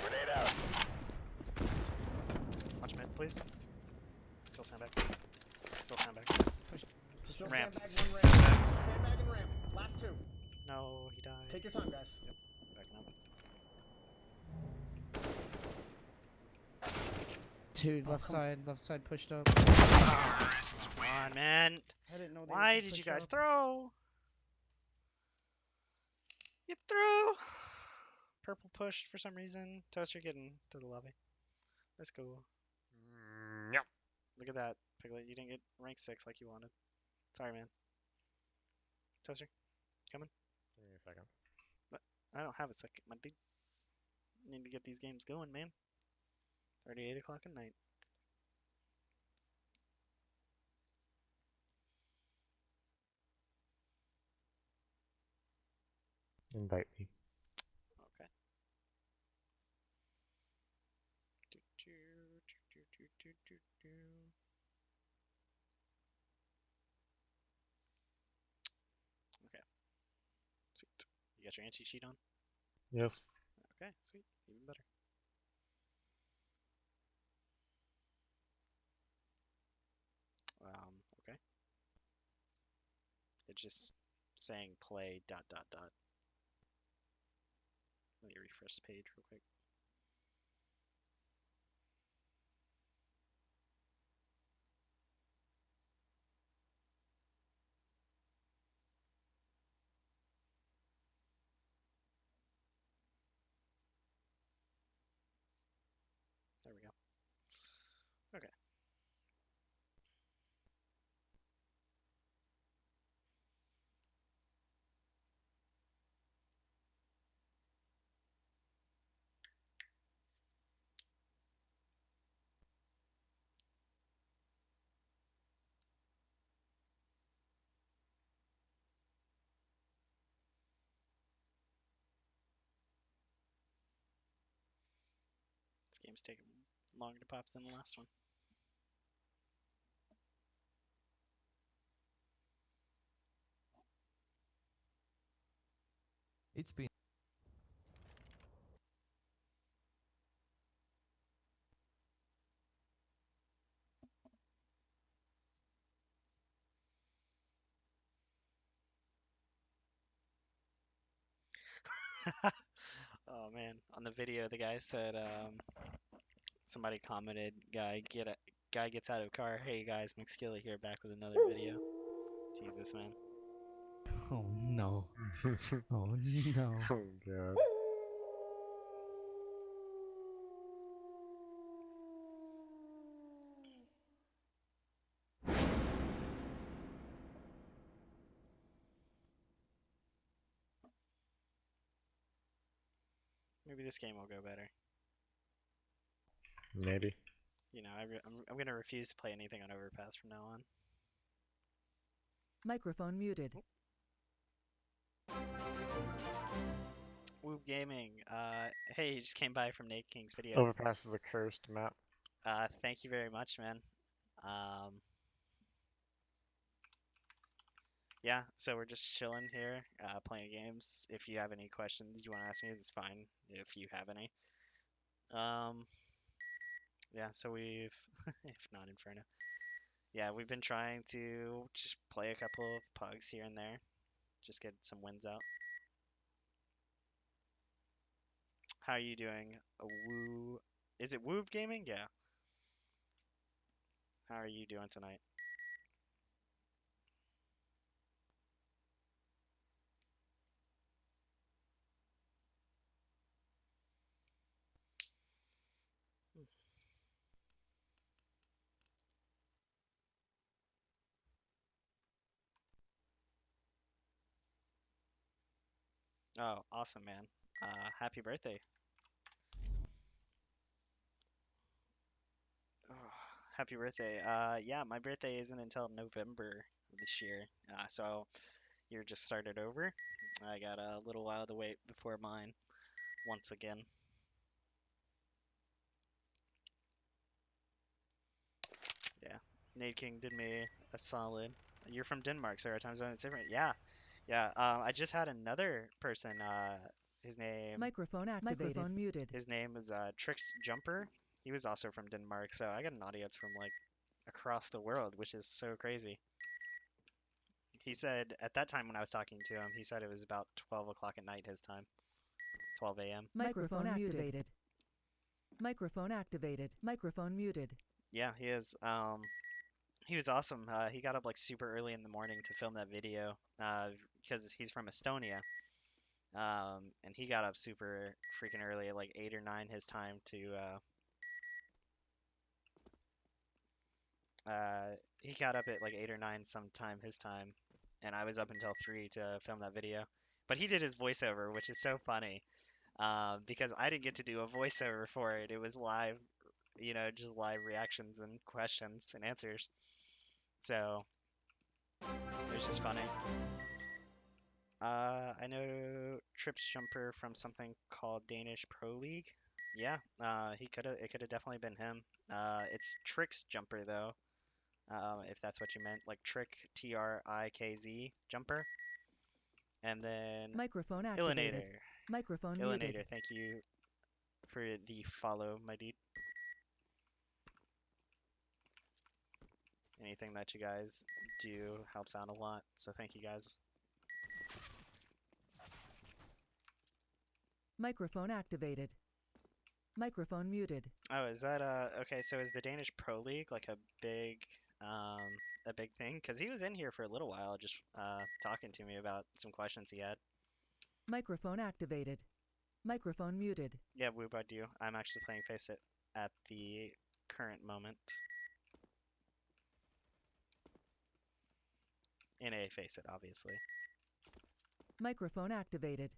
Grenade out. Watch mid, please. Still sandbag. Still sandbag. Still Ramp. sandbag, one ramp. Sandbag and ramp. Last two. No, he died. Take your time, guys. Backing up. Dude, Oh, left side pushed up. Come on, man. I didn't know they Why did you guys throw? You threw. Purple pushed for some reason. Toaster getting to the lobby. Let's go. Yep. Look at that, Piglet. You didn't get rank 6 like you wanted. Sorry, man. Toaster, coming. Give me a second. I don't have a second, my dude. Need to get these games going, man. Already 8 o'clock at night. Invite me. Okay. Do, do, do, do, do, do, do. Okay. Sweet. You got your anti-cheat on? Yes. Okay, sweet. Even better. Okay. It's just saying play dot dot dot. Let me refresh the page real quick. There we go. Okay. This game's taking longer to pop than the last one. It's been Oh man, on the video the guy said somebody commented guy gets out of car, hey guys, McSkilly here back with another video. Jesus man. Oh no. Oh no. Oh god. Maybe this game will go better. Maybe. You know, I'm gonna refuse to play anything on Overpass from now on. Microphone muted. Woo Gaming, hey, he just came by from Nate King's video. Overpass is a cursed map. Thank you very much, man. Yeah, so we're just chilling here, playing games. If you have any questions you want to ask me, it's fine if you have any. Yeah, so we've, if not Inferno. Yeah, we've been trying to just play a couple of pugs here and there, just get some wins out. How are you doing? Woo, is it Woo Gaming? Yeah. How are you doing tonight? Oh, awesome, man. Happy birthday. Oh, happy birthday. Yeah, my birthday isn't until November of this year. So You're just started over. I got a little while to wait before mine once again. Yeah, Nate King did me a solid. You're from Denmark, so our time zone is different. Yeah, yeah. I just had another person. His name Microphone activated. Microphone muted. his name was Trix Jumper. He was also from Denmark, so I got an audience from like across the world, which is so crazy. He said at that time when I was talking to him, he said it was about 12 o'clock at night his time, 12 a.m. Microphone activated. Microphone activated. Microphone muted. Yeah, he is. He was awesome. He got up like super early in the morning to film that video, because he's from Estonia. And he got up super freaking early at like 8 or 9 his time to he got up at like 8 or 9 sometime his time, and I was up until 3 to film that video. But he did his voiceover, which is so funny, because I didn't get to do a voiceover for it. It was live, just live reactions and questions and answers. So it was just funny. I know Trips Jumper from something called Danish Pro League. Yeah, it could have definitely been him. It's Trix Jumper though. If that's what you meant, like Trick Trikz Jumper. And then Microphone activated. Illinator. Microphone Illinator, muted. thank you for the follow, my dude. Anything that you guys do helps out a lot, so thank you guys. Microphone activated. Microphone muted. Oh, is that okay, so is the Danish Pro League like a big thing? Because he was in here for a little while just talking to me about some questions he had. Microphone activated. Microphone muted. Yeah, Woob, I do. I'm actually playing Faceit at the current moment. In a Faceit, obviously. Microphone activated.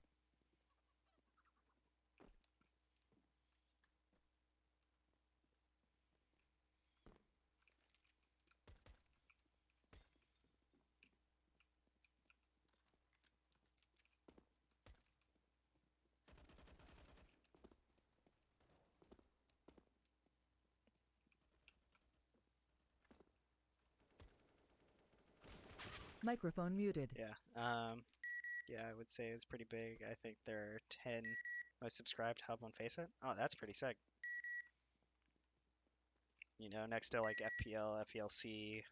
Microphone muted. Yeah. Yeah, I would say it's pretty big. I think there are 10 most subscribed hub on Faceit. Oh, that's pretty sick. Next to like FPL, FPLC,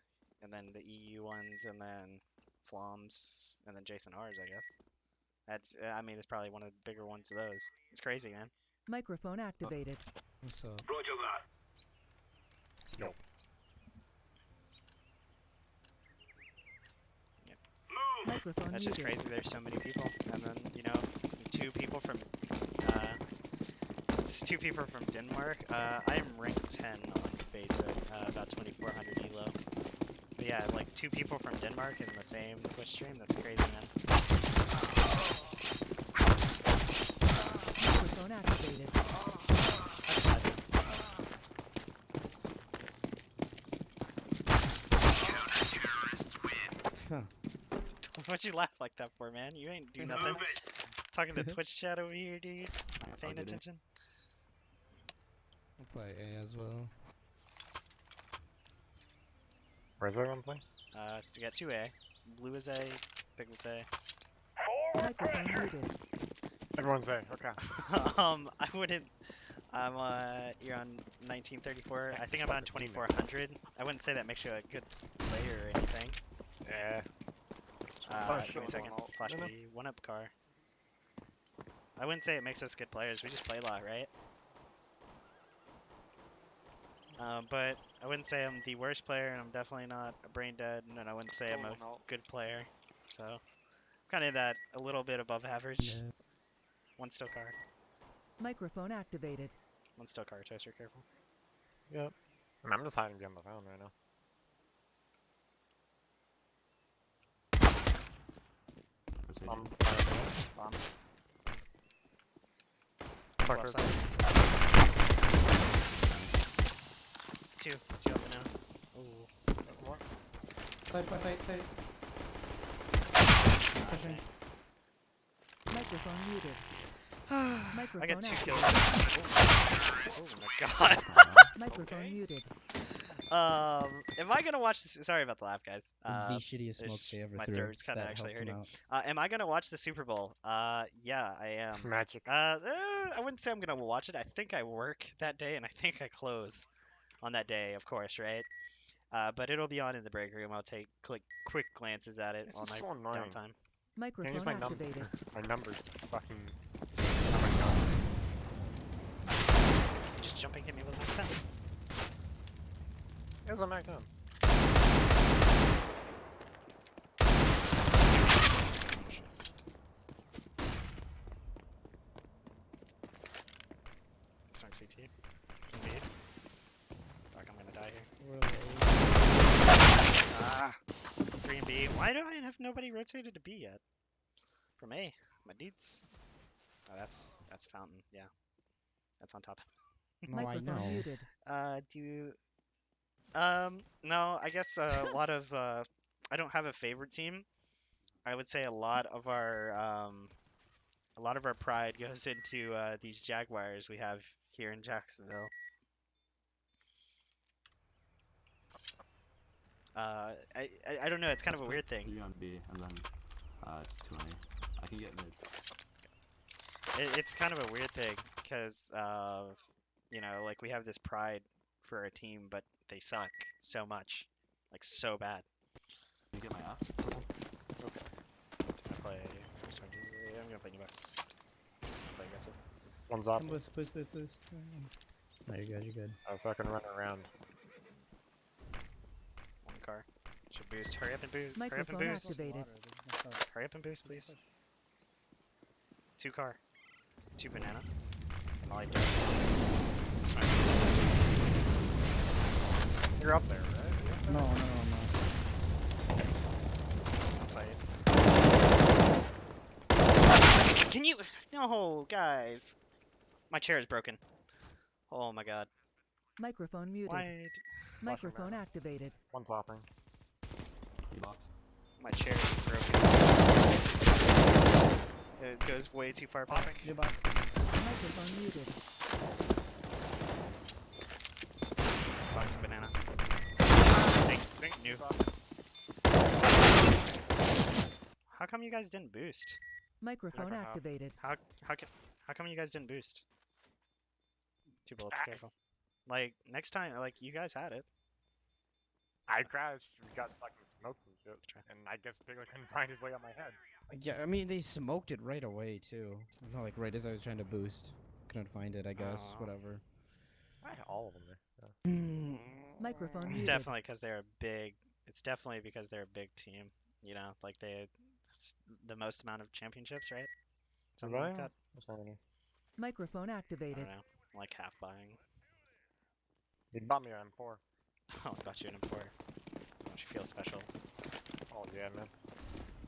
and then the EU ones, and then Floms, and then Jason R's, I guess. I mean, it's probably one of the bigger ones of those. It's crazy, man. Microphone activated. What's up? Roger that. Yo. Microphone That's just muted. crazy. There's so many people, and then two people from Denmark. I am ranked 10 on Faceit, about 2400 elo. But yeah, like 2 people from Denmark in the same Twitch stream. That's crazy, man. Microphone activated. Huh. What'd you laugh like that for, man? You ain't do nothing. Talking to Twitch chat over here, dude. Paying get it. attention. I'll play A as well. Where's everyone playing? We got 2A. Blue is A, Piglet's A. Microphone muted. Everyone's A. Okay. I wouldn't. You're on 1934. I think I'm on 2400. I wouldn't say that makes you a good player or anything. Yeah. Give me a second. Flash No, no. B, 1-up car. I wouldn't say it makes us good players. We just play a lot, right? But I wouldn't say I'm the worst player, and I'm definitely not a brain dead, and I wouldn't say I'm a good player. So, kind of that a little bit above average. Yeah. One still car. Microphone activated. One still car. Toaster, careful. Yep. I'm just hiding behind my phone right now. Bomb. Fuck, Left where's- side. Two up and now. Ooh. What? Side by side, side. pushing. Microphone muted. I got Microphone 2 kills. activated. Oh my god. Microphone muted. Am I gonna watch this? Sorry about the laugh, guys. The shittiest smoke It's- they ever my threw. throat's kind of that actually helped him hurting. out. Am I gonna watch the Super Bowl? Yeah, I am. Magic. I wouldn't say I'm gonna watch it. I think I work that day, and I think I close on that day, of course, right? But it'll be on in the break room. I'll take quick glances at it This on is my so annoying. downtime. Can't use Microphone my, activated. my numbers. Fucking. Oh my god. Just jumping at me with my pen. It was a Mac 10. Smoke CT. Indeed. Fuck, I'm gonna die here. Ah, 3 and B. Why do I have nobody rotated to B yet? From A, my dudes. Oh, that's Fountain. Yeah, that's on top. No, I Microphone know. muted. Do you? No. I guess a lot of I don't have a favorite team. I would say a lot of our pride goes into these Jaguars we have here in Jacksonville. I don't know. It's kind of a weird thing. 3 on B, and then it's 2 on A. I can get mid. It's kind of a weird thing because you know, like we have this pride for our team, but they suck so much, like so bad. Can you get my ass? Okay. I'm gonna play first one. Yeah, I'm gonna play new bucks. Play aggressive. One's up. Boost. No, you're good. You're good. I fucking run around. One car. Should boost. Hurry up and boost. Hurry up and Microphone boost. activated. Hurry up and boost, please. 2 car. 2 banana. Molly down. You're up there, right? No. Outside. Can you? No, guys. My chair is broken. Oh my god. Microphone muted. Why? Microphone activated. One's hopping. E-box. My chair is broken. It goes way too far back. Microphone muted. Box and banana. Thank you. How come you guys didn't boost? Microphone Microphone. activated. How come you guys didn't boost? 2 bullets, Ah. careful. Like next time, like you guys had it. I crashed. We got fucking smoked and shit. Try. And I guess Bigler couldn't find his way up my head. Yeah, I mean they smoked it right away too. Not like right as I was trying to boost. Couldn't find it. I guess. Aw. Whatever. I had all of them there. Microphone It's muted. definitely because they're a big. It's definitely because they're a big team. You know, like the most amount of championships, right? Something like that. What's happening? Microphone I activated. don't know. Like half buying. He bought me an M4. Oh, I got you an M4. Don't you feel special? Oh yeah, man.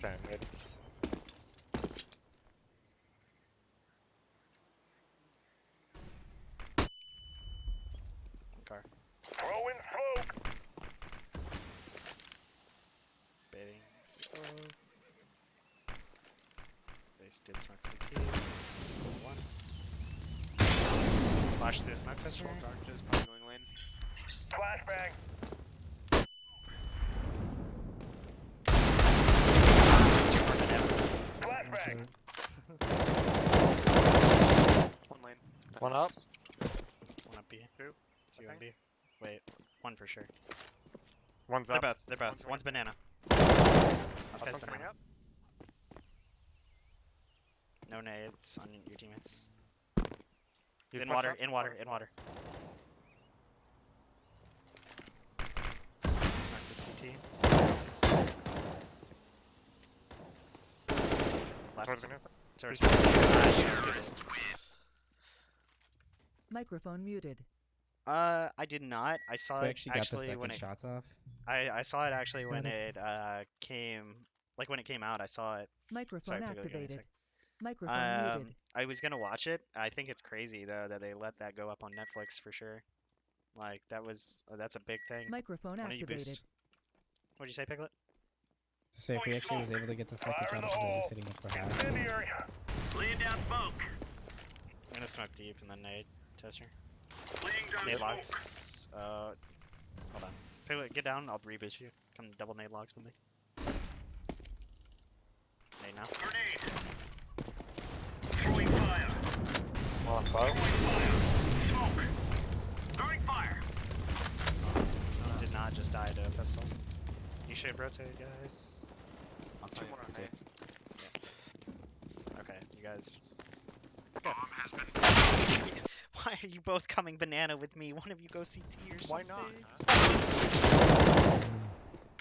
Trying to hit. One car. Throwing smoke. Baiting. Base did smoke CT. That's a cool one. Flash through the smoke tester. Darkness, probably going lane. Flashbang. Flashbang. One lane. One up. One up B. Two. Two I on B. Wait, one for sure. One's They're up. both. They're both. One's One's banana. This This guy's one's coming banana. up. No nades on your teammates. He's In pushed water. up. In water. In water. Smack to CT. Towards Left. banana. Towards Microphone muted. I did not. I saw So I it actually got the actually second when it. shots off. I saw it actually when Static. it came. Like when it came out, I saw it. Microphone Sorry, Piggly, give me a activated. sec. Microphone muted. I was gonna watch it. I think it's crazy though that they let that go up on Netflix for sure. Like that's a big thing. Microphone Why don't you activated. boost? What'd you say, Piglet? So if he actually was able to get the second shot, it's really sitting up for half. Laying down smoke. I'm gonna smoke deep and then nade tester. Laying down Nade smoke. logs. Hold on. Piglet, get down. I'll reboost you. Come double nade logs with me. Nade now. Grenade. Throwing fire. On fire. Smoke. Throwing fire. Did not just die to a pistol. You should rotate, guys. I'll Two tell you. more on Okay. A. Okay, you guys. Why are you both coming banana with me? One of you go CT or Why something. not?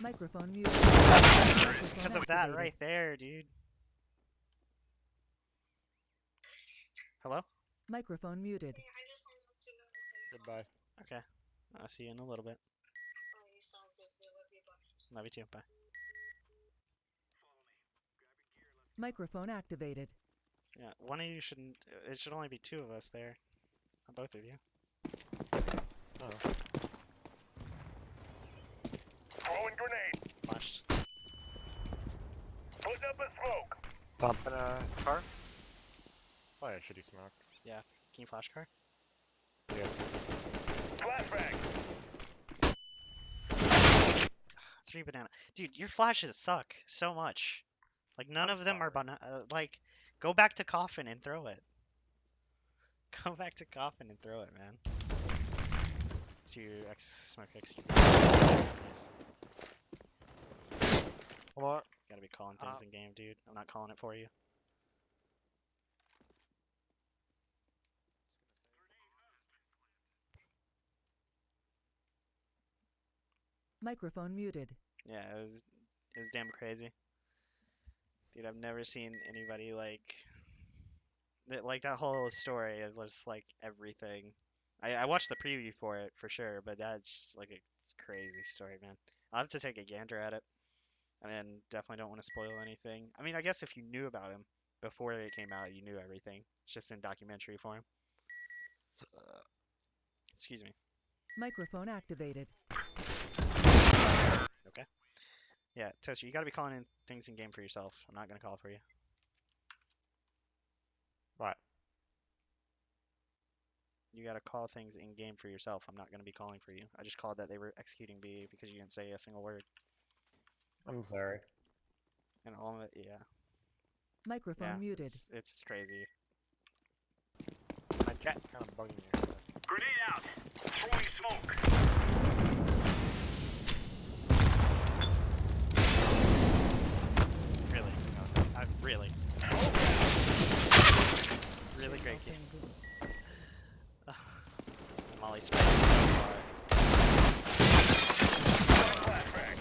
Microphone muted. Because of that right there, dude. Hello? Microphone muted. Goodbye. Okay. I'll see you in a little bit. Love you too. Bye. Microphone activated. Yeah, one of you shouldn't. It should only be two of us there. Not both of you. Oh. Throwing grenade. Flashed. Putting up a smoke. Bumping a car? Oh yeah, shitty smoke. Yeah. Can you flash car? Yeah. Flashbang. 3 banana. Dude, your flashes suck so much. Like, none I'm of them are sorry. banana. Like, go back to coffin and throw it. Go back to coffin and throw it, man. To smoke execute. Nice. What? Gotta be calling things in game, dude. I'm not calling it for you. Microphone muted. Yeah, it was damn crazy. Dude, I've never seen anybody like that whole story of just like everything. I watched the preview for it for sure, but that's just like it's a crazy story, man. I'll have to take a gander at it. I mean, definitely don't want to spoil anything. I mean, I guess if you knew about him before it came out, you knew everything. It's just in documentary form. Excuse me. Microphone activated. Okay. Yeah, Toaster, you gotta be calling in things in game for yourself. I'm not gonna call it for you. What? You gotta call things in game for yourself. I'm not gonna be calling for you. I just called that they were executing B because you didn't say a single word. I'm sorry. And all of it, yeah. Microphone Yeah, muted. it's crazy. My chat's kind of bugging me. Grenade out. Throwing smoke. Really. Really. Really great game. Molly spreads so far. Flashbang.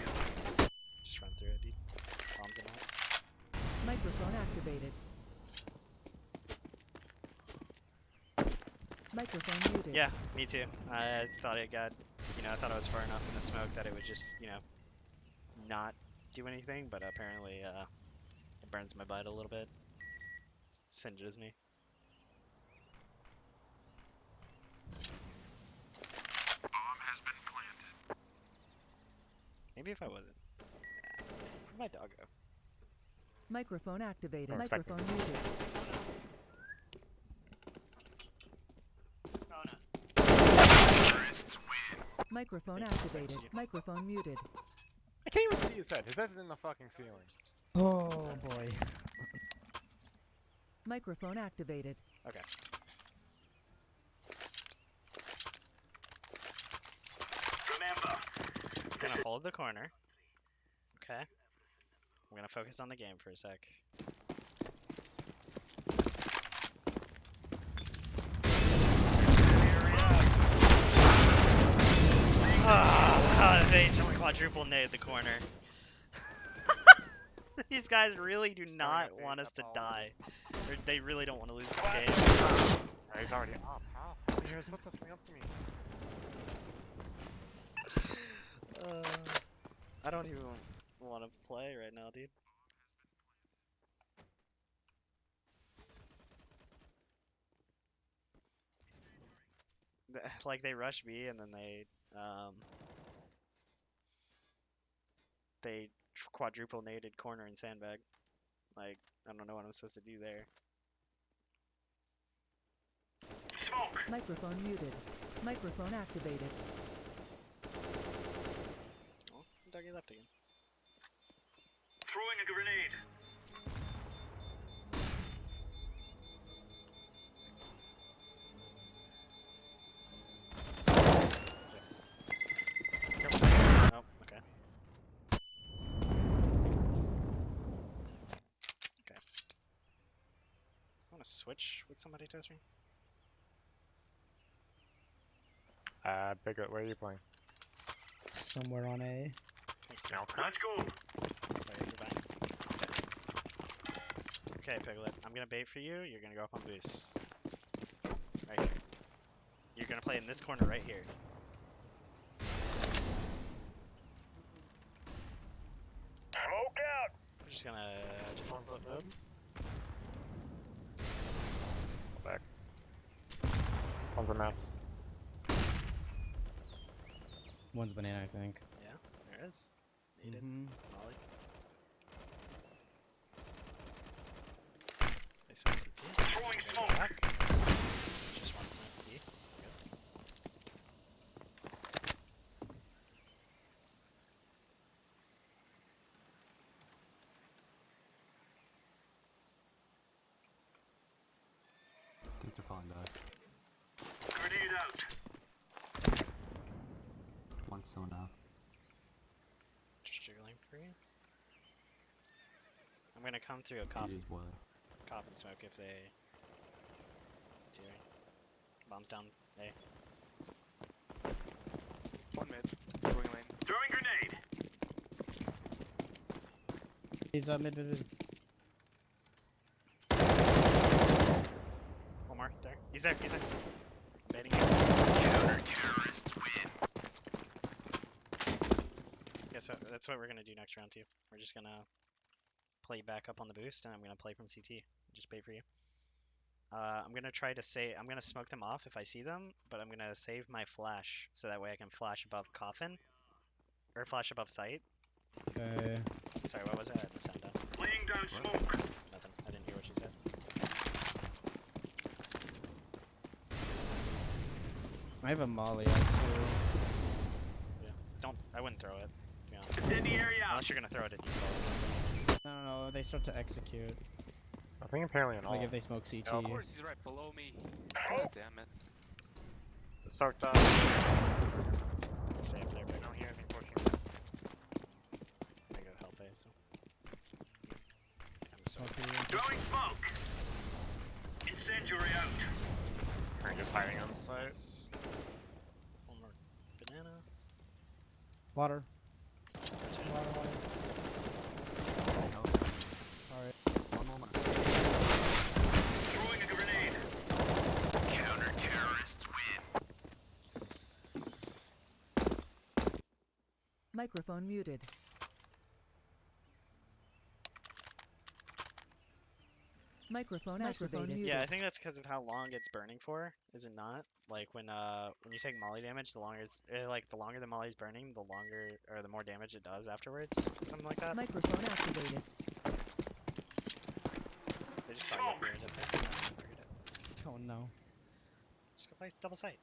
Just run through it, dude. Bombs him out. Microphone activated. Microphone muted. Yeah, me too. I thought it got, I thought I was far enough in the smoke that it would just, not do anything, but apparently, it burns my butt a little bit. Singes me. Bomb has been planted. Maybe if I wasn't. Yeah. Where'd my dog go? Microphone activated. Oh, Microphone muted. Oh no. Terrorists win. Microphone Thank you, activated. thank you. Microphone muted. I can't even see his head. His head's in the fucking ceiling. Oh boy. Microphone activated. Okay. Remember, I'm gonna hold the corner. Okay. I'm gonna focus on the game for a sec. They just quadruple nade the corner. These guys really do not want us to die. They really don't want to lose this game. Oh, he's already up. How? You're supposed to swing up to me. I don't even want to play right now, dude. Like they rush B and then they quadruple naded corner and sandbag. Like, I don't know what I'm supposed to do there. Microphone muted. Microphone activated. Oh, doggy left again. Throwing a grenade. Careful. Oh, okay. Okay. I want to switch with somebody, Toaster? Bigger. Where are you playing? Somewhere on A. No. Let's go. Wait, you're back. Okay, Piglet. I'm gonna bait for you. You're gonna go up on boost. Right here. You're gonna play in this corner right here. Smoke out. I'm just gonna jump on the Go back. On the maps. One's banana, I think. Yeah, there is. Needed. Mhm. Molly. Nice one, CT. Throwing Go smoke. back. Just one snipe B. Good. I think they're falling back. Grenade out. One's still now. Just jiggling for you. I'm gonna come through a It coffin, is boiler. coffin smoke if they do. Bombs down A. One mid. Going lane. Throwing grenade. He's mid. One more. There. He's there. He's there. I'm baiting you. Counter-terrorists win. Yeah, so that's what we're gonna do next round too. We're just gonna play back up on the boost, and I'm gonna play from CT. Just bait for you. I'm gonna try to say I'm gonna smoke them off if I see them, but I'm gonna save my flash so that way I can flash above coffin or flash above site. Okay. Sorry, what was it? I had the sound down. Laying down What? smoke. Nothing. I didn't hear what you said. I have a molly out too. Yeah. Don't. I wouldn't throw it. To be honest. Extend the area out. Unless you're gonna throw it at default. No, they start to execute. I think apparently an all. Like if they smoke CT. Of course, he's right below me. God damn it. Start Stay up there, I big. don't hear anything pushing. I go help A. So. Smoke here. Throwing smoke. Incendiary out. I'm just hiding on the side. Nice. One more banana. Water. Rotate. Oh, Alright. one moment. Throwing a grenade. Counter-terrorists win. Microphone muted. Microphone activated. Yeah, I think that's because of how long it's burning for. Is it not? Like when you take molly damage, the longer the longer the molly's burning, the longer or the more damage it does afterwards. Something like that. Microphone activated. They just saw you upgrade it there. No, forget it. Oh no. Just go play double sight.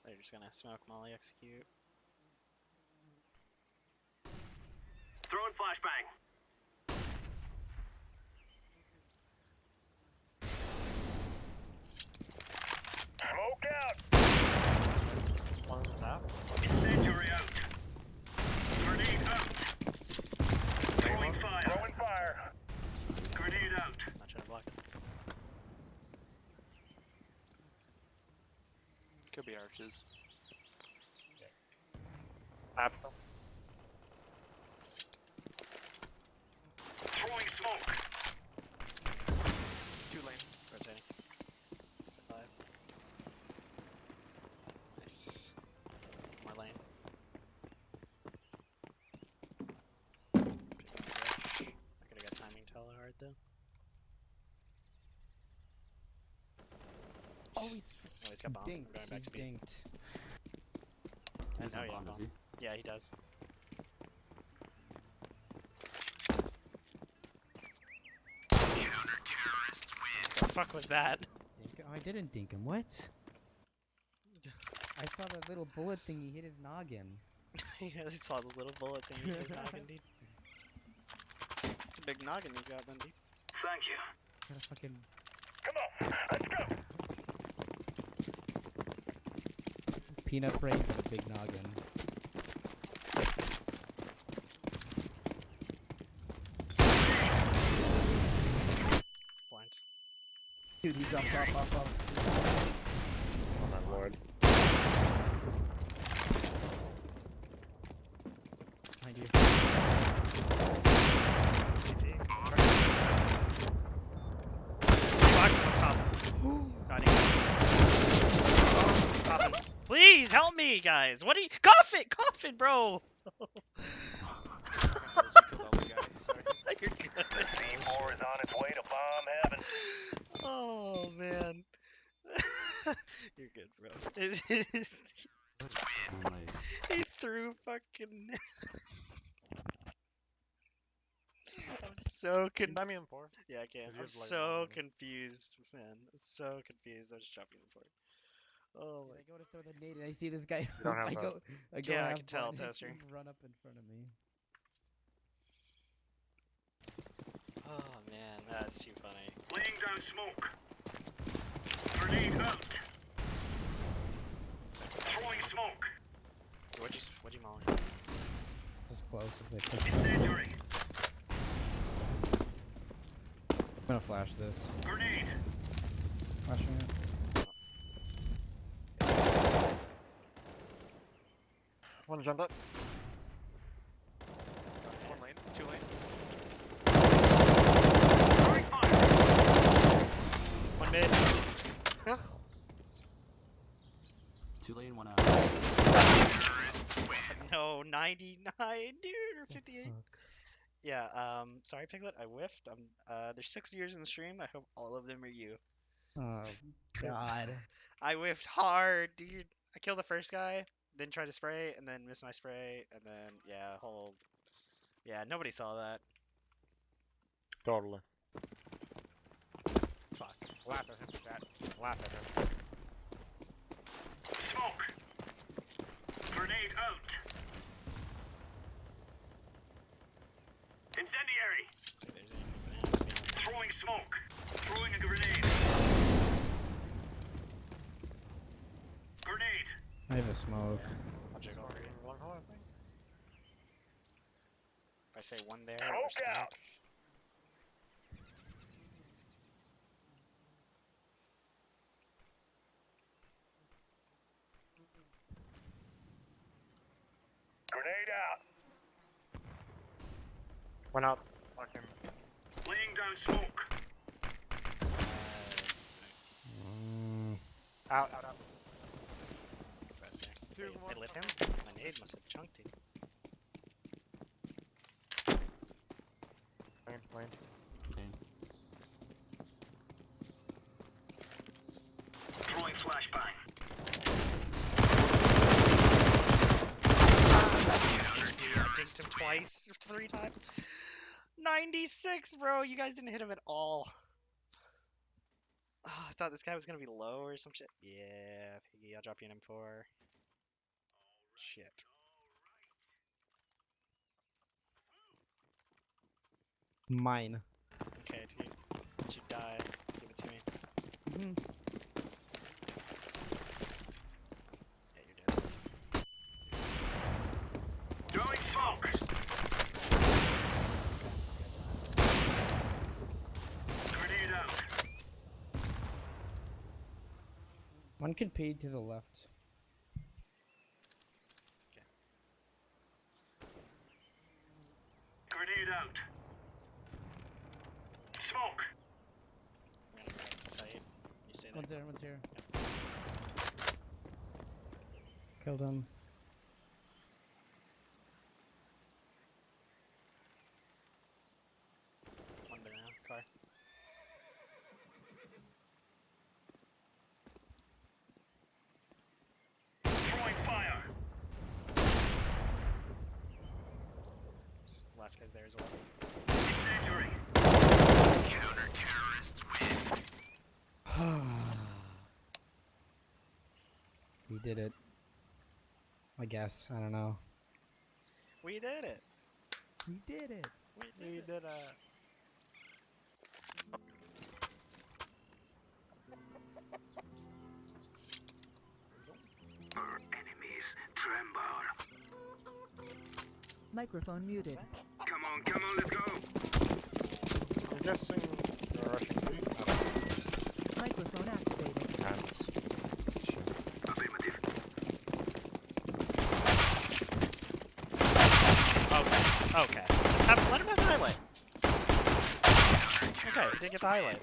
They're just gonna smoke molly execute. Throwing flashbang. Smoke out. One is out. Incendiary out. Grenade out. Throwing fire. Throwing fire. Grenade out. Not trying to block it. Could be arches. Absent. Throwing smoke. Two lane. Rotating. Survive. Nice. More lane. Pick up rush. I could've got timing tele hard though. Oh, he's Oh, he's got bomb. I'm dinked. going back He's to B. dinked. I He's know on you bomb, have does he? Yeah, he does. The fuck was that? Dink oh, I didn't dink him. What? I saw that little bullet thingy hit his noggin. He saw the little bullet thing in his noggin, dude. It's a big noggin he's got then, dude. Thank you. Got a fucking Come on, let's go. peanut brain with a big noggin. Blind. Dude, he's up. Oh my lord. Behind you. CT. Box, someone's coughing. Got him. Coughing. Please help me, guys. What are you? Cough it, bro. Killed all the guys. Sorry. You're good. C4 is on its way to bomb heaven. Oh man. You're good, bro. I'm like, He threw fucking. I'm so Can buy me M4? Yeah, I can. you I'm have, like, so one- confused, man. I'm so confused. I was jumping for it. Oh Dude, my. I go to throw the nade and I see this guy. You don't have I that. go Yeah, I half can tell, blind, I see Toaster. him run up in front of me. Oh man, that's too funny. Laying down smoke. Grenade out. So, Throwing smoke. what'd you maul? Just close if they push me. Incendiary. I'm gonna flash this. Grenade. Flashing it. One jumped up. One lane, 2 lane. Throwing fire. One mid. 2 lane, 1 out. No, 99, dude, or 58. Fuck. Yeah, sorry, Piglet, I whiffed. There's 6 viewers in the stream. I hope all of them are you. Oh god. I whiffed hard, dude. I killed the first guy, then tried to spray, and then missed my spray, and then, yeah, nobody saw that. Totally. Fuck. Laugh at him, chat. Laugh at him. Smoke. Grenade out. Incendiary. See if there's anything bananas behind Throwing smoke. Throwing a grenade. Grenade. I have a smoke. that. I'll check over here. Long hole, I think. If I say one there, or Smoke out. smoke. Grenade out. Went out. Fuck him. Laying down smoke. Mm. Out. Right there. Two Wait, more. I lit him? My nade must have chunked him. Lane. Okay. Throwing flashbang. I dinked him twice, 3 times. 96, bro. You guys didn't hit him at all. Oh, I thought this guy was gonna be low or some shit. Yeah, Piggy, I'll drop you an M4. Shit. Mine. Okay, dude. Once you die, give it to me. Mhm. Yeah, you're dead. Throwing smoke. You guys are- Grenade out. One could pay to the left. Grenade out. Smoke. I'm gonna go up to Saeed. You stay there. One's here. Killed him. One banana car. Throwing fire. last guy's there as well. We did it. I guess. I don't know. We did it. We did it. We did Enemies tremble. Microphone muted. Come on, let's go. I'm guessing they're rushing B. Microphone activated. Hands. Affirmative. Okay. Let him have the highlight. Okay, didn't get the highlight.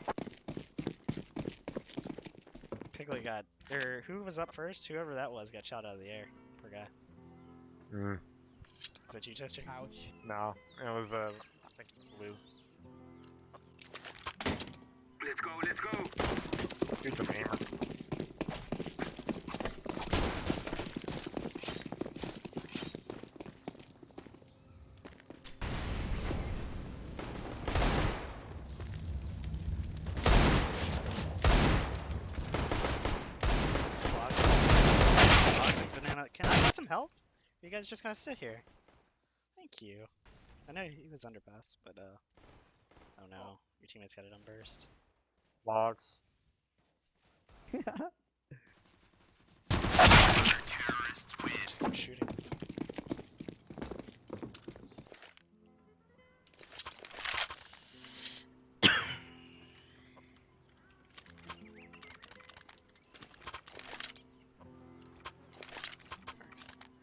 Piglet got, or who was up first? Whoever that was got shot out of the air. Poor guy. Mm. Is that you, Chester? Ouch. No, it was I think blue. Let's go. Dude's an aimer. Slugs and banana. Can I get some help? You guys just gonna sit here. Thank you. I know he was underpass, but oh no, your teammate's got it on burst. Logs. Just keep shooting.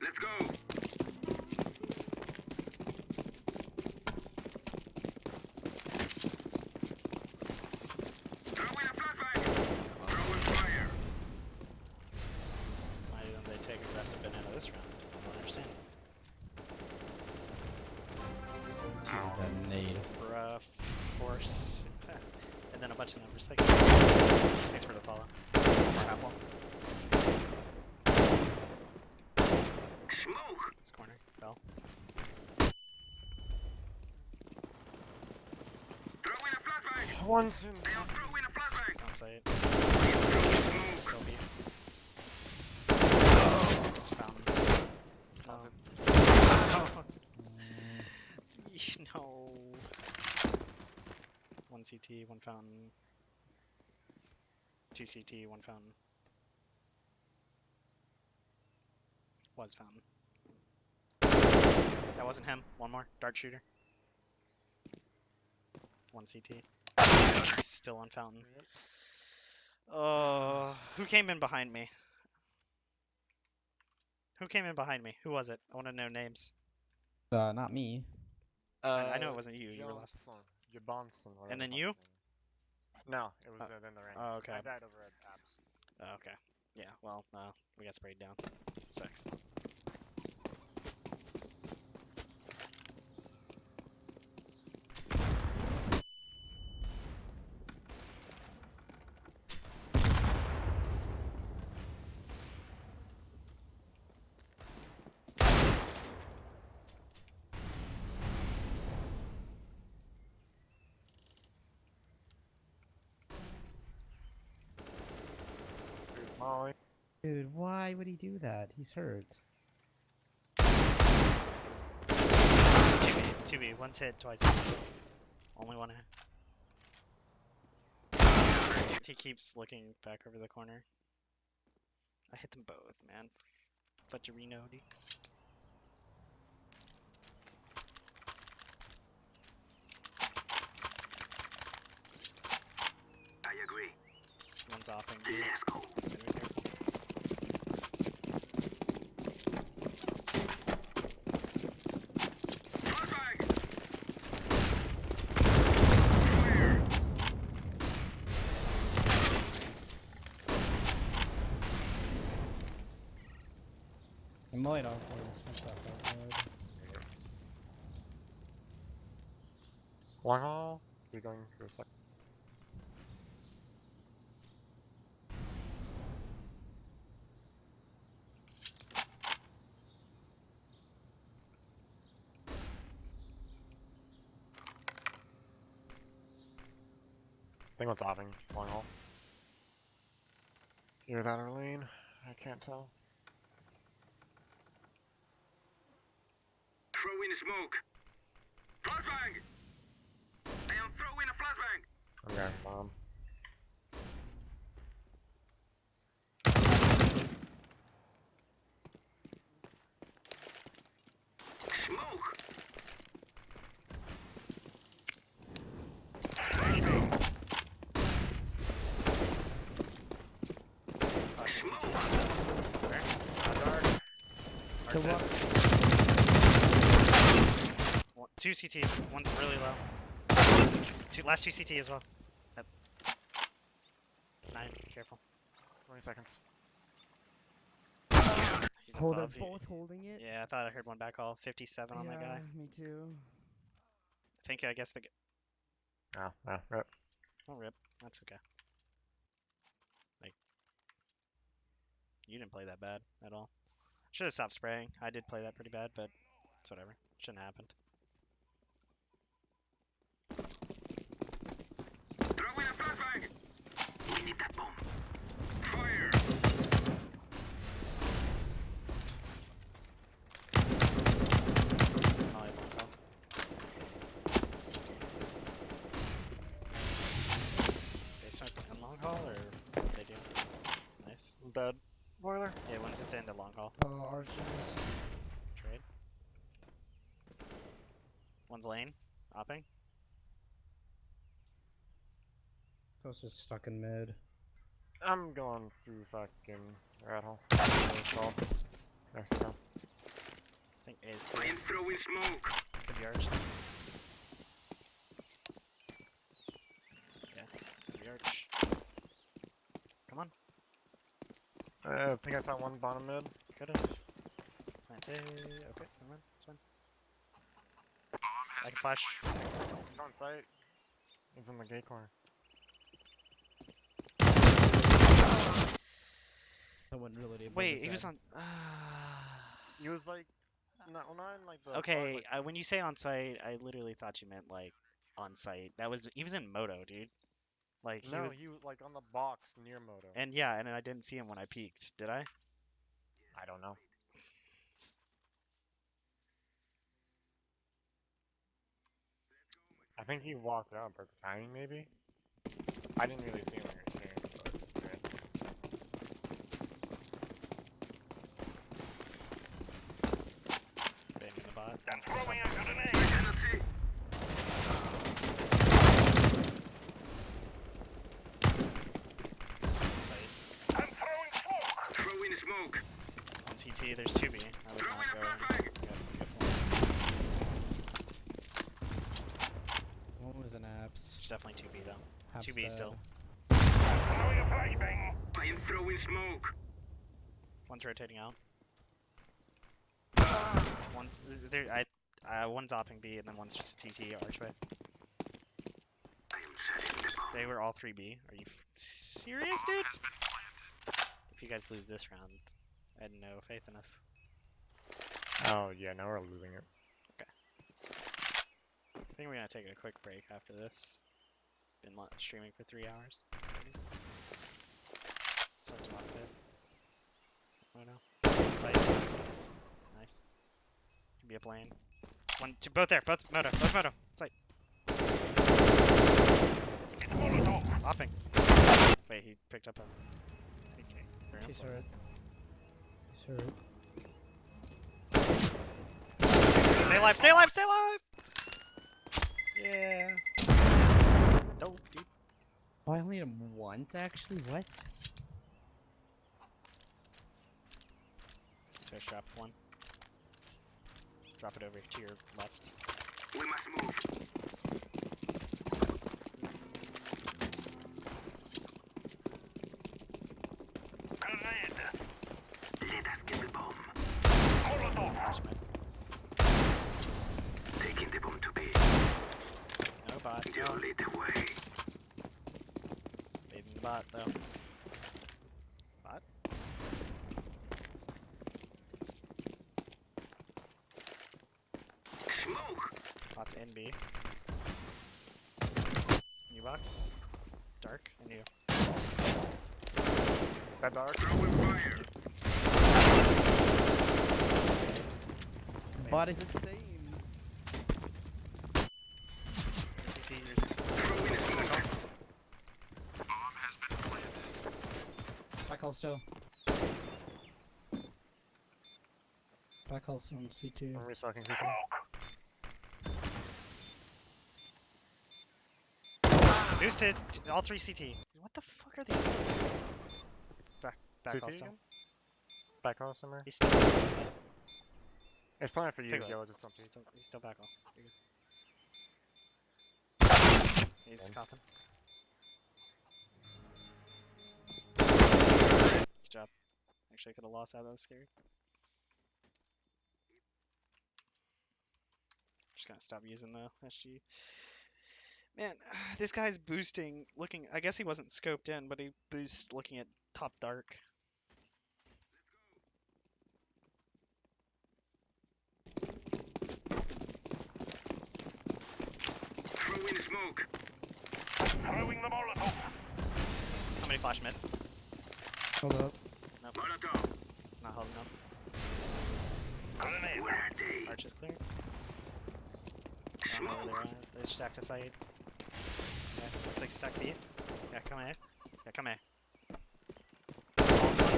Let's go. Throwing a flashbang. Throwing fire. Why didn't they take aggressive banana this round? I don't understand. Use that nade. Bruh, force. And then a bunch of numbers. Thanks for the follow. Or apple. Smoke. This corner. Fell. Throwing a flashbang. One's in. They are throwing a flashbang. On site. Throwing Still smoke. B. It's fountain. No. No. One CT, one fountain. 2 CT, one fountain. Was fountain. That wasn't him. One more. Dart shooter. One CT. Still on fountain. Oh, who came in behind me? Who came in behind me? Who was it? I want to know names. Not me. I know it wasn't you. You were last. Jabonson. And then you? No, it was then the rank. Oh, okay. I died over at apps. Oh, okay. Yeah, well, we got sprayed down. Sucks. Dude, Molly. Dude, why would he do that? He's hurt. 2B. One's hit, twice hit. Only one hit. He keeps looking back over the corner. I hit them both, man. Fletcherino, dude. I agree. One's offing, dude. Let's go. Gotta be careful. Flashbang. Fire. I might off my stuff outside. Long haul. We're going for a second. think one's offing. Long haul. Either that or lane. I can't tell. Throw in smoke. Flashbang! I am throwing a flashbang! I'm grabbing bomb. Smoke! Fuck, CT. Where? Dark. So Dead. what? Two CT. One's really low. Last two CT as well. Yep. 9. Careful. 20 seconds. He's Oh, they're above you. both holding it? Yeah, I thought I heard one back call. 57 on that guy. Me too. I guess the. Oh, yeah, rip. Oh, rip. That's okay. Like, you didn't play that bad at all. Should have stopped spraying. I did play that pretty bad, but it's whatever. Shouldn't have happened. Throw in a flashbang! We need that bomb. Fire! Oh, I won't call. They start in long haul, or what they do? Nice. I'm dead. Boiler. Yeah, one's at the end of long haul. Archers. Trade. One's lane. Opping. Those just stuck in mid. I'm going through fucking rat hole. There we go. I think A is I clear. am throwing smoke. Could be arch. Yeah, it's a arch. Come on. I think I saw one bottom mid. Could've. That's it. Okay, never mind. It's fine. I can flash. He's on site. He's in the gate corner. I wouldn't really be able Wait, to he was say. on. He was like, not in like the. Okay, like, when you say on site, I literally thought you meant like on site. He was in Moto, dude. Like he no, was, he was like on the box near Moto. and yeah, and I didn't see him when I peeked, did I? I don't know. I think he walked out, but timing maybe. I didn't really see him in your stream, but okay. Baiting the bot. I'm That's what's throwing up. a grenade. I cannot see. It's from the site. I'm throwing smoke. Throwing smoke. On CT, there's 2B. I would Throwing not a go in. flashbang. One was an apps. There's definitely 2B though. Apps 2B dead. still. Throwing a flashbang. I am throwing smoke. One's rotating out. One's there. One's opping B, and then one's just TT archway. I am setting the bomb. They were all 3B. Are you serious, dude? If you guys lose this round, I had no faith in us. Oh yeah, now we're losing it. I think we're gonna take a quick break after this. Been streaming for 3 hours. Maybe. Start to lock it. Oh no. Site. Nice. Can be up lane. One, two, both there. Both Moto. Both Moto. Site. Hopping. Wait, he picked up a. Okay. He's hurt. He's hurt. Stay alive! Stay alive! Stay alive! Yeah. Dope, dude. Oh, I only hit him once, actually? What? Toast drop one. Drop it over to your left. We must move. Grenade. Let us get the bomb. Molotov. Flash mid. Taking the bomb to B. No bot. You No. lead the way. Baiting the bot though. Bot? Smoke. Bot's in B. New box. dark. I knew. That dark. Throwing fire. Bot is insane. CT, yours. Throwing smoke. Back hole still. Back hole still on C2. I'm restocking CT. Boosted. All 3 CT. What the fuck are they doing? Back CT also. again? Back hole somewhere. He's still. It's fine for you, Pick yo. up. Just don't He's still back all. He's Done. coughing. Good job. Actually, I could have lost that. That was scary. Just gonna stop using the SG. Man, this guy's boosting, looking. I guess he wasn't scoped in, but he boosts looking at top dark. Throwing smoke. Somebody flash mid. Hold up. Molotov. Not holding up. Where are they? Arch is clear. I don't know where they're at. They stacked to side. Yeah, looks like stack B. Yeah, come here. Yeah, come here. Balls on.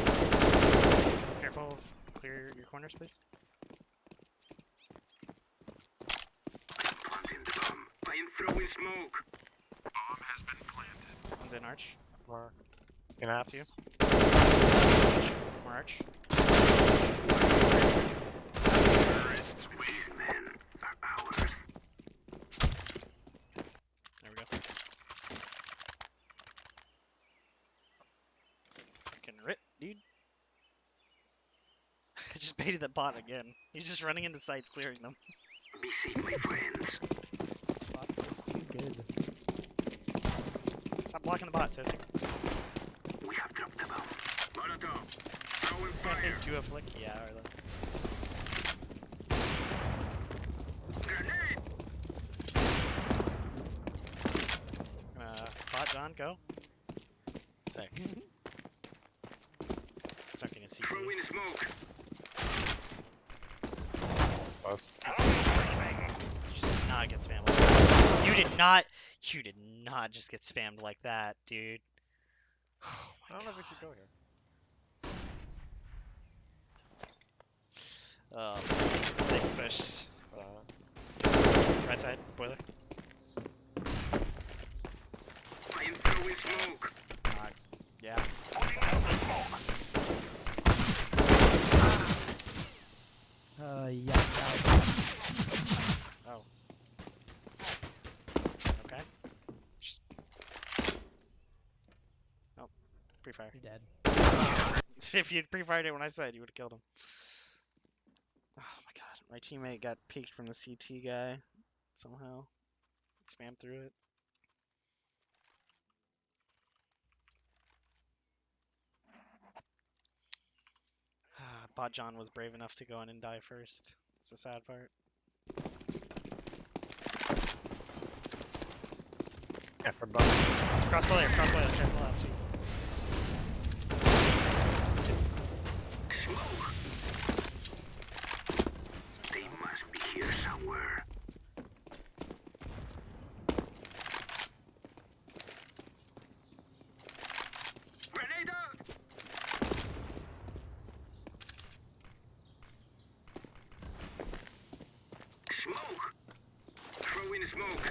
Careful of clear your corners, please. Planting the bomb. I am throwing smoke. One's in arch. More. In apps. Two. More arch. These men are ours. There we go. Freaking rip, dude. I just baited the bot again. He's just running into sites, clearing them. Be safe, my friends. Bot's just too good. Stop blocking the bot, Toaster. We have dropped the bomb. Molotov. Throwing fire. Do a flick, yeah, or less. Grenade. Bot John, go. Sick. Start getting CT. Throwing smoke. Close. Just did not get spammed like that. You did not just get spammed like that, dude. Oh I my don't know god. if we should go here. They pushed. Right side, boiler. I am throwing smoke. It's not, yeah. Yeah. Oh. Okay. Just... Oh, pre-fire. You're dead. If you'd pre-fired it when I said, you would have killed him. Oh my god, my teammate got peeked from the CT guy somehow. Spammed through it. Bot John was brave enough to go in and die first. It's the sad part. Yeah, for both. It's cross boiler, careful out, see. Yes. Smoke. They must be here somewhere. Grenade out. Smoke. Throwing smoke.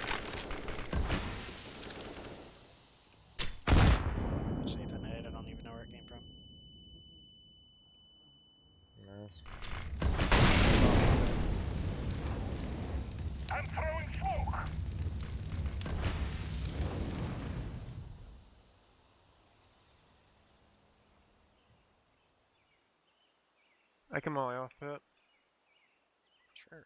Actually, that nade, I don't even know where it came from. Nice. I'm throwing smoke. I can molly off it. Sure.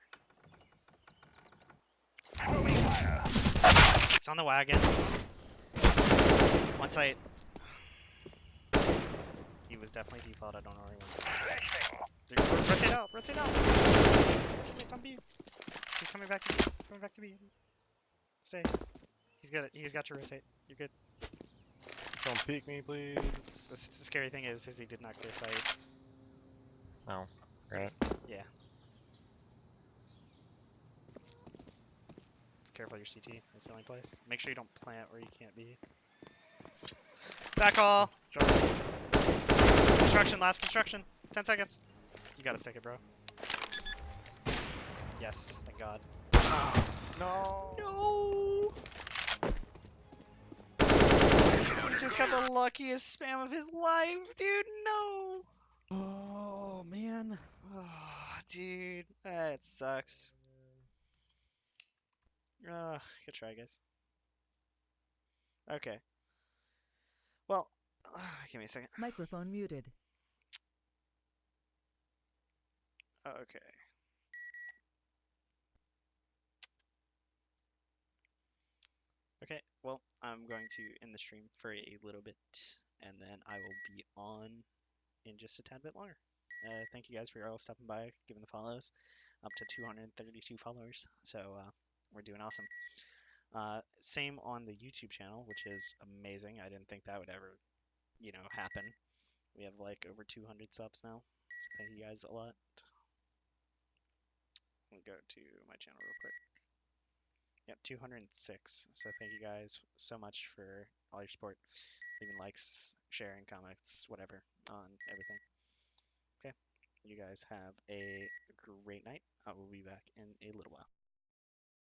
It's on the wagon. One site. He was definitely default, I don't know where he went. Rotate out, rotate out! Teammate's on B. He's coming back to B. He's coming back to B. Stay. He's got it. He's got to rotate. You're good. Don't peek me, please. The scary thing is he did not clear sight. Oh, right. Yeah. Careful your CT. That's the only place. Make sure you don't plant where you can't be. Back all. Construction. Last construction. 10 seconds. You gotta stick it, bro. Yes. Thank God. No. No. He just got the luckiest spam of his life, dude. No. Oh man. Oh, dude, that sucks. Good try, guys. Okay. Well, give me a second. Microphone muted. Okay. Okay, well, I'm going to end the stream for a little bit, and then I will be on in just a tad bit longer. Thank you guys for all stopping by, giving the follows. Up to 232 followers, so we're doing awesome. Same on the YouTube channel, which is amazing. I didn't think that would ever, happen. We have like over 200 subs now, so thank you guys a lot. Let me go to my channel real quick. Yep, 206. So thank you guys so much for all your support, leaving likes, sharing, comments, whatever on everything. Okay, you guys have a great night. I will be back in a little while.